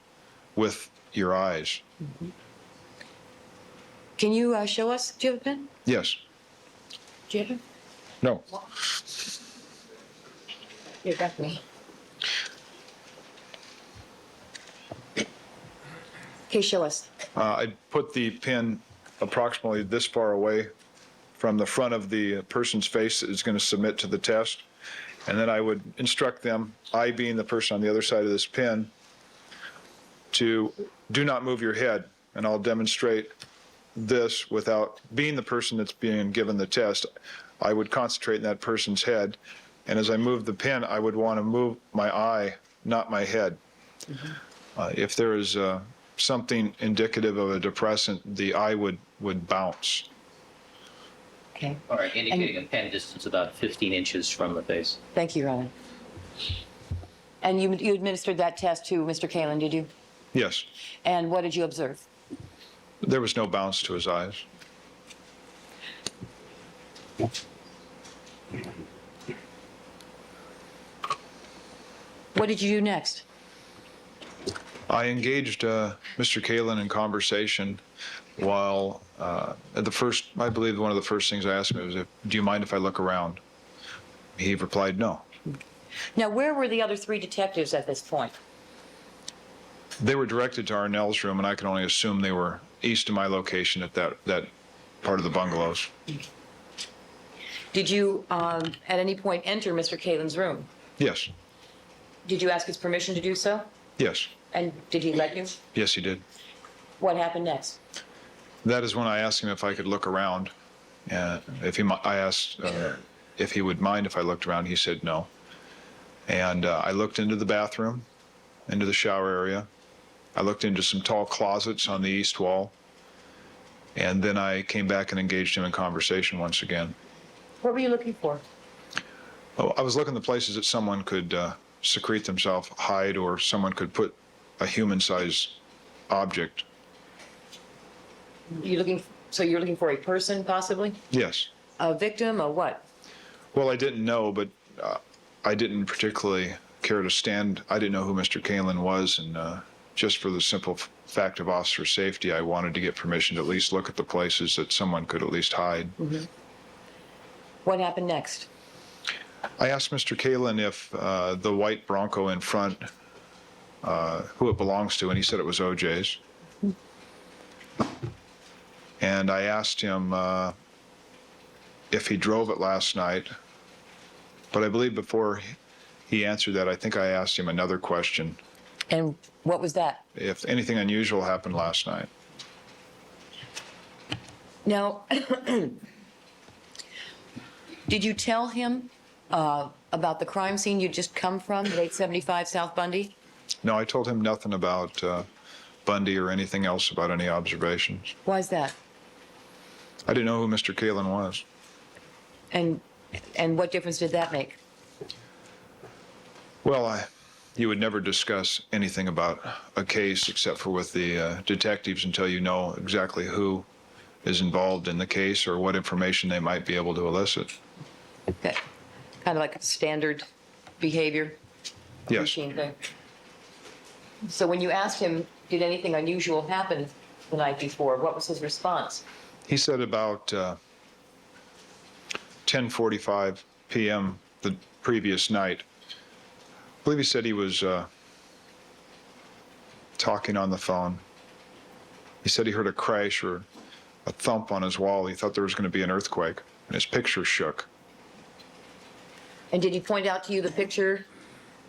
Speaker 6: with your eyes.
Speaker 5: Can you show us? Do you have a pen?
Speaker 6: Yes.
Speaker 5: Do you have it?
Speaker 6: No.
Speaker 5: Here, got me. Okay, show us.
Speaker 6: I put the pin approximately this far away from the front of the person's face that is going to submit to the test. And then I would instruct them, I being the person on the other side of this pin, to do not move your head. And I'll demonstrate this without being the person that's being given the test. I would concentrate in that person's head. And as I move the pin, I would want to move my eye, not my head. If there is something indicative of a depressant, the eye would bounce.
Speaker 5: Okay.
Speaker 1: All right, indicating a pen distance about 15 inches from the face.
Speaker 5: Thank you, Ron. And you administered that test to Mr. Kalin, did you?
Speaker 6: Yes.
Speaker 5: And what did you observe?
Speaker 6: There was no bounce to his eyes.
Speaker 5: What did you do next?
Speaker 6: I engaged Mr. Kalin in conversation while at the first, I believe one of the first things I asked him was, do you mind if I look around? He replied, no.
Speaker 5: Now, where were the other 3 detectives at this point?
Speaker 6: They were directed to Arnell's room, and I can only assume they were east of my location at that part of the bungalows.
Speaker 5: Did you, at any point, enter Mr. Kalin's room?
Speaker 6: Yes.
Speaker 5: Did you ask his permission to do so?
Speaker 6: Yes.
Speaker 5: And did he let you?
Speaker 6: Yes, he did.
Speaker 5: What happened next?
Speaker 6: That is when I asked him if I could look around. I asked if he would mind if I looked around. He said no. And I looked into the bathroom, into the shower area. I looked into some tall closets on the east wall. And then I came back and engaged him in conversation once again.
Speaker 5: What were you looking for?
Speaker 6: Oh, I was looking at the places that someone could secrete themselves, hide, or someone could put a human-sized object.
Speaker 5: So you're looking for a person, possibly?
Speaker 6: Yes.
Speaker 5: A victim, or what?
Speaker 6: Well, I didn't know, but I didn't particularly care to stand. I didn't know who Mr. Kalin was, and just for the simple fact of officer safety, I wanted to get permission to at least look at the places that someone could at least hide.
Speaker 5: Mm-hmm. What happened next?
Speaker 6: I asked Mr. Kalin if the white Bronco in front, who it belongs to, and he said it was OJ's. And I asked him if he drove it last night, but I believe before he answered that, I think I asked him another question,
Speaker 5: And what was that?
Speaker 6: if anything unusual happened last night.
Speaker 5: Now, did you tell him about the crime scene you'd just come from at 875 South Bundy?
Speaker 6: No, I told him nothing about Bundy or anything else about any observations.
Speaker 5: Why is that?
Speaker 6: I didn't know who Mr. Kalin was.
Speaker 5: And what difference did that make?
Speaker 6: Well, you would never discuss anything about a case except for with the detectives until you know exactly who is involved in the case or what information they might be able to elicit.
Speaker 5: Okay. Kind of like standard behavior?
Speaker 6: Yes.
Speaker 5: Routine thing. So when you asked him, did anything unusual happen the night before, what was his response?
Speaker 6: He said about 10:45 p.m. the previous night. I believe he said he was talking on the phone. He said he heard a crash or a thump on his wall. He thought there was going to be an earthquake, and his picture shook.
Speaker 5: And did he point out to you the picture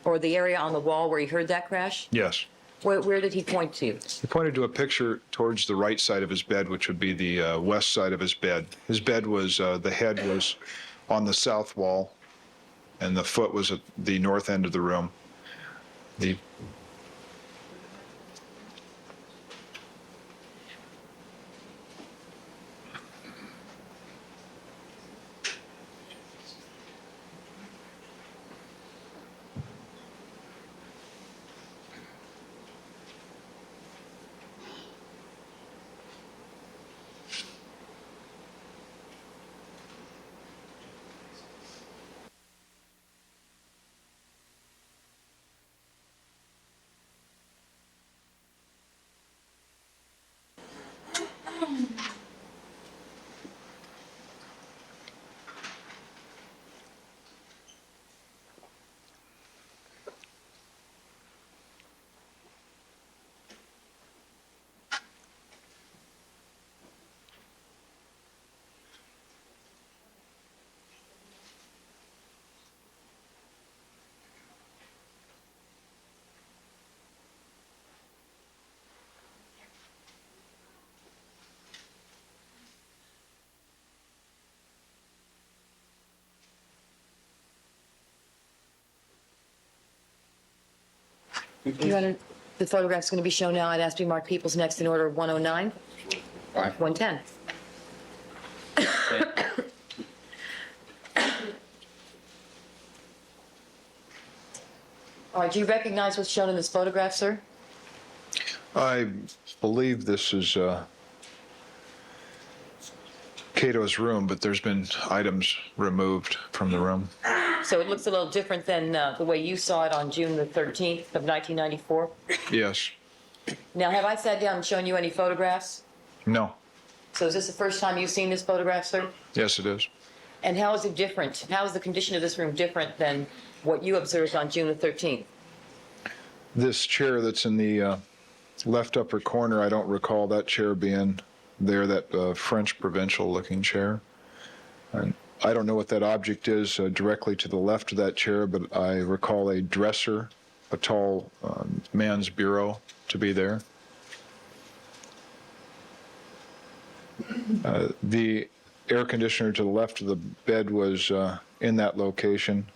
Speaker 5: or the area on the wall where he heard that crash?
Speaker 6: Yes.
Speaker 5: Where did he point to?
Speaker 6: He pointed to a picture towards the right side of his bed, which would be the west side of his bed. His bed was, the head was on the south wall, and the foot was at the north end of the room. The
Speaker 5: The photograph's going to be shown now. I'd ask to be marked Peoples next in order of 109,
Speaker 1: All right.
Speaker 5: 110. All right, do you recognize what's shown in this photograph, sir?
Speaker 6: I believe this is Cato's room, but there's been items removed from the room.
Speaker 5: So it looks a little different than the way you saw it on June the 13th of 1994?
Speaker 6: Yes.
Speaker 5: Now, have I sat down and shown you any photographs?
Speaker 6: No.
Speaker 5: So is this the first time you've seen this photograph, sir?
Speaker 6: Yes, it is.
Speaker 5: And how is it different? How is the condition of this room different than what you observed on June the 13th?
Speaker 6: This chair that's in the left upper corner, I don't recall that chair being there, that French provincial-looking chair. And I don't know what that object is directly to the left of that chair, but I recall a dresser, a tall man's bureau to be there. The air conditioner to the left of the bed was in that location.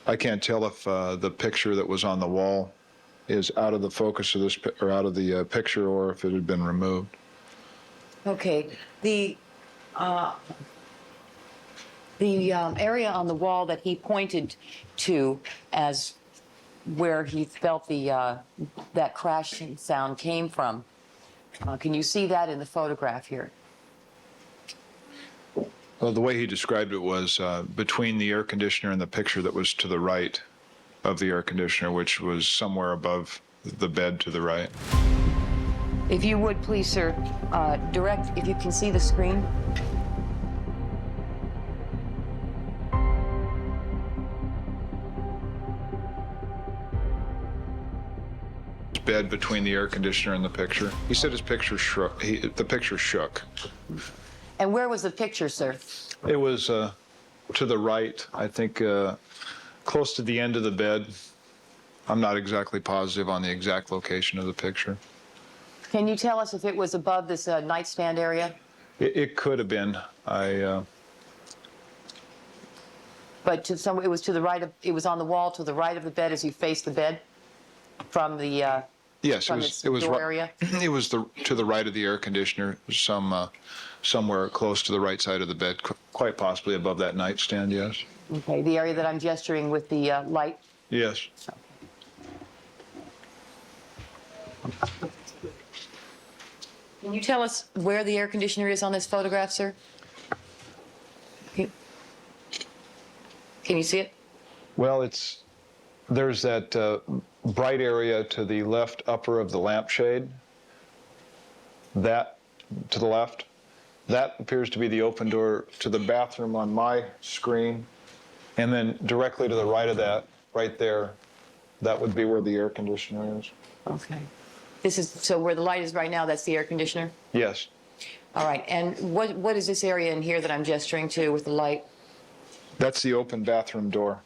Speaker 6: I can't tell if the picture that was on the wall is out of the focus of this, or out of the picture, or if it had been removed.
Speaker 5: Okay, the area on the wall that he pointed to as where he felt the that crashing sound came from, can you see that in the photograph here?
Speaker 6: Well, the way he described it was between the air conditioner and the picture that was to the right of the air conditioner, which was somewhere above the bed to the right.
Speaker 5: If you would, please, sir, direct, if you can see the screen.
Speaker 6: Bed between the air conditioner and the picture. He said his picture shook. The picture shook.
Speaker 5: And where was the picture, sir?
Speaker 6: It was to the right, I think, close to the end of the bed. I'm not exactly positive on the exact location of the picture.
Speaker 5: Can you tell us if it was above this nightstand area?
Speaker 6: It could have been.
Speaker 5: But to some, it was to the right of, it was on the wall to the right of the bed as you faced the bed from the
Speaker 6: Yes,
Speaker 5: from
Speaker 6: it was
Speaker 5: door
Speaker 6: right.
Speaker 5: area?
Speaker 6: It was to the right of the air conditioner, somewhere close to the right side of the bed, quite possibly above that nightstand. Yes.
Speaker 5: Okay, the area that I'm gesturing with the light.
Speaker 6: Yes.
Speaker 5: Can you tell us where the air conditioner is on this photograph, sir? Can you see it?
Speaker 6: Well, there's that bright area to the left upper of the lampshade. That to the left. That appears to be the open door to the bathroom on my screen. And then directly to the right of that, right there, that would be where the air conditioner is.
Speaker 5: Okay. This is, so where the light is right now, that's the air conditioner?
Speaker 6: Yes.
Speaker 5: All right, and what is this area in here that I'm gesturing to with the light?
Speaker 6: That's the open bathroom door.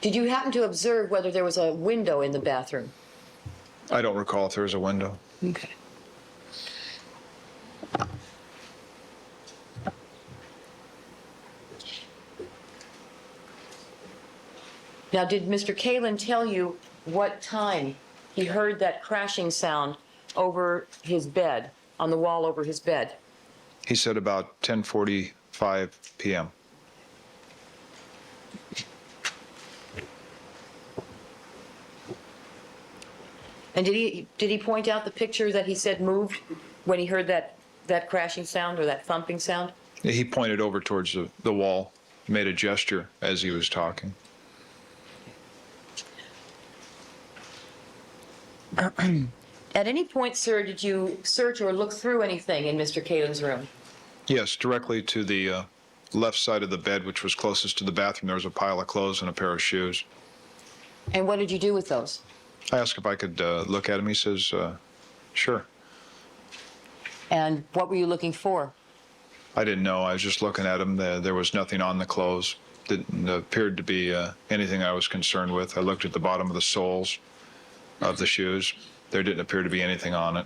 Speaker 5: Did you happen to observe whether there was a window in the bathroom?
Speaker 6: I don't recall if there was a window.
Speaker 5: Okay. Now, did Mr. Kalin tell you what time he heard that crashing sound over his bed, on the wall over his bed?
Speaker 6: He said about 10:45 p.m.
Speaker 5: And did he point out the picture that he said moved when he heard that crashing sound or that thumping sound?
Speaker 6: He pointed over towards the wall, made a gesture as he was talking.
Speaker 5: At any point, sir, did you search or look through anything in Mr. Kalin's room?
Speaker 6: Yes, directly to the left side of the bed, which was closest to the bathroom, there was a pile of clothes and a pair of shoes.
Speaker 5: And what did you do with those?
Speaker 6: I asked if I could look at him. He says, sure.
Speaker 5: And what were you looking for?
Speaker 6: I didn't know. I was just looking at him. There was nothing on the clothes. Didn't appeared to be anything I was concerned with. I looked at the bottom of the soles of the shoes. There didn't appear to be anything on it.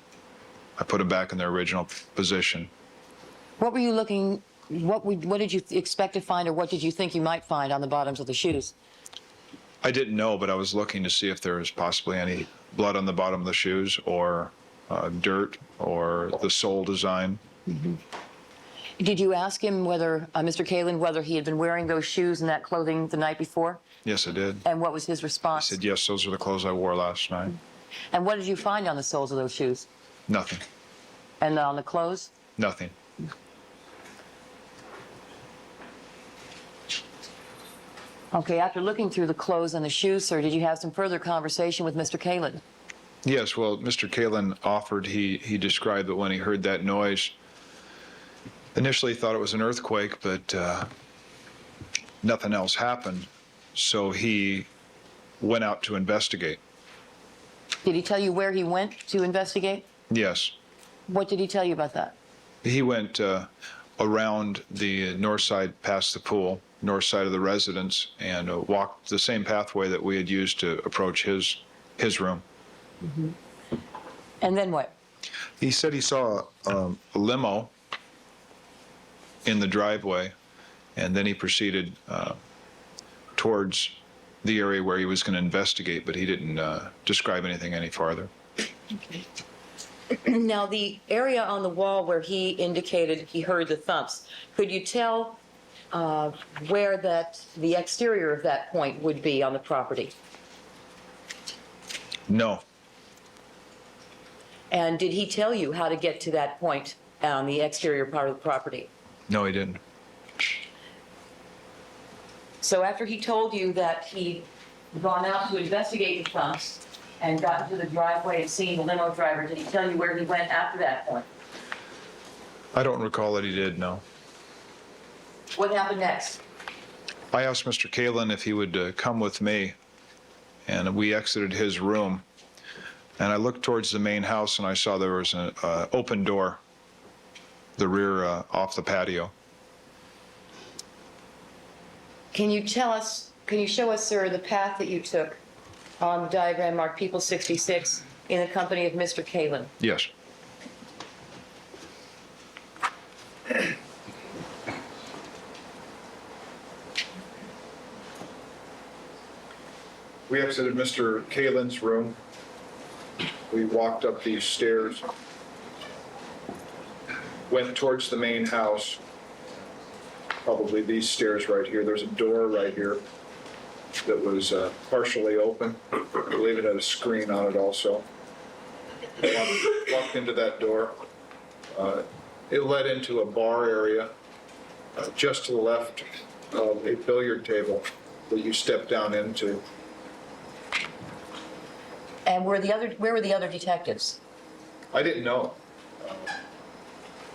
Speaker 6: I put them back in their original position.
Speaker 5: What were you looking, what did you expect to find, or what did you think you might find on the bottoms of the shoes?
Speaker 6: I didn't know, but I was looking to see if there was possibly any blood on the bottom of the shoes, or dirt, or the sole design.
Speaker 5: Did you ask him whether, Mr. Kalin, whether he had been wearing those shoes and that clothing the night before?
Speaker 6: Yes, I did.
Speaker 5: And what was his
Speaker 6: He
Speaker 5: response?
Speaker 6: said, yes, those are the clothes I wore last night.
Speaker 5: And what did you find on the soles of those shoes?
Speaker 6: Nothing.
Speaker 5: And on the clothes?
Speaker 6: Nothing.
Speaker 5: Okay, after looking through the clothes and the shoes, sir, did you have some further conversation with Mr. Kalin?
Speaker 6: Yes, well, Mr. Kalin offered, he described that when he heard that noise, initially he thought it was an earthquake, but nothing else happened. So he went out to investigate.
Speaker 5: Did he tell you where he went to investigate?
Speaker 6: Yes.
Speaker 5: What did he tell you about that?
Speaker 6: He went around the north side past the pool, north side of the residence, and walked the same pathway that we had used to approach his room.
Speaker 5: And then what?
Speaker 6: He said he saw a limo in the driveway, and then he proceeded towards the area where he was going to investigate, but he didn't describe anything any farther.
Speaker 5: Now, the area on the wall where he indicated he heard the thumps, could you tell where the exterior of that point would be on the property?
Speaker 6: No.
Speaker 5: And did he tell you how to get to that point on the exterior part of the property?
Speaker 6: No, he didn't.
Speaker 5: So after he told you that he'd gone out to investigate the thumps and got into the driveway and seen the limo driver, did he tell you where he went after that point?
Speaker 6: I don't recall that he did, no.
Speaker 5: What happened next?
Speaker 6: I asked Mr. Kalin if he would come with me, and we exited his room. And I looked towards the main house, and I saw there was an open door, the rear off the patio.
Speaker 5: Can you show us, sir, the path that you took on the diagram marked People 66 in the company of Mr. Kalin?
Speaker 6: Yes. We exited Mr. Kalin's room. We walked up these stairs, went towards the main house, probably these stairs right here. There's a door right here that was partially open. I believe it had a screen on it also. Walked into that door. It led into a bar area just to the left of a billiard table that you step down into.
Speaker 5: And where were the other detectives?
Speaker 6: I didn't know.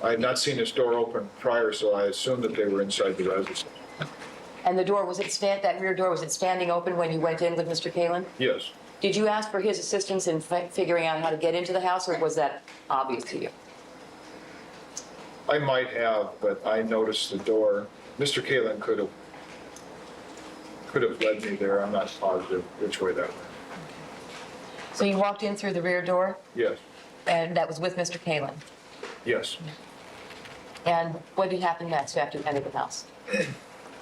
Speaker 6: I had not seen this door open prior, so I assumed that they were inside the residence.
Speaker 5: And the door, that rear door, was it standing open when you went in with Mr. Kalin?
Speaker 6: Yes.
Speaker 5: Did you ask for his assistance in figuring out how to get into the house, or was that obvious to you?
Speaker 6: I might have, but I noticed the door. Mr. Kalin could have led me there. I'm not positive which way that went.
Speaker 5: So you walked in through the rear door,
Speaker 6: Yes.
Speaker 5: and that was with Mr. Kalin?
Speaker 6: Yes.
Speaker 5: And what did happen next after you entered the house?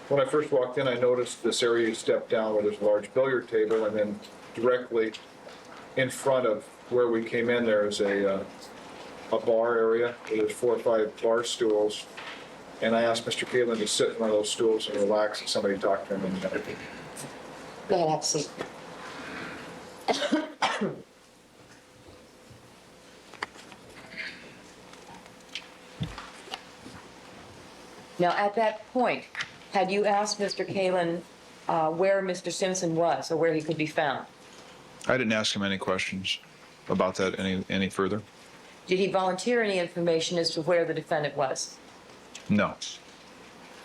Speaker 6: When I first walked in, I noticed this area you step down where there's a large billiard table, and then directly in front of where we came in, there is a bar area where there's 4 or 5 bar stools. And I asked Mr. Kalin to sit in one of those stools and relax, and somebody talked to him. And
Speaker 5: Go ahead, have a seat. Now, at that point, had you asked Mr. Kalin where Mr. Simpson was or where he could be found?
Speaker 6: I didn't ask him any questions. about that any further.
Speaker 5: Did he volunteer any information as to where the defendant was?
Speaker 6: No.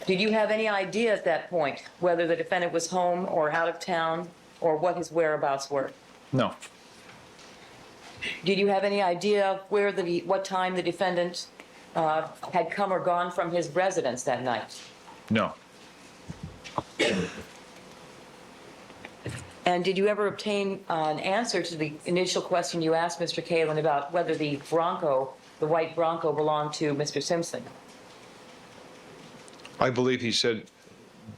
Speaker 5: Did you have any idea at that point whether the defendant was home or out of town, or what his whereabouts were?
Speaker 6: No.
Speaker 5: Did you have any idea where what time the defendant had come or gone from his residence that night?
Speaker 6: No.
Speaker 5: And did you ever obtain an answer to the initial question you asked Mr. Kalin about whether the Bronco, the white Bronco, belonged to Mr. Simpson?
Speaker 6: I believe he said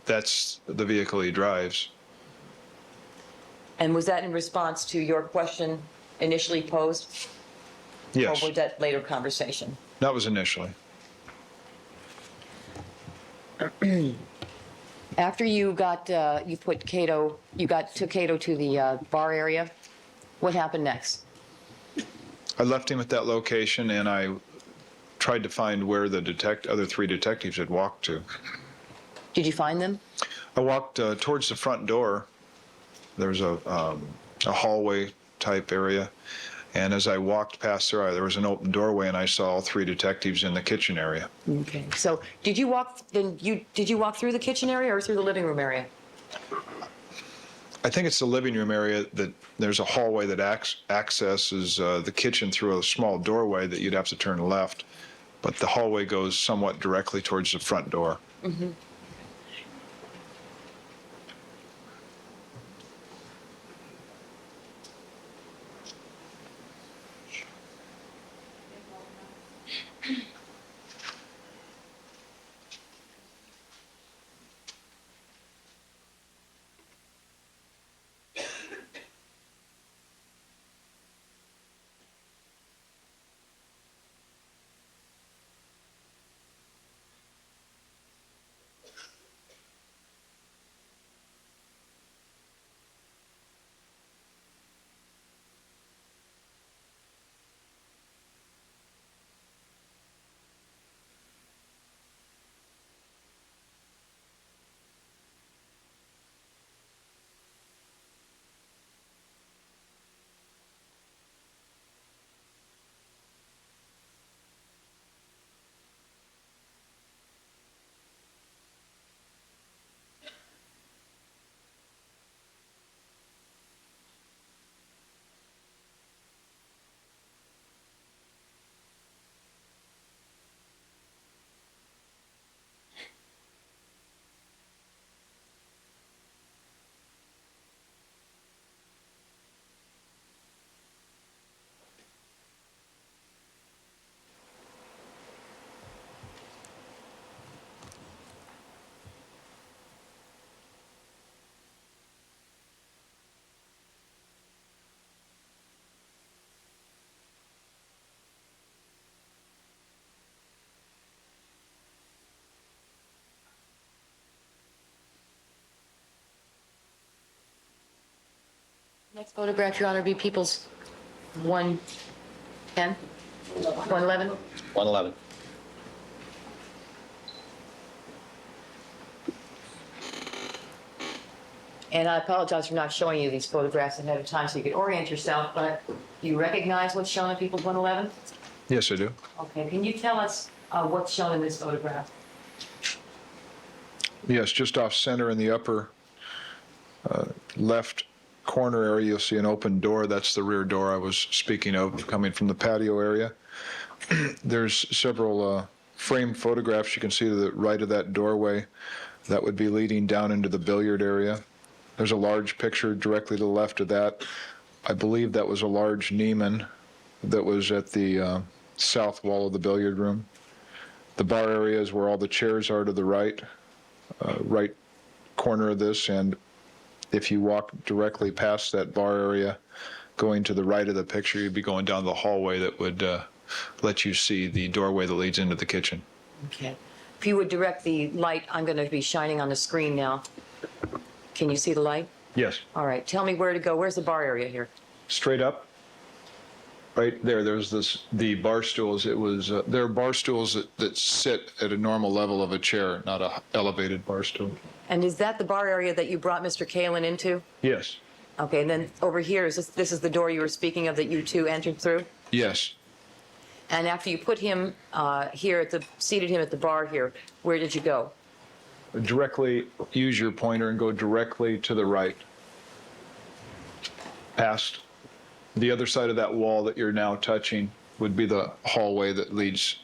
Speaker 6: that's the vehicle he drives.
Speaker 5: And was that in response to your question initially posed?
Speaker 6: Yes.
Speaker 5: Or was that later conversation?
Speaker 6: That was initially.
Speaker 5: After you got, you took Cato to the bar area, what happened next?
Speaker 6: I left him at that location, and I tried to find where the other three detectives had walked to.
Speaker 5: Did you find them?
Speaker 6: I walked towards the front door. There's a hallway type area, and as I walked past there was an open doorway, and I saw all three detectives in the kitchen area.
Speaker 5: Okay. So did you walk through the kitchen area or through the living room area?
Speaker 6: I think it's the living room area. That there's a hallway that accesses the kitchen through a small doorway that you'd have to turn left, but the hallway goes somewhat directly towards the front door.
Speaker 5: Mm-hmm. Next photograph, Your Honor, be People's 110, 111.
Speaker 1: 111.
Speaker 5: And I apologize for not showing you these photographs ahead of time so you could orient yourself, but do you recognize what's shown in People's 111?
Speaker 6: Yes, I do.
Speaker 5: Okay, can you tell us what's shown in this photograph?
Speaker 6: Yes, just off center in the upper left corner area, you'll see an open door. That's the rear door I was speaking of, coming from the patio area. There's several framed photographs you can see to the right of that doorway. That would be leading down into the billiard area. There's a large picture directly to the left of that. I believe that was a large Neiman that was at the south wall of the billiard room. The bar area is where all the chairs are to the right corner of this, and if you walk directly past that bar area, going to the right of the picture, you'd be going down the hallway that would let you see the doorway that leads into the kitchen.
Speaker 5: Okay. If you would direct the light, I'm going to be shining on the screen now. Can you see the light?
Speaker 6: Yes.
Speaker 5: All right. Tell me where to go. Where's the bar area here?
Speaker 6: Straight up. Right there, there's the bar stools. There are bar stools that sit at a normal level of a chair, not a elevated bar stool.
Speaker 5: And is that the bar area that you brought Mr. Kalin into?
Speaker 6: Yes.
Speaker 5: Okay, and then over here, this is the door you were speaking of that you two entered through?
Speaker 6: Yes.
Speaker 5: And after you put him here seated him at the bar here, where did you go?
Speaker 6: Directly, use your pointer and go directly to the right. Past the other side of that wall that you're now touching would be the hallway that leads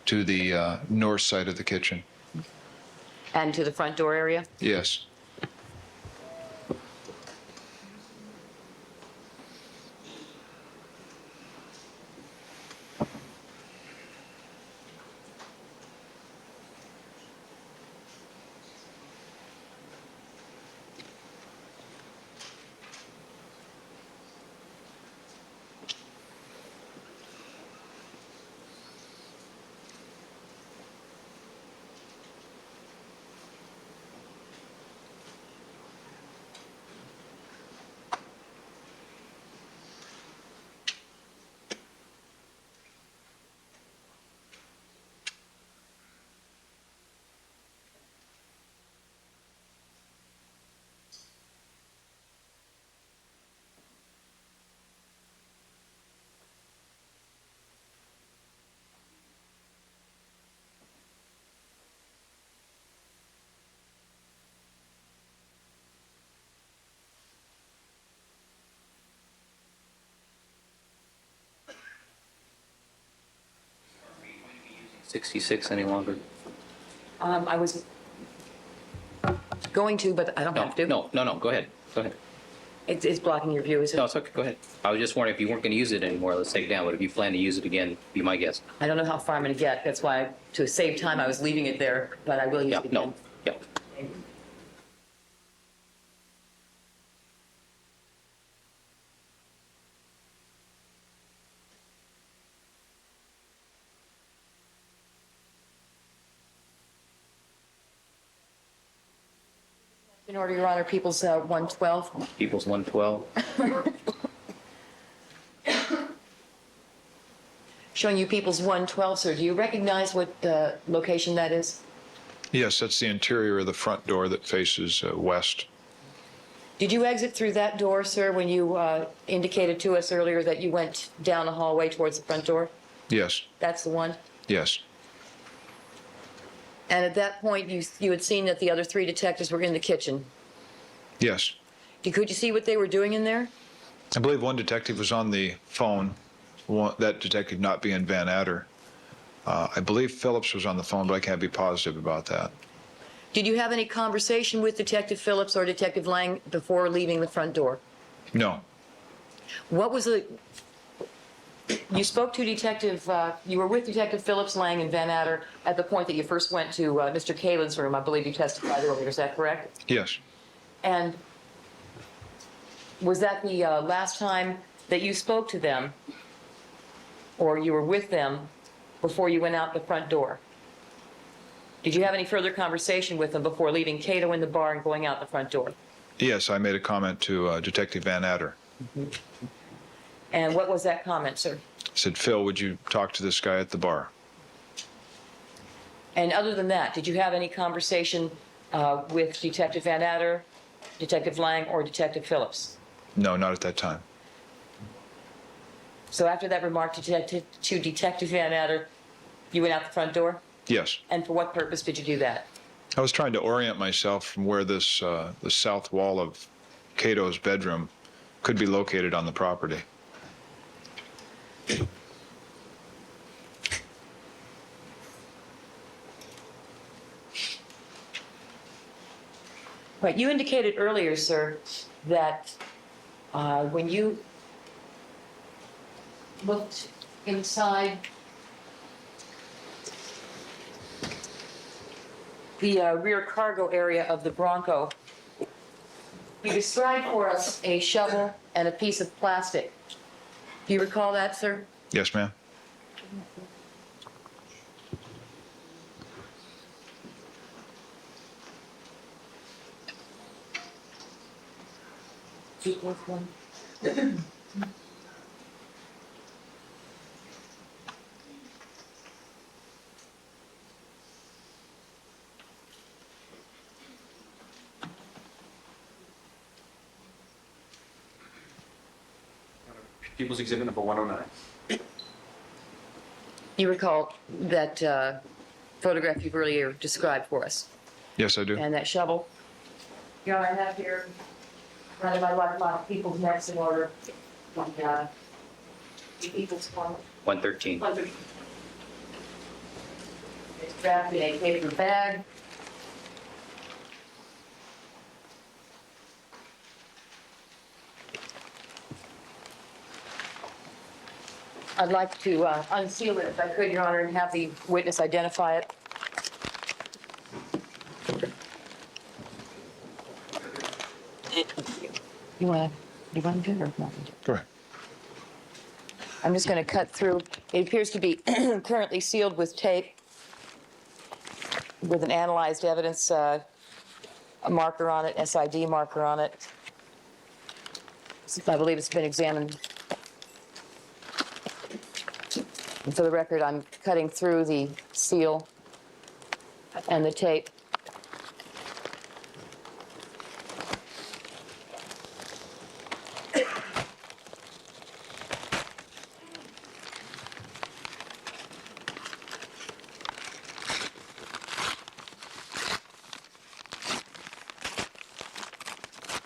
Speaker 6: to the north side of the kitchen.
Speaker 5: And to the front door area?
Speaker 6: Yes.
Speaker 1: Are you going to be using 66 any longer?
Speaker 5: I was going to, but I don't have to.
Speaker 1: No, go ahead. Go ahead.
Speaker 5: It's blocking your view, is
Speaker 1: No,
Speaker 5: it?
Speaker 1: it's okay, go ahead. I was just wondering if you weren't going to use it anymore, let's take it down, but if you plan to use it again, be my guest.
Speaker 5: I don't know how far I'm going to get. That's why, to save time, I was leaving it there, but I will use
Speaker 1: Yeah,
Speaker 5: it again.
Speaker 1: no, yeah.
Speaker 5: In order, Your Honor, People's 112.
Speaker 1: People's 112.
Speaker 5: Showing you People's 112, sir. Do you recognize what location that is?
Speaker 6: Yes, that's the interior of the front door that faces west.
Speaker 5: Did you exit through that door, sir, when you indicated to us earlier that you went down the hallway towards the front door?
Speaker 6: Yes,
Speaker 5: That's the one?
Speaker 6: yes,
Speaker 5: And at that point, you had seen that the other 3 detectives were in the kitchen.
Speaker 6: yes.
Speaker 5: Could you see what they were doing in there?
Speaker 6: I believe one detective was on the phone, that detective not being Van Adder. I believe Phillips was on the phone, but I can't be positive about that.
Speaker 5: Did you have any conversation with Detective Phillips or Detective Lang before leaving the front door?
Speaker 6: No,
Speaker 5: What was the... You spoke to Detective, you were with Detective Phillips, Lang, and Van Adder at the point that you first went to Mr. Kalin's room. I believe you testified earlier. Is that correct?
Speaker 6: yes,
Speaker 5: And was that the last time that you spoke to them or you were with them before you went out the front door? Did you have any further conversation with them before leaving Cato in the bar and going out the front door?
Speaker 6: yes, I made a comment to Detective Van Adder.
Speaker 5: And what was that comment, sir?
Speaker 6: I said, Phil, would you talk to this guy at the bar?
Speaker 5: And other than that, did you have any conversation with Detective Van Adder, Detective Lang, or Detective Phillips?
Speaker 6: No, not at that time.
Speaker 5: So after that remark to Detective Van Adder, you went out the front door?
Speaker 6: Yes.
Speaker 5: And for what purpose did you do that?
Speaker 6: I was trying to orient myself from where this, the south wall of Cato's bedroom could be located on the property.
Speaker 5: Right, you indicated earlier, sir, that when you looked inside the rear cargo area of the Bronco, you described for us a shovel and a piece of plastic. Do you recall that, sir?
Speaker 6: Yes, ma'am?
Speaker 8: People's Exhibit number 109.
Speaker 5: You recall that photograph you've earlier described for us,
Speaker 6: Yes, I do.
Speaker 5: and that shovel? Your Honor, I have here, running my life line, people's necks in order. And, people's one.
Speaker 1: 113.
Speaker 5: It's wrapped in a paper bag. I'd like to unseal it if I could, Your Honor, and have the witness identify it. You want to do it or not?
Speaker 6: Go ahead.
Speaker 5: I'm just going to cut through. It appears to be currently sealed with tape with an analyzed evidence a marker on it, SID marker on it. I believe it's been examined. And for the record, I'm cutting through the seal and the tape.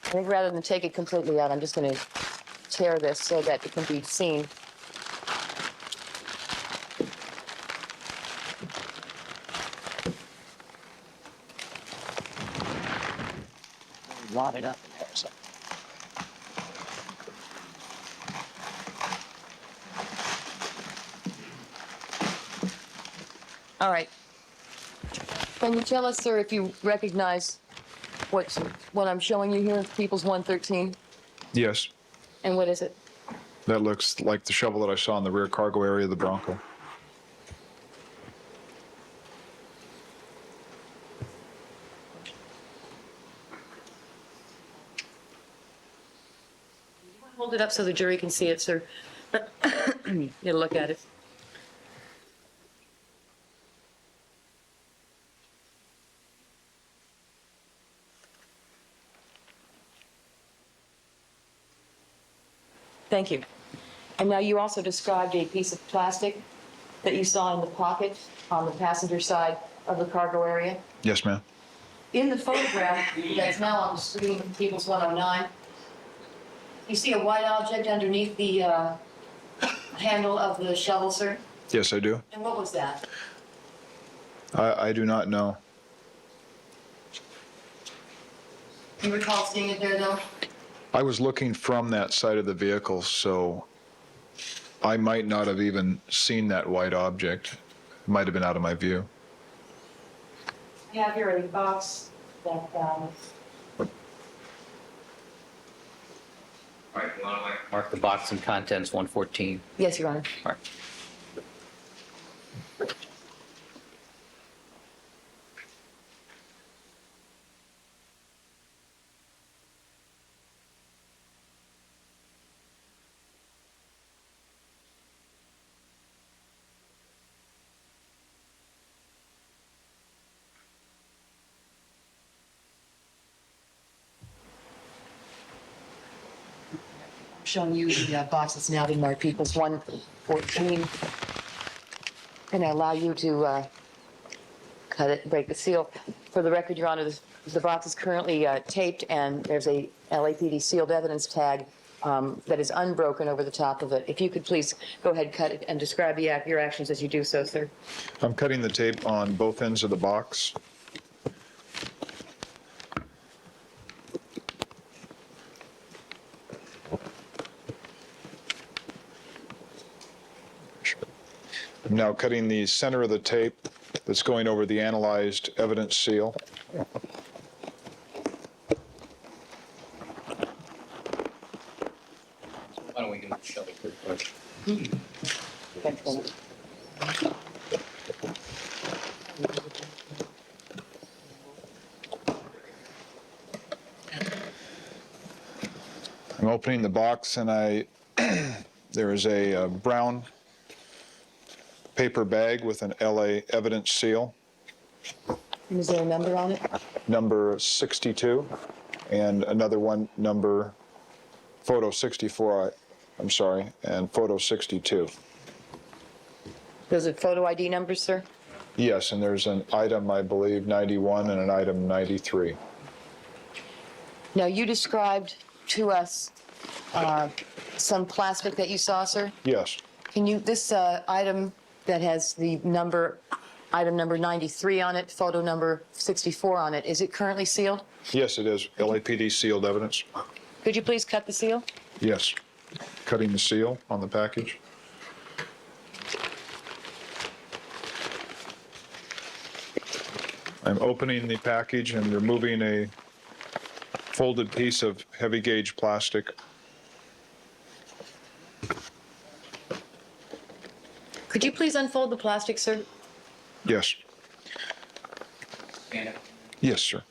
Speaker 5: I think rather than take it completely out, I'm just going to tear this so that it can be seen. Wad it up in there. So. All right. Can you tell us, sir, if you recognize what I'm showing you here, People's 113?
Speaker 6: Yes,
Speaker 5: And what is it?
Speaker 6: that looks like the shovel that I saw in the rear cargo area of the Bronco.
Speaker 5: Hold it up so the jury can see it, sir. Get a look at it. Thank you. And now you also described a piece of plastic that you saw in the pocket on the passenger side of the cargo area.
Speaker 6: Yes, ma'am.
Speaker 5: In the photograph that's now on the screen, People's 109, you see a white object underneath the handle of the shovel, sir?
Speaker 6: Yes, I do.
Speaker 5: And what was that?
Speaker 6: I do not know.
Speaker 5: You recall seeing it there, though?
Speaker 6: I was looking from that side of the vehicle, so I might not have even seen that white object. It might have been out of my view.
Speaker 5: I have here a box that,
Speaker 8: All right, you want to
Speaker 1: Mark the box and contents 114.
Speaker 5: yes, Your Honor.
Speaker 1: All right.
Speaker 5: Showing you the box that's now been marked People's 114. And I allow you to cut it and break the seal. For the record, Your Honor, the box is currently taped, and there's a LAPD sealed evidence tag that is unbroken over the top of it. If you could please go ahead, cut it, and describe your actions as you do so, sir.
Speaker 6: I'm cutting the tape on both ends of the box. I'm now cutting the center of the tape that's going over the analyzed evidence seal.
Speaker 1: Why don't we do Shelley first?
Speaker 6: I'm opening the box, and there is a brown paper bag with an LA evidence seal,
Speaker 5: And is there a number on it?
Speaker 6: number 62, and another one, number photo 64. I'm sorry, and photo 62.
Speaker 5: Those are photo ID numbers, sir?
Speaker 6: Yes, and there's an item, I believe, 91 and an item 93.
Speaker 5: Now, you described to us some plastic that you saw, sir?
Speaker 6: Yes,
Speaker 5: Can you, this item that has the number, item number 93 on it, photo number 64 on it, is it currently sealed?
Speaker 6: yes, it is. LAPD sealed evidence.
Speaker 5: Could you please cut the seal?
Speaker 6: Yes. Cutting the seal on the package. I'm opening the package and removing a folded piece of heavy gauge plastic.
Speaker 5: Could you please unfold the plastic, sir?
Speaker 6: Yes.
Speaker 8: Stand up.
Speaker 6: Yes, sir.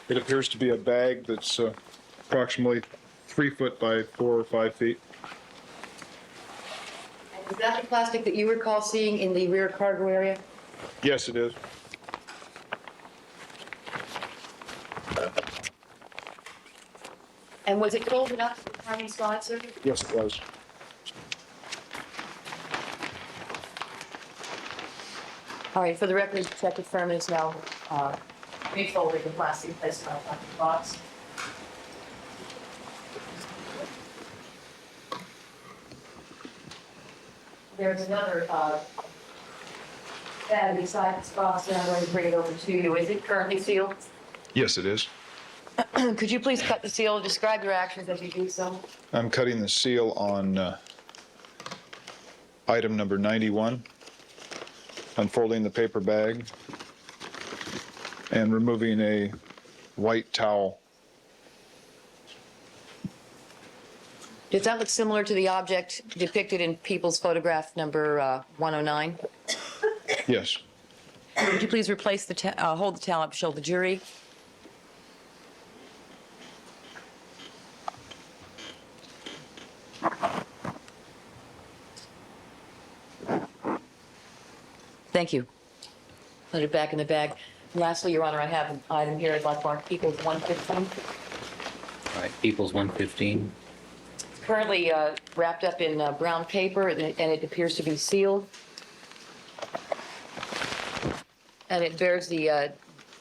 Speaker 6: It appears to be a bag that's approximately 3 foot by 4 or 5 feet.
Speaker 5: Is that the plastic that you recall seeing in the rear cargo area?
Speaker 6: Yes, it is.
Speaker 5: And was it folded up to the parking slot, sir?
Speaker 6: Yes, it was.
Speaker 5: All right, for the record, the detective firm is now refolding the plastic placed on the box. There's another bag beside this box, and I'm going to bring it over to you. Is it currently sealed?
Speaker 6: Yes, it is.
Speaker 5: Could you please cut the seal? Describe your actions as you do so.
Speaker 6: I'm cutting the seal on item number 91, unfolding the paper bag, and removing a white towel.
Speaker 5: Does that look similar to the object depicted in People's photograph number 109?
Speaker 6: Yes.
Speaker 5: Would you please replace the hold the towel up to show the jury? Thank you. Put it back in the bag. Lastly, Your Honor, I have an item here I'd like to mark People's 115.
Speaker 1: All right, People's 115.
Speaker 5: Currently wrapped up in brown paper, and it appears to be sealed. And it bears the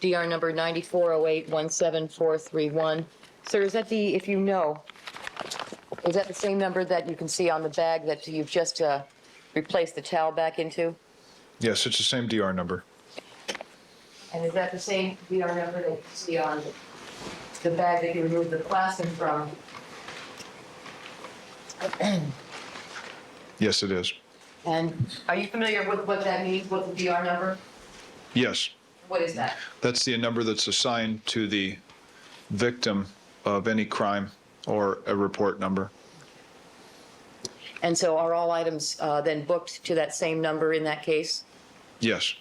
Speaker 5: DR number 940817431. Sir, is that the, if you know, is that the same number that you can see on the bag that you've just replaced the towel back into?
Speaker 6: Yes, it's the same DR number.
Speaker 5: And is that the same DR number that you see on the bag that you removed the plastic from?
Speaker 6: Yes, it is.
Speaker 5: And are you familiar with what that means, what the DR number?
Speaker 6: Yes,
Speaker 5: What is that?
Speaker 6: that's the number that's assigned to the victim of any crime or a report number.
Speaker 5: And so are all items then booked to that same number in that case?
Speaker 6: Yes.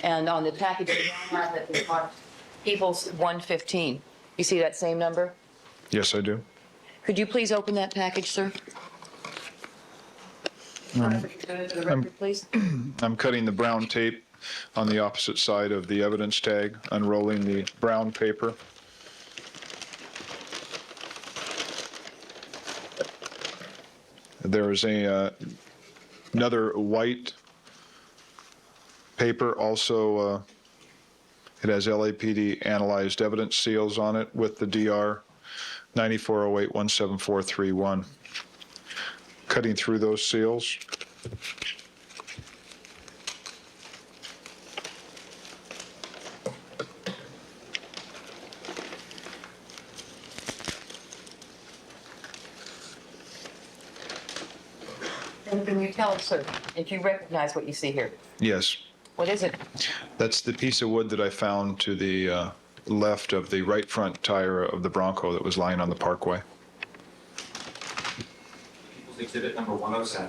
Speaker 5: And on the package, you now have that we marked People's 115. You see that same number?
Speaker 6: Yes, I do.
Speaker 5: Could you please open that package, sir? For the record, please.
Speaker 6: I'm cutting the brown tape on the opposite side of the evidence tag, unrolling the brown paper. There is another white paper, also it has LAPD analyzed evidence seals on it with the DR 940817431. Cutting through those seals.
Speaker 5: And can you tell us, sir, if you recognize what you see here?
Speaker 6: Yes.
Speaker 5: What is it?
Speaker 6: That's the piece of wood that I found to the left of the right front tire of the Bronco that was lying on the parkway.
Speaker 8: People's Exhibit number 107.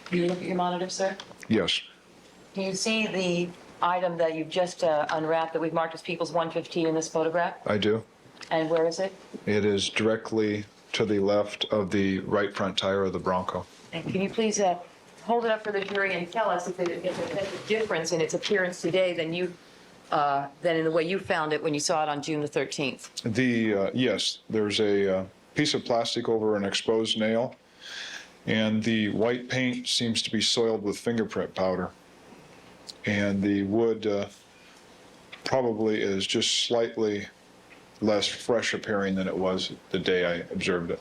Speaker 5: Can you look at your monitor, sir?
Speaker 6: Yes.
Speaker 5: Can you see the item that you've just unwrapped that we've marked as People's 115 in this photograph?
Speaker 6: I do.
Speaker 5: And where is it?
Speaker 6: It is directly to the left of the right front tire of the Bronco.
Speaker 5: And can you please hold it up for the jury and tell us if there's a difference in its appearance today than in the way you found it when you saw it on June the 13th.
Speaker 6: Yes, there's a piece of plastic over an exposed nail, and the white paint seems to be soiled with fingerprint powder. And the wood probably is just slightly less fresh appearing than it was the day I observed it.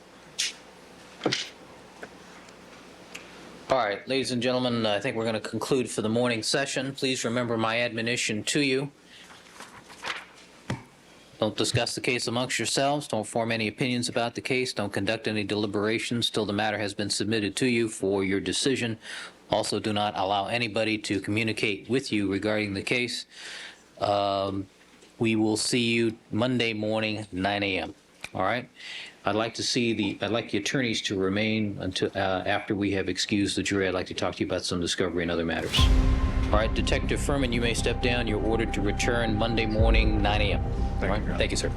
Speaker 1: All right, ladies and gentlemen, I think we're going to conclude for the morning session. Please remember my admonition to you. Don't discuss the case amongst yourselves. Don't form any opinions about the case. Don't conduct any deliberations till the matter has been submitted to you for your decision. Also, do not allow anybody to communicate with you regarding the case. We will see you Monday morning, 9 a.m. All right? I'd like the attorneys to remain until after we have excused the jury. I'd like to talk to you about some discovery and other matters. All right, Detective Furman, you may step down. You're ordered to return Monday morning, 9 a.m. All right? Thank you, sir.